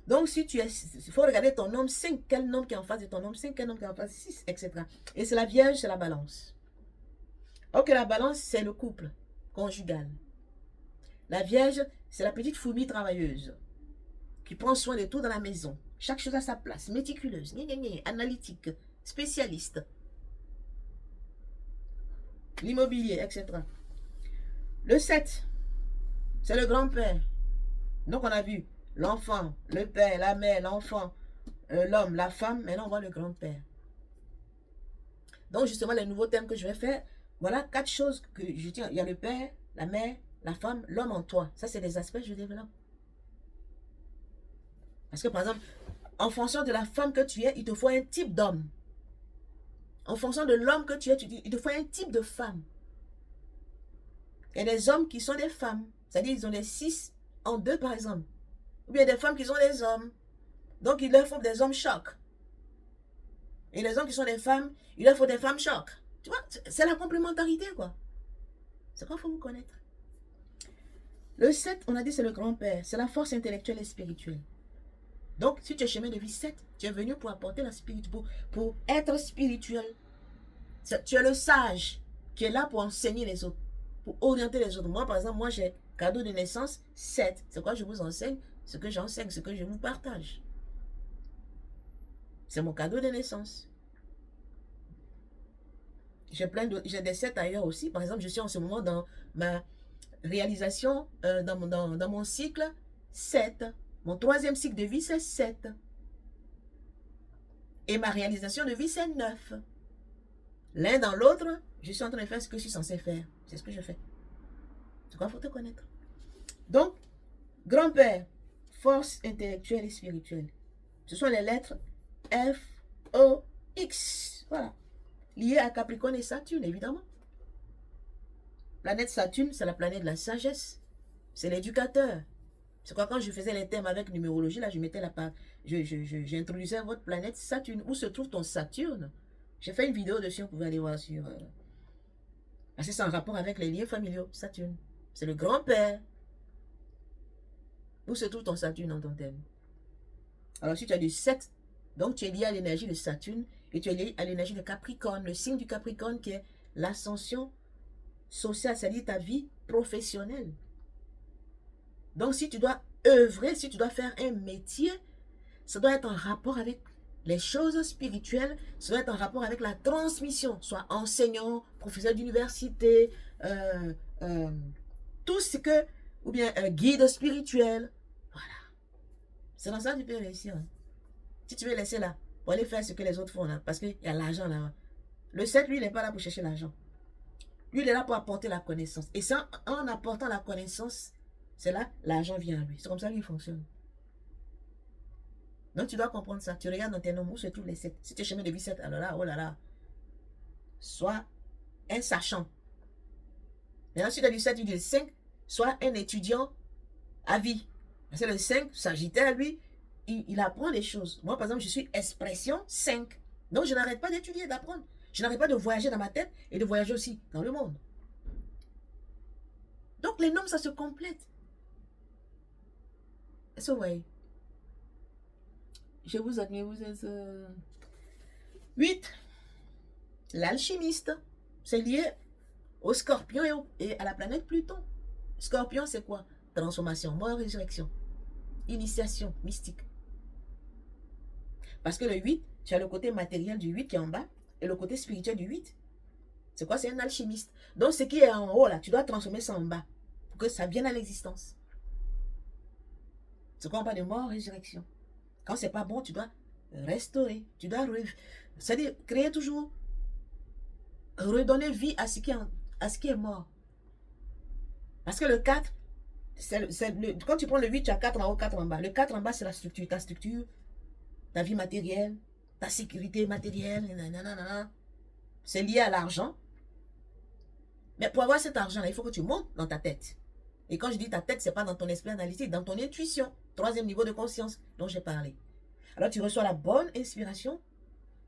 Speaker 1: Donc, si tu es, il faut regarder ton nombre 5, quel nombre qui est en face de ton nombre 5, quel nombre qui est en face de 6, etc. Et c'est la Vierge, c'est la balance. Ok, la balance, c'est le couple conjugal. La Vierge, c'est la petite fourmi travailleuse qui prend soin de tout dans la maison. Chaque chose à sa place, méticuleuse, analytique, spécialiste. L'immobilier, etc. Le 7, c'est le grand-père. Donc on a vu l'enfant, le père, la mère, l'enfant, l'homme, la femme. Maintenant on voit le grand-père. Donc justement les nouveaux thèmes que je vais faire, voilà 4 choses que je tiens. Il y a le père, la mère, la femme, l'homme en toi. Ça c'est des aspects que je développe. Parce que par exemple, en fonction de la femme que tu es, il te faut un type d'homme. En fonction de l'homme que tu es, il te faut un type de femme. Il y a des hommes qui sont des femmes. C'est-à-dire ils ont des 6 en 2 par exemple. Ou bien des femmes qui sont des hommes. Donc il leur faut des hommes chocs. Et les hommes qui sont des femmes, il leur faut des femmes chocs. Tu vois, c'est la complémentarité quoi. C'est quoi, il faut vous connaître. Le 7, on a dit c'est le grand-père. C'est la force intellectuelle et spirituelle. Donc, si tu es chemin de vie 7, tu es venu pour apporter la spiritualité, pour être spirituel. Tu es le sage qui est là pour enseigner les autres, pour orienter les autres. Moi, par exemple, moi, j'ai cadeau de naissance 7. C'est quoi je vous enseigne? Ce que j'enseigne, ce que je vous partage. C'est mon cadeau de naissance. J'ai des 7 ailleurs aussi. Par exemple, je suis en ce moment dans ma réalisation, dans mon cycle 7. Mon 3e cycle de vie, c'est 7. Et ma réalisation de vie, c'est 9. L'un dans l'autre, je suis en train de faire ce que je suis censé faire. C'est ce que je fais. C'est quoi, il faut te connaître. Donc, grand-père, force intellectuelle et spirituelle. Ce sont les lettres F, O, X. Voilà. Liées à Capricorne et Saturne, évidemment. Planète Saturne, c'est la planète de la sagesse. C'est l'éducateur. C'est quoi, quand je faisais les thèmes avec numérologie, là, je mettais la part. J'introduisais votre planète Saturne. Où se trouve ton Saturne? J'ai fait une vidéo dessus, vous pouvez aller voir sur... Parce que c'est en rapport avec les liens familiaux. Saturne. C'est le grand-père. Où se trouve ton Saturne dans ton thème? Alors, si tu as du 7, donc tu es lié à l'énergie de Saturne et tu es lié à l'énergie de Capricorne. Le signe du Capricorne qui est l'ascension sociale, c'est-à-dire ta vie professionnelle. Donc, si tu dois œuvrer, si tu dois faire un métier, ça doit être en rapport avec les choses spirituelles, ça doit être en rapport avec la transmission, soit enseignant, professeur d'université, tout ce que, ou bien guide spirituel. Voilà. C'est dans ça que tu peux réussir. Hein. Si tu veux laisser là, pour aller faire ce que les autres font là, parce qu'il y a l'argent là. Le 7, lui, il n'est pas là pour chercher l'argent. Lui, il est là pour apporter la connaissance. Et ça, en apportant la connaissance, c'est là, l'argent vient à lui. C'est comme ça qu'il fonctionne. Donc, tu dois comprendre ça. Tu regardes dans tes nombres où se trouvent les 7. Si tu es chemin de vie 7, alors là, oh là là, sois un sachant. Maintenant, si tu as du 7 ou du 5, sois un étudiant à vie. Parce que le 5, Sagittaire, lui, il apprend des choses. Moi, par exemple, je suis expression 5. Donc, je n'arrête pas d'étudier, d'apprendre. Je n'arrête pas de voyager dans ma tête et de voyager aussi dans le monde. Donc, les nombres, ça se complète. Est-ce que vous voyez? Je vous admire, vous êtes... 8. L'alchimiste. C'est lié au Scorpion et à la planète Pluton. Scorpion, c'est quoi? Transformation, mort, résurrection. Initiation mystique. Parce que le 8, tu as le côté matériel du 8 qui est en bas et le côté spirituel du 8. C'est quoi? C'est un alchimiste. Donc, ce qui est en haut, là, tu dois transformer ça en bas pour que ça vienne à l'existence. C'est quoi on parle de mort, résurrection? Quand c'est pas bon, tu dois restaurer. Tu dois... C'est-à-dire, créer toujours... Redonner vie à ce qui est mort. Parce que le 4, quand tu prends le 8, tu as 4 en haut, 4 en bas. Le 4 en bas, c'est la structure. Ta structure, ta vie matérielle, ta sécurité matérielle. C'est lié à l'argent. Mais pour avoir cet argent-là, il faut que tu montes dans ta tête. Et quand je dis ta tête, ce n'est pas dans ton esprit analytique, dans ton intuition. 3e niveau de conscience dont j'ai parlé. Alors tu reçois la bonne inspiration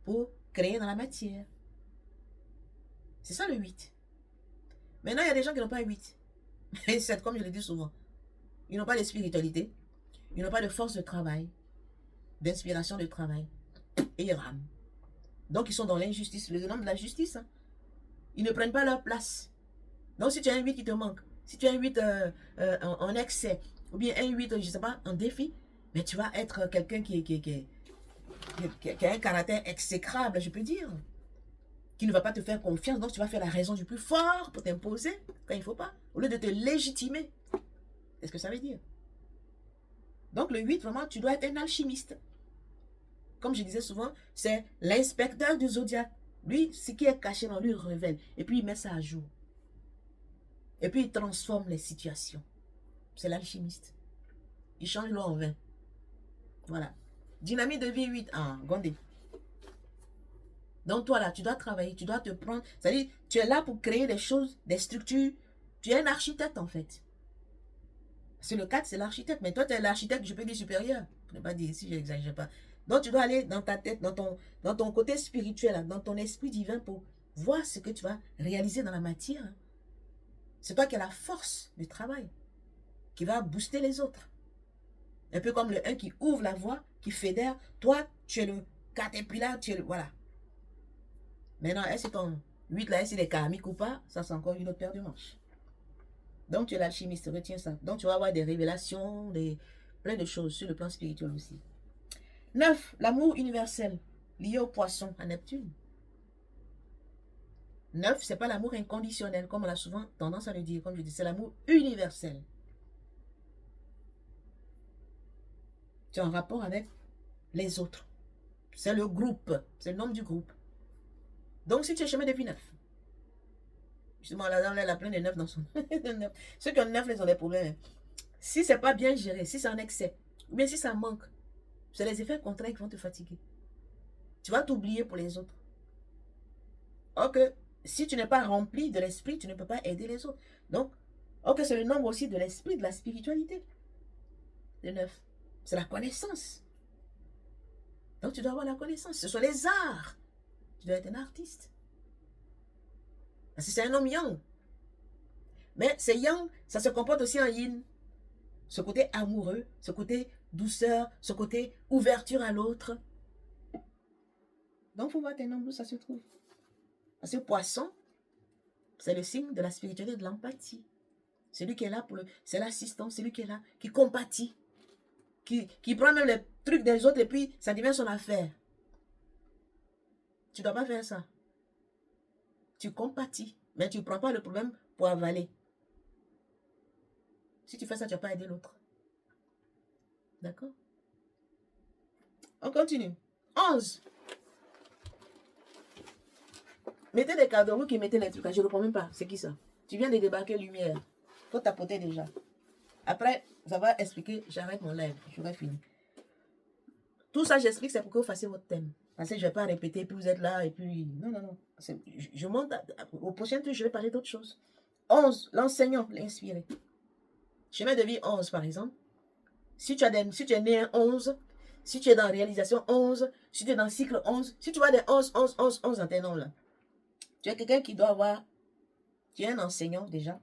Speaker 1: pour créer dans la matière. C'est ça le 8. Maintenant, il y a des gens qui n'ont pas 8. Et c'est comme je le dis souvent. Ils n'ont pas de spiritualité. Ils n'ont pas de force de travail. D'inspiration de travail. Et ils rament. Donc, ils sont dans l'injustice. Le nom de la justice. Hein. Ils ne prennent pas leur place. Donc, si tu as un 8 qui te manque, si tu as un 8 en excès, ou bien un 8, je ne sais pas, en défi, mais tu vas être quelqu'un qui a un caractère exécrable, je peux dire. Qui ne va pas te faire confiance, donc tu vas faire la raison du plus fort pour t'imposer quand il ne faut pas, au lieu de te légitimer. C'est ce que ça veut dire. Donc le 8, vraiment, tu dois être un alchimiste. Comme je disais souvent, c'est l'inspecteur du zodiaque. Lui, ce qui est caché dans lui, il révèle. Et puis il met ça à jour. Et puis il transforme les situations. C'est l'alchimiste. Il change l'eau en vin. Voilà. Dynamique de vie 8. Ah, Gondé. Donc toi là, tu dois travailler, tu dois te prendre, c'est-à-dire tu es là pour créer des choses, des structures, tu es un architecte en fait. C'est le 4, c'est l'architecte, mais toi tu es l'architecte, je peux dire supérieur, je ne vais pas dire ici, je n'exagère pas. Donc tu dois aller dans ta tête, dans ton côté spirituel, dans ton esprit divin pour voir ce que tu vas réaliser dans la matière. C'est toi qui as la force du travail. qui va booster les autres. Un peu comme le 1 qui ouvre la voie, qui fédère. Toi, tu es le caterpillar, tu es le... Voilà. Maintenant, est-ce que ton 8 là, est-ce qu'il est karmique ou pas? Ça, c'est encore une autre paire de manches. Donc, tu es l'alchimiste, retiens ça. Donc, tu vas avoir des révélations, plein de choses sur le plan spirituel aussi. 9. L'amour universel, lié au poisson, à Neptune. 9, c'est pas l'amour inconditionnel, comme on a souvent tendance à le dire, comme je dis, c'est l'amour universel. Tu es en rapport avec les autres. C'est le groupe, c'est le nom du groupe. Donc, si tu es chemin depuis 9, justement, la dame, elle a plein de 9 dans son... Ceux qui ont 9, ils ont des problèmes. Si c'est pas bien géré, si c'est en excès, ou bien si ça manque, c'est les effets contraires qui vont te fatiguer. Tu vas t'oublier pour les autres. Ok, si tu n'es pas rempli de l'esprit, tu ne peux pas aider les autres. Donc, ok, c'est le nombre aussi de l'esprit, de la spiritualité. Le 9, c'est la connaissance. Donc, tu dois avoir la connaissance. Ce sont les arts. Tu dois être un artiste. Parce que c'est un homme yang. Mais c'est yang, ça se comporte aussi en yin. Ce côté amoureux, ce côté douceur, ce côté ouverture à l'autre. Donc, il faut voir tes nombres où ça se trouve. Parce que poisson, c'est le signe de la spiritualité et de l'empathie. Celui qui est là pour le... C'est l'assistant, celui qui est là, qui compatit. Qui prend même les trucs des autres et puis ça devient son affaire. Tu ne dois pas faire ça. Tu compatis, mais tu ne prends pas le problème pour avaler. Si tu fais ça, tu ne vas pas aider l'autre. D'accord? On continue. 11. Mettez des cadeaux, vous qui mettez les trucs, je ne reprends même pas. C'est qui ça? Tu viens de débarquer lumière. Faut tapoter déjà. Après, ça va expliquer, j'arrête mon live, j'aurai fini. Tout ça, j'explique, c'est pour que vous fassiez votre thème. Parce que je ne vais pas répéter, puis vous êtes là, et puis... Non. Je monte, au prochain tour, je vais parler d'autre chose. 11, l'enseignant, l'inspiré. Chemin de vie 11, par exemple. Si tu es né un 11, si tu es dans réalisation 11, si tu es dans cycle 11, si tu vois des 11 dans tes noms là, tu es quelqu'un qui doit avoir... Tu es un enseignant déjà.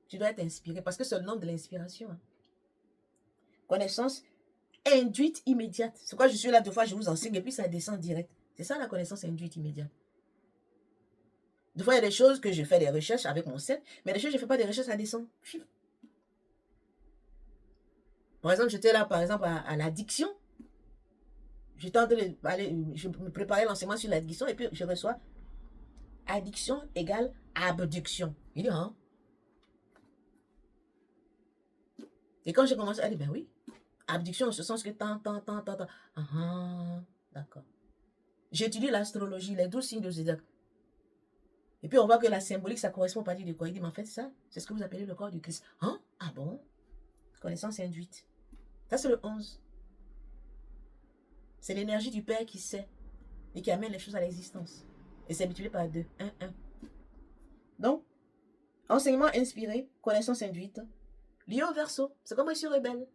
Speaker 1: Tu dois être inspiré, parce que c'est le nom de l'inspiration. Hein. Connaissance induite immédiate. C'est quoi je suis là, deux fois, je vous enseigne, et puis ça descend direct. C'est ça la connaissance induite immédiate. Des fois, il y a des choses que je fais des recherches avec mon set, mais des choses, je ne fais pas des recherches, ça descend. Par exemple, j'étais là, par exemple, à l'addiction. J'étais en train je me préparais l'enseignement sur l'addiction, et puis je reçois addiction égale abduction. Il dit, hein? Et quand j'ai commencé à dire, ben oui, abduction en ce sens que tant. D'accord. J'étudie l'astrologie, les 12 signes de zodiaque. Et puis on voit que la symbolique, ça correspond pas de quoi. Il dit, mais en fait, ça, c'est ce que vous appelez le corps du Christ. Hein? Ah bon? Connaissance induite. Ça, c'est le 11. C'est l'énergie du Père qui sait et qui amène les choses à l'existence. Et c'est multiplié par 2. 1. Donc, enseignement inspiré, connaissance induite, lié au Verseau. C'est comme je suis rebelle.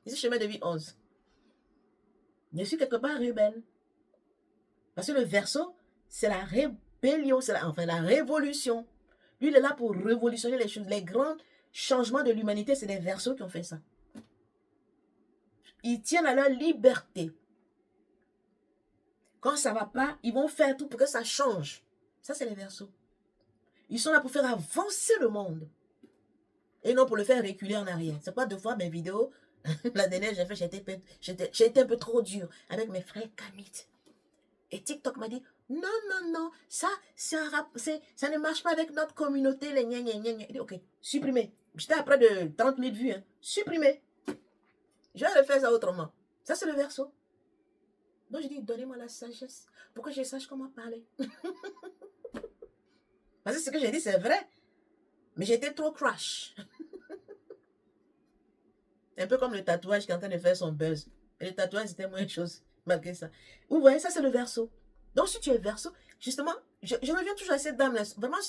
Speaker 1: Ici, chemin de vie 11. Je suis quelque part rebelle. Parce que le Verseau, c'est la rébellion, c'est la révolution. Lui, il est là pour révolutionner les choses. Les grands changements de l'humanité, c'est les Verseaux qui ont fait ça. Ils tiennent à leur liberté. Quand ça ne va pas, ils vont faire tout pour que ça change. Ça, c'est les Verseaux. Ils sont là pour faire avancer le monde. Et non pour le faire reculer en arrière. C'est pas deux fois mes vidéos. La dernière, j'ai fait, j'ai été un peu trop dur avec mes frères kamites. Et TikTok m'a dit, non, ça ne marche pas avec notre communauté. Les gna. Il dit, ok, supprimez. J'étais à près de 30 000 vues. Hein. Supprimez. Je vais refaire ça autrement. Ça, c'est le Verseau. Donc, je dis, donnez-moi la sagesse pour que je sache comment parler. Parce que ce que j'ai dit, c'est vrai. Mais j'étais trop crash. Un peu comme le tatouage qui est en train de faire son buzz. Et le tatouage, c'était moins chose, malgré ça. Vous voyez, ça, c'est le Verseau. Donc, si tu es Verseau, justement, je reviens toujours à cette dame-là. Vraiment,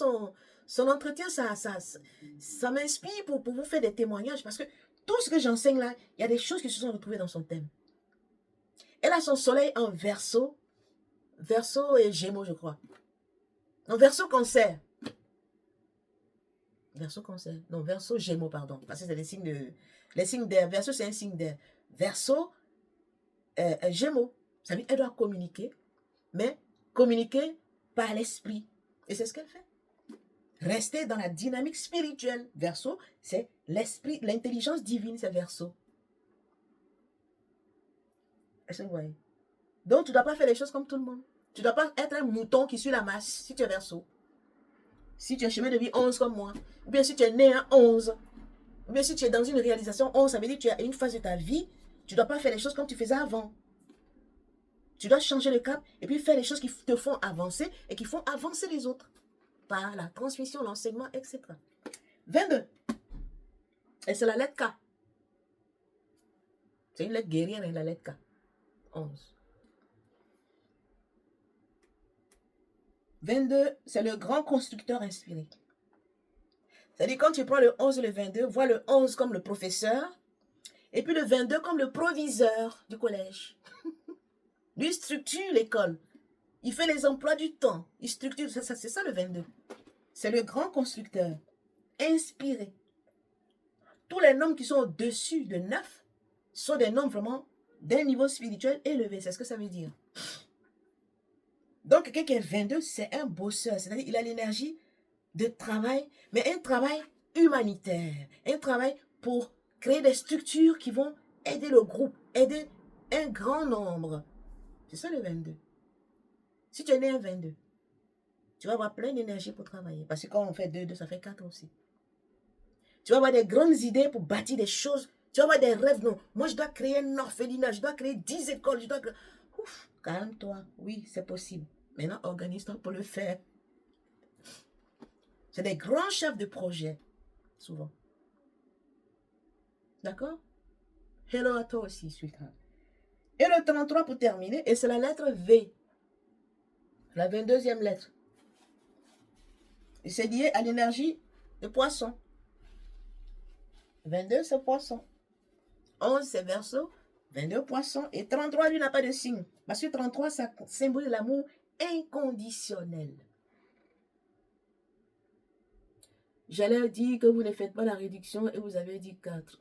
Speaker 1: son entretien, ça m'inspire pour vous faire des témoignages. Parce que tout ce que j'enseigne là, il y a des choses qui se sont retrouvées dans son thème. Elle a son soleil en Verseau. Verseau et Gémeaux, je crois. En Verseau, Cancer. Verseau cancer. Non, verseau gémeaux, pardon. Parce que c'est les signes de... Les signes d'air. Verseau, c'est un signe d'air. Verseau, gémeaux. Ça veut dire qu'elle doit communiquer, mais communiquer par l'esprit. Et c'est ce qu'elle fait. Rester dans la dynamique spirituelle. Verseau, c'est l'esprit, l'intelligence divine, c'est verseau. Est-ce que vous voyez? Donc, tu ne dois pas faire les choses comme tout le monde. Tu ne dois pas être un mouton qui suit la masse si tu es verseau. Si tu es chemin de vie 11 comme moi, ou bien si tu es né à 11, ou bien si tu es dans une réalisation 11, ça veut dire que tu as une phase de ta vie, tu ne dois pas faire les choses comme tu faisais avant. Tu dois changer le cap et puis faire les choses qui te font avancer et qui font avancer les autres. Par la transmission, l'enseignement, etc. 22. Et c'est la lettre K. C'est une lettre guerrière, la lettre K. 11. 22, c'est le grand constructeur inspiré. C'est-à-dire, quand tu prends le 11 et le 22, vois le 11 comme le professeur, et puis le 22 comme le proviseur du collège. Lui structure l'école. Il fait les emplois du temps. Il structure, c'est ça le 22. C'est le grand constructeur, inspiré. Tous les noms qui sont au-dessus de 9 sont des noms vraiment d'un niveau spirituel élevé. C'est ce que ça veut dire. Donc, quelqu'un qui est 22, c'est un bosseur. C'est-à-dire qu'il a l'énergie de travail, mais un travail humanitaire. Un travail pour créer des structures qui vont aider le groupe, aider un grand nombre. C'est ça le 22. Si tu es né un 22, tu vas avoir plein d'énergie pour travailler. Parce que quand on fait 2, ça fait 4 aussi. Tu vas avoir des grandes idées pour bâtir des choses. Tu vas avoir des rêves. Non, moi je dois créer un orphelinat, je dois créer 10 écoles, je dois créer... Ouf, calme-toi. Oui, c'est possible. Maintenant, organise-toi pour le faire. C'est des grands chefs de projet, souvent. D'accord? Hello à toi aussi, sweetheart. Et le 33 pour terminer, et c'est la lettre V. La 22e lettre. Et c'est lié à l'énergie de poisson. 22, c'est poisson. 11, c'est verseau. 22, poisson. Et 33, lui, n'a pas de signe. Parce que 33, ça symbolise l'amour inconditionnel. J'allais dire que vous ne faites pas la réduction et vous avez dit 4.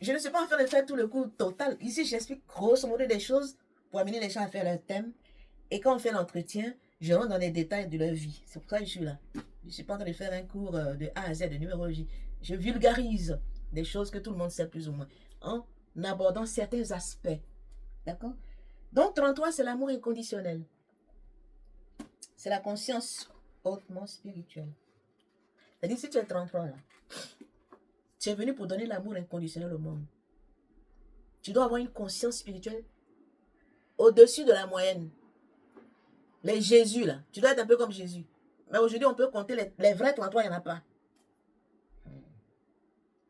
Speaker 1: Je ne suis pas en train de faire tout le coup total. Ici, j'explique grosso modo des choses pour amener les gens à faire leur thème. Et quand on fait l'entretien, je rentre dans les détails de leur vie. C'est pour ça que je suis là. Je ne suis pas en train de faire un cours de A à Z de numérologie. Je vulgarise des choses que tout le monde sait plus ou moins en abordant certains aspects. D'accord? Donc, 33, c'est l'amour inconditionnel. C'est la conscience hautement spirituelle. C'est-à-dire, si tu es 33 là, tu es venu pour donner l'amour inconditionnel au monde. Tu dois avoir une conscience spirituelle au-dessus de la moyenne. Les Jésus là, tu dois être un peu comme Jésus. Mais aujourd'hui, on peut compter les vrais 33, il n'y en a pas.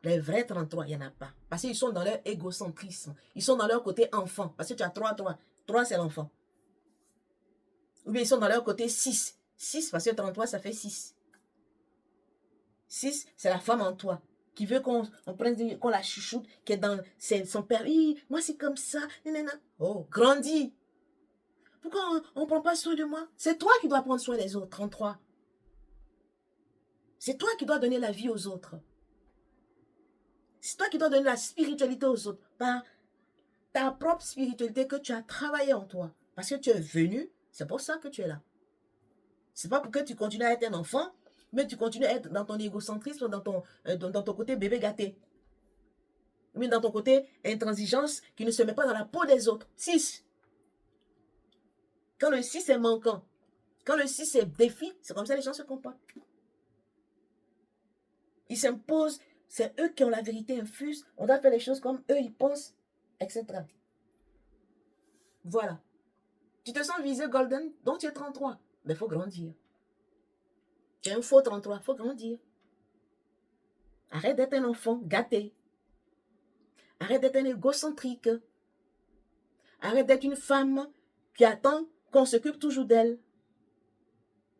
Speaker 1: Les vrais 33, il n'y en a pas. Parce qu'ils sont dans leur égocentrisme. Ils sont dans leur côté enfant. Parce que tu as 3, 3. 3, c'est l'enfant. Ou bien ils sont dans leur côté 6. 6, parce que 33, ça fait 6. 6, c'est la femme en toi. Qui veut qu'on la chouchoute, qui est dans son père. Moi, c'est comme ça. Oh, grandis. Pourquoi on ne prend pas soin de moi? C'est toi qui dois prendre soin des autres, 33. C'est toi qui dois donner la vie aux autres. C'est toi qui dois donner la spiritualité aux autres. Par ta propre spiritualité que tu as travaillé en toi. Parce que tu es venu, c'est pour ça que tu es là. C'est pas pour que tu continues à être un enfant, mais tu continues à être dans ton égocentrisme, dans ton côté bébé gâté. Mais dans ton côté intransigeance qui ne se met pas dans la peau des autres. 6. Quand le 6 est manquant, quand le 6 est défi, c'est comme ça que les gens se comportent. Ils s'imposent, c'est eux qui ont la vérité infuse, on doit faire les choses comme eux ils pensent, etc. Voilà. Tu te sens visé golden, donc tu es 33. Mais il faut grandir. Tu es un faux 33, il faut grandir. Arrête d'être un enfant gâté. Arrête d'être un égocentrique. Arrête d'être une femme qui attend qu'on s'occupe toujours d'elle.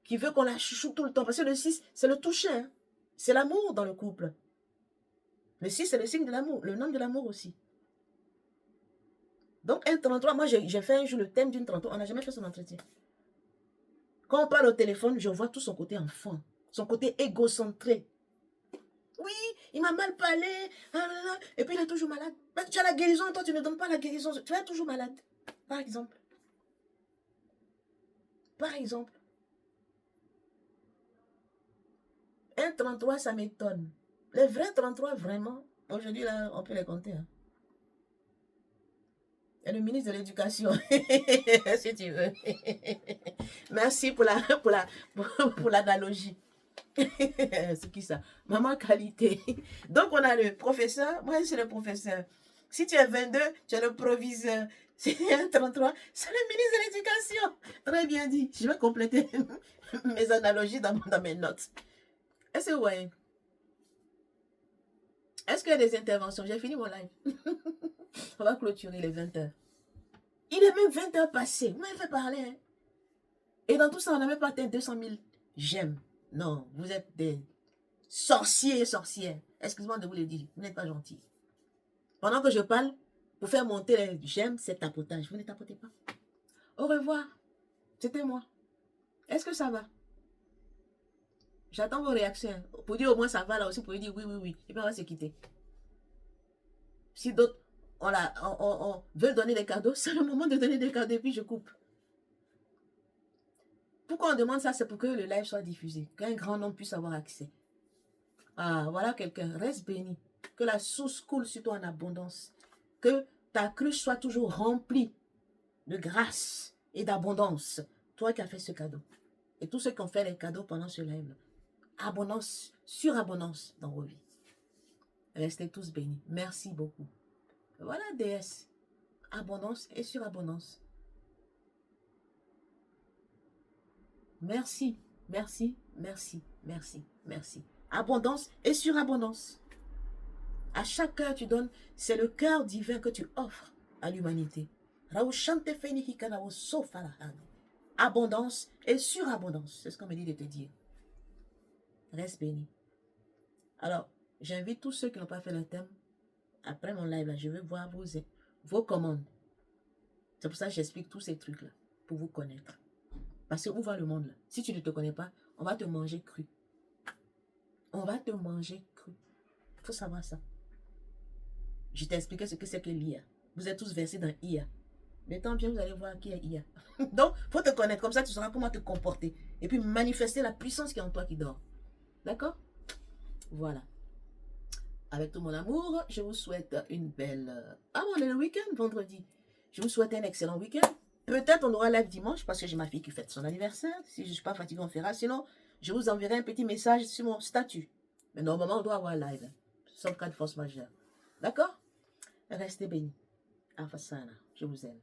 Speaker 1: Qui veut qu'on la chouchoute tout le temps. Parce que le 6, c'est le toucher. Hein. C'est l'amour dans le couple. Le 6, c'est le signe de l'amour. Le nom de l'amour aussi. Donc, un 33, moi, j'ai fait un jour le thème d'une 33. On n'a jamais fait son entretien. Quand on parle au téléphone, je vois tout son côté enfant. son côté égocentré. Oui, il m'a mal parlé, et puis il est toujours malade. Mais tu as la guérison, toi tu ne donnes pas la guérison, tu es toujours malade. Par exemple. Par exemple. 1,33, ça m'étonne. Les vrais 33, vraiment, aujourd'hui, là, on peut les compter. Hein. Et le ministre de l'Éducation, si tu veux. Merci pour l'analogie. C'est qui ça? Maman qualité. Donc, on a le professeur. Moi, c'est le professeur. Si tu es 22, tu es le proviseur. Si tu es 33, c'est le ministre de l'Éducation. Très bien dit. Je vais compléter mes analogies dans mes notes. Est-ce que vous voyez? Est-ce qu'il y a des interventions? J'ai fini mon live. On va clôturer les 20 heures. Il est même 20 heures passées. Vous m'avez fait parler. Hein? Et dans tout ça, on n'a même pas atteint 200 000 j'aime. Non, vous êtes des sorciers et sorcières. Excusez-moi de vous le dire. Vous n'êtes pas gentils. Pendant que je parle, pour faire monter les j'aime, c'est tapotage. Vous ne tapotez pas. Au revoir. C'était moi. Est-ce que ça va? J'attends vos réactions. Pour dire au moins ça va, là aussi, pour dire oui, oui, oui. Et puis on va se quitter. Si d'autres on veut donner des cadeaux, c'est le moment de donner des cadeaux et puis je coupe. Pourquoi on demande ça? C'est pour que le live soit diffusé, qu'un grand nombre puisse avoir accès. Ah, voilà quelqu'un. Reste béni. Que la source coule sur toi en abondance. Que ta cruche soit toujours remplie de grâce et d'abondance. Toi qui as fait ce cadeau. Et tous ceux qui ont fait les cadeaux pendant ce live. Abondance, surabondance dans vos vies. Restez tous bénis. Merci beaucoup. Voilà, déesse. Abondance et surabondance. Merci, merci, merci, merci, merci. Abondance et surabondance. À chaque cœur tu donnes, c'est le cœur divin que tu offres à l'humanité. Abondance et surabondance. C'est ce qu'on me dit de te dire. Reste béni. Alors, j'invite tous ceux qui n'ont pas fait le thème. Après mon live, là, je veux voir vos commandes. C'est pour ça que j'explique tous ces trucs-là. Pour vous connaître. Parce que où va le monde là? Si tu ne te connais pas, on va te manger cru. On va te manger cru. Il faut savoir ça. Je t'ai expliqué ce que c'est que l'IA. Vous êtes tous versés dans IA. Mais tant bien, vous allez voir qui est IA. Donc, il faut te connaître. Comme ça, tu sauras comment te comporter. Et puis manifester la puissance qui est en toi qui dort. D'accord? Voilà. Avec tout mon amour, je vous souhaite une belle... Ah bon, on est le week-end, vendredi. Je vous souhaite un excellent week-end. Peut-être on aura live dimanche parce que j'ai ma fille qui fête son anniversaire. Si je ne suis pas fatiguée, on fera. Sinon, je vous enverrai un petit message sur mon statut. Mais normalement, on doit avoir live. Sauf cas de force majeure. D'accord? Restez bénis. Afasana, je vous aime.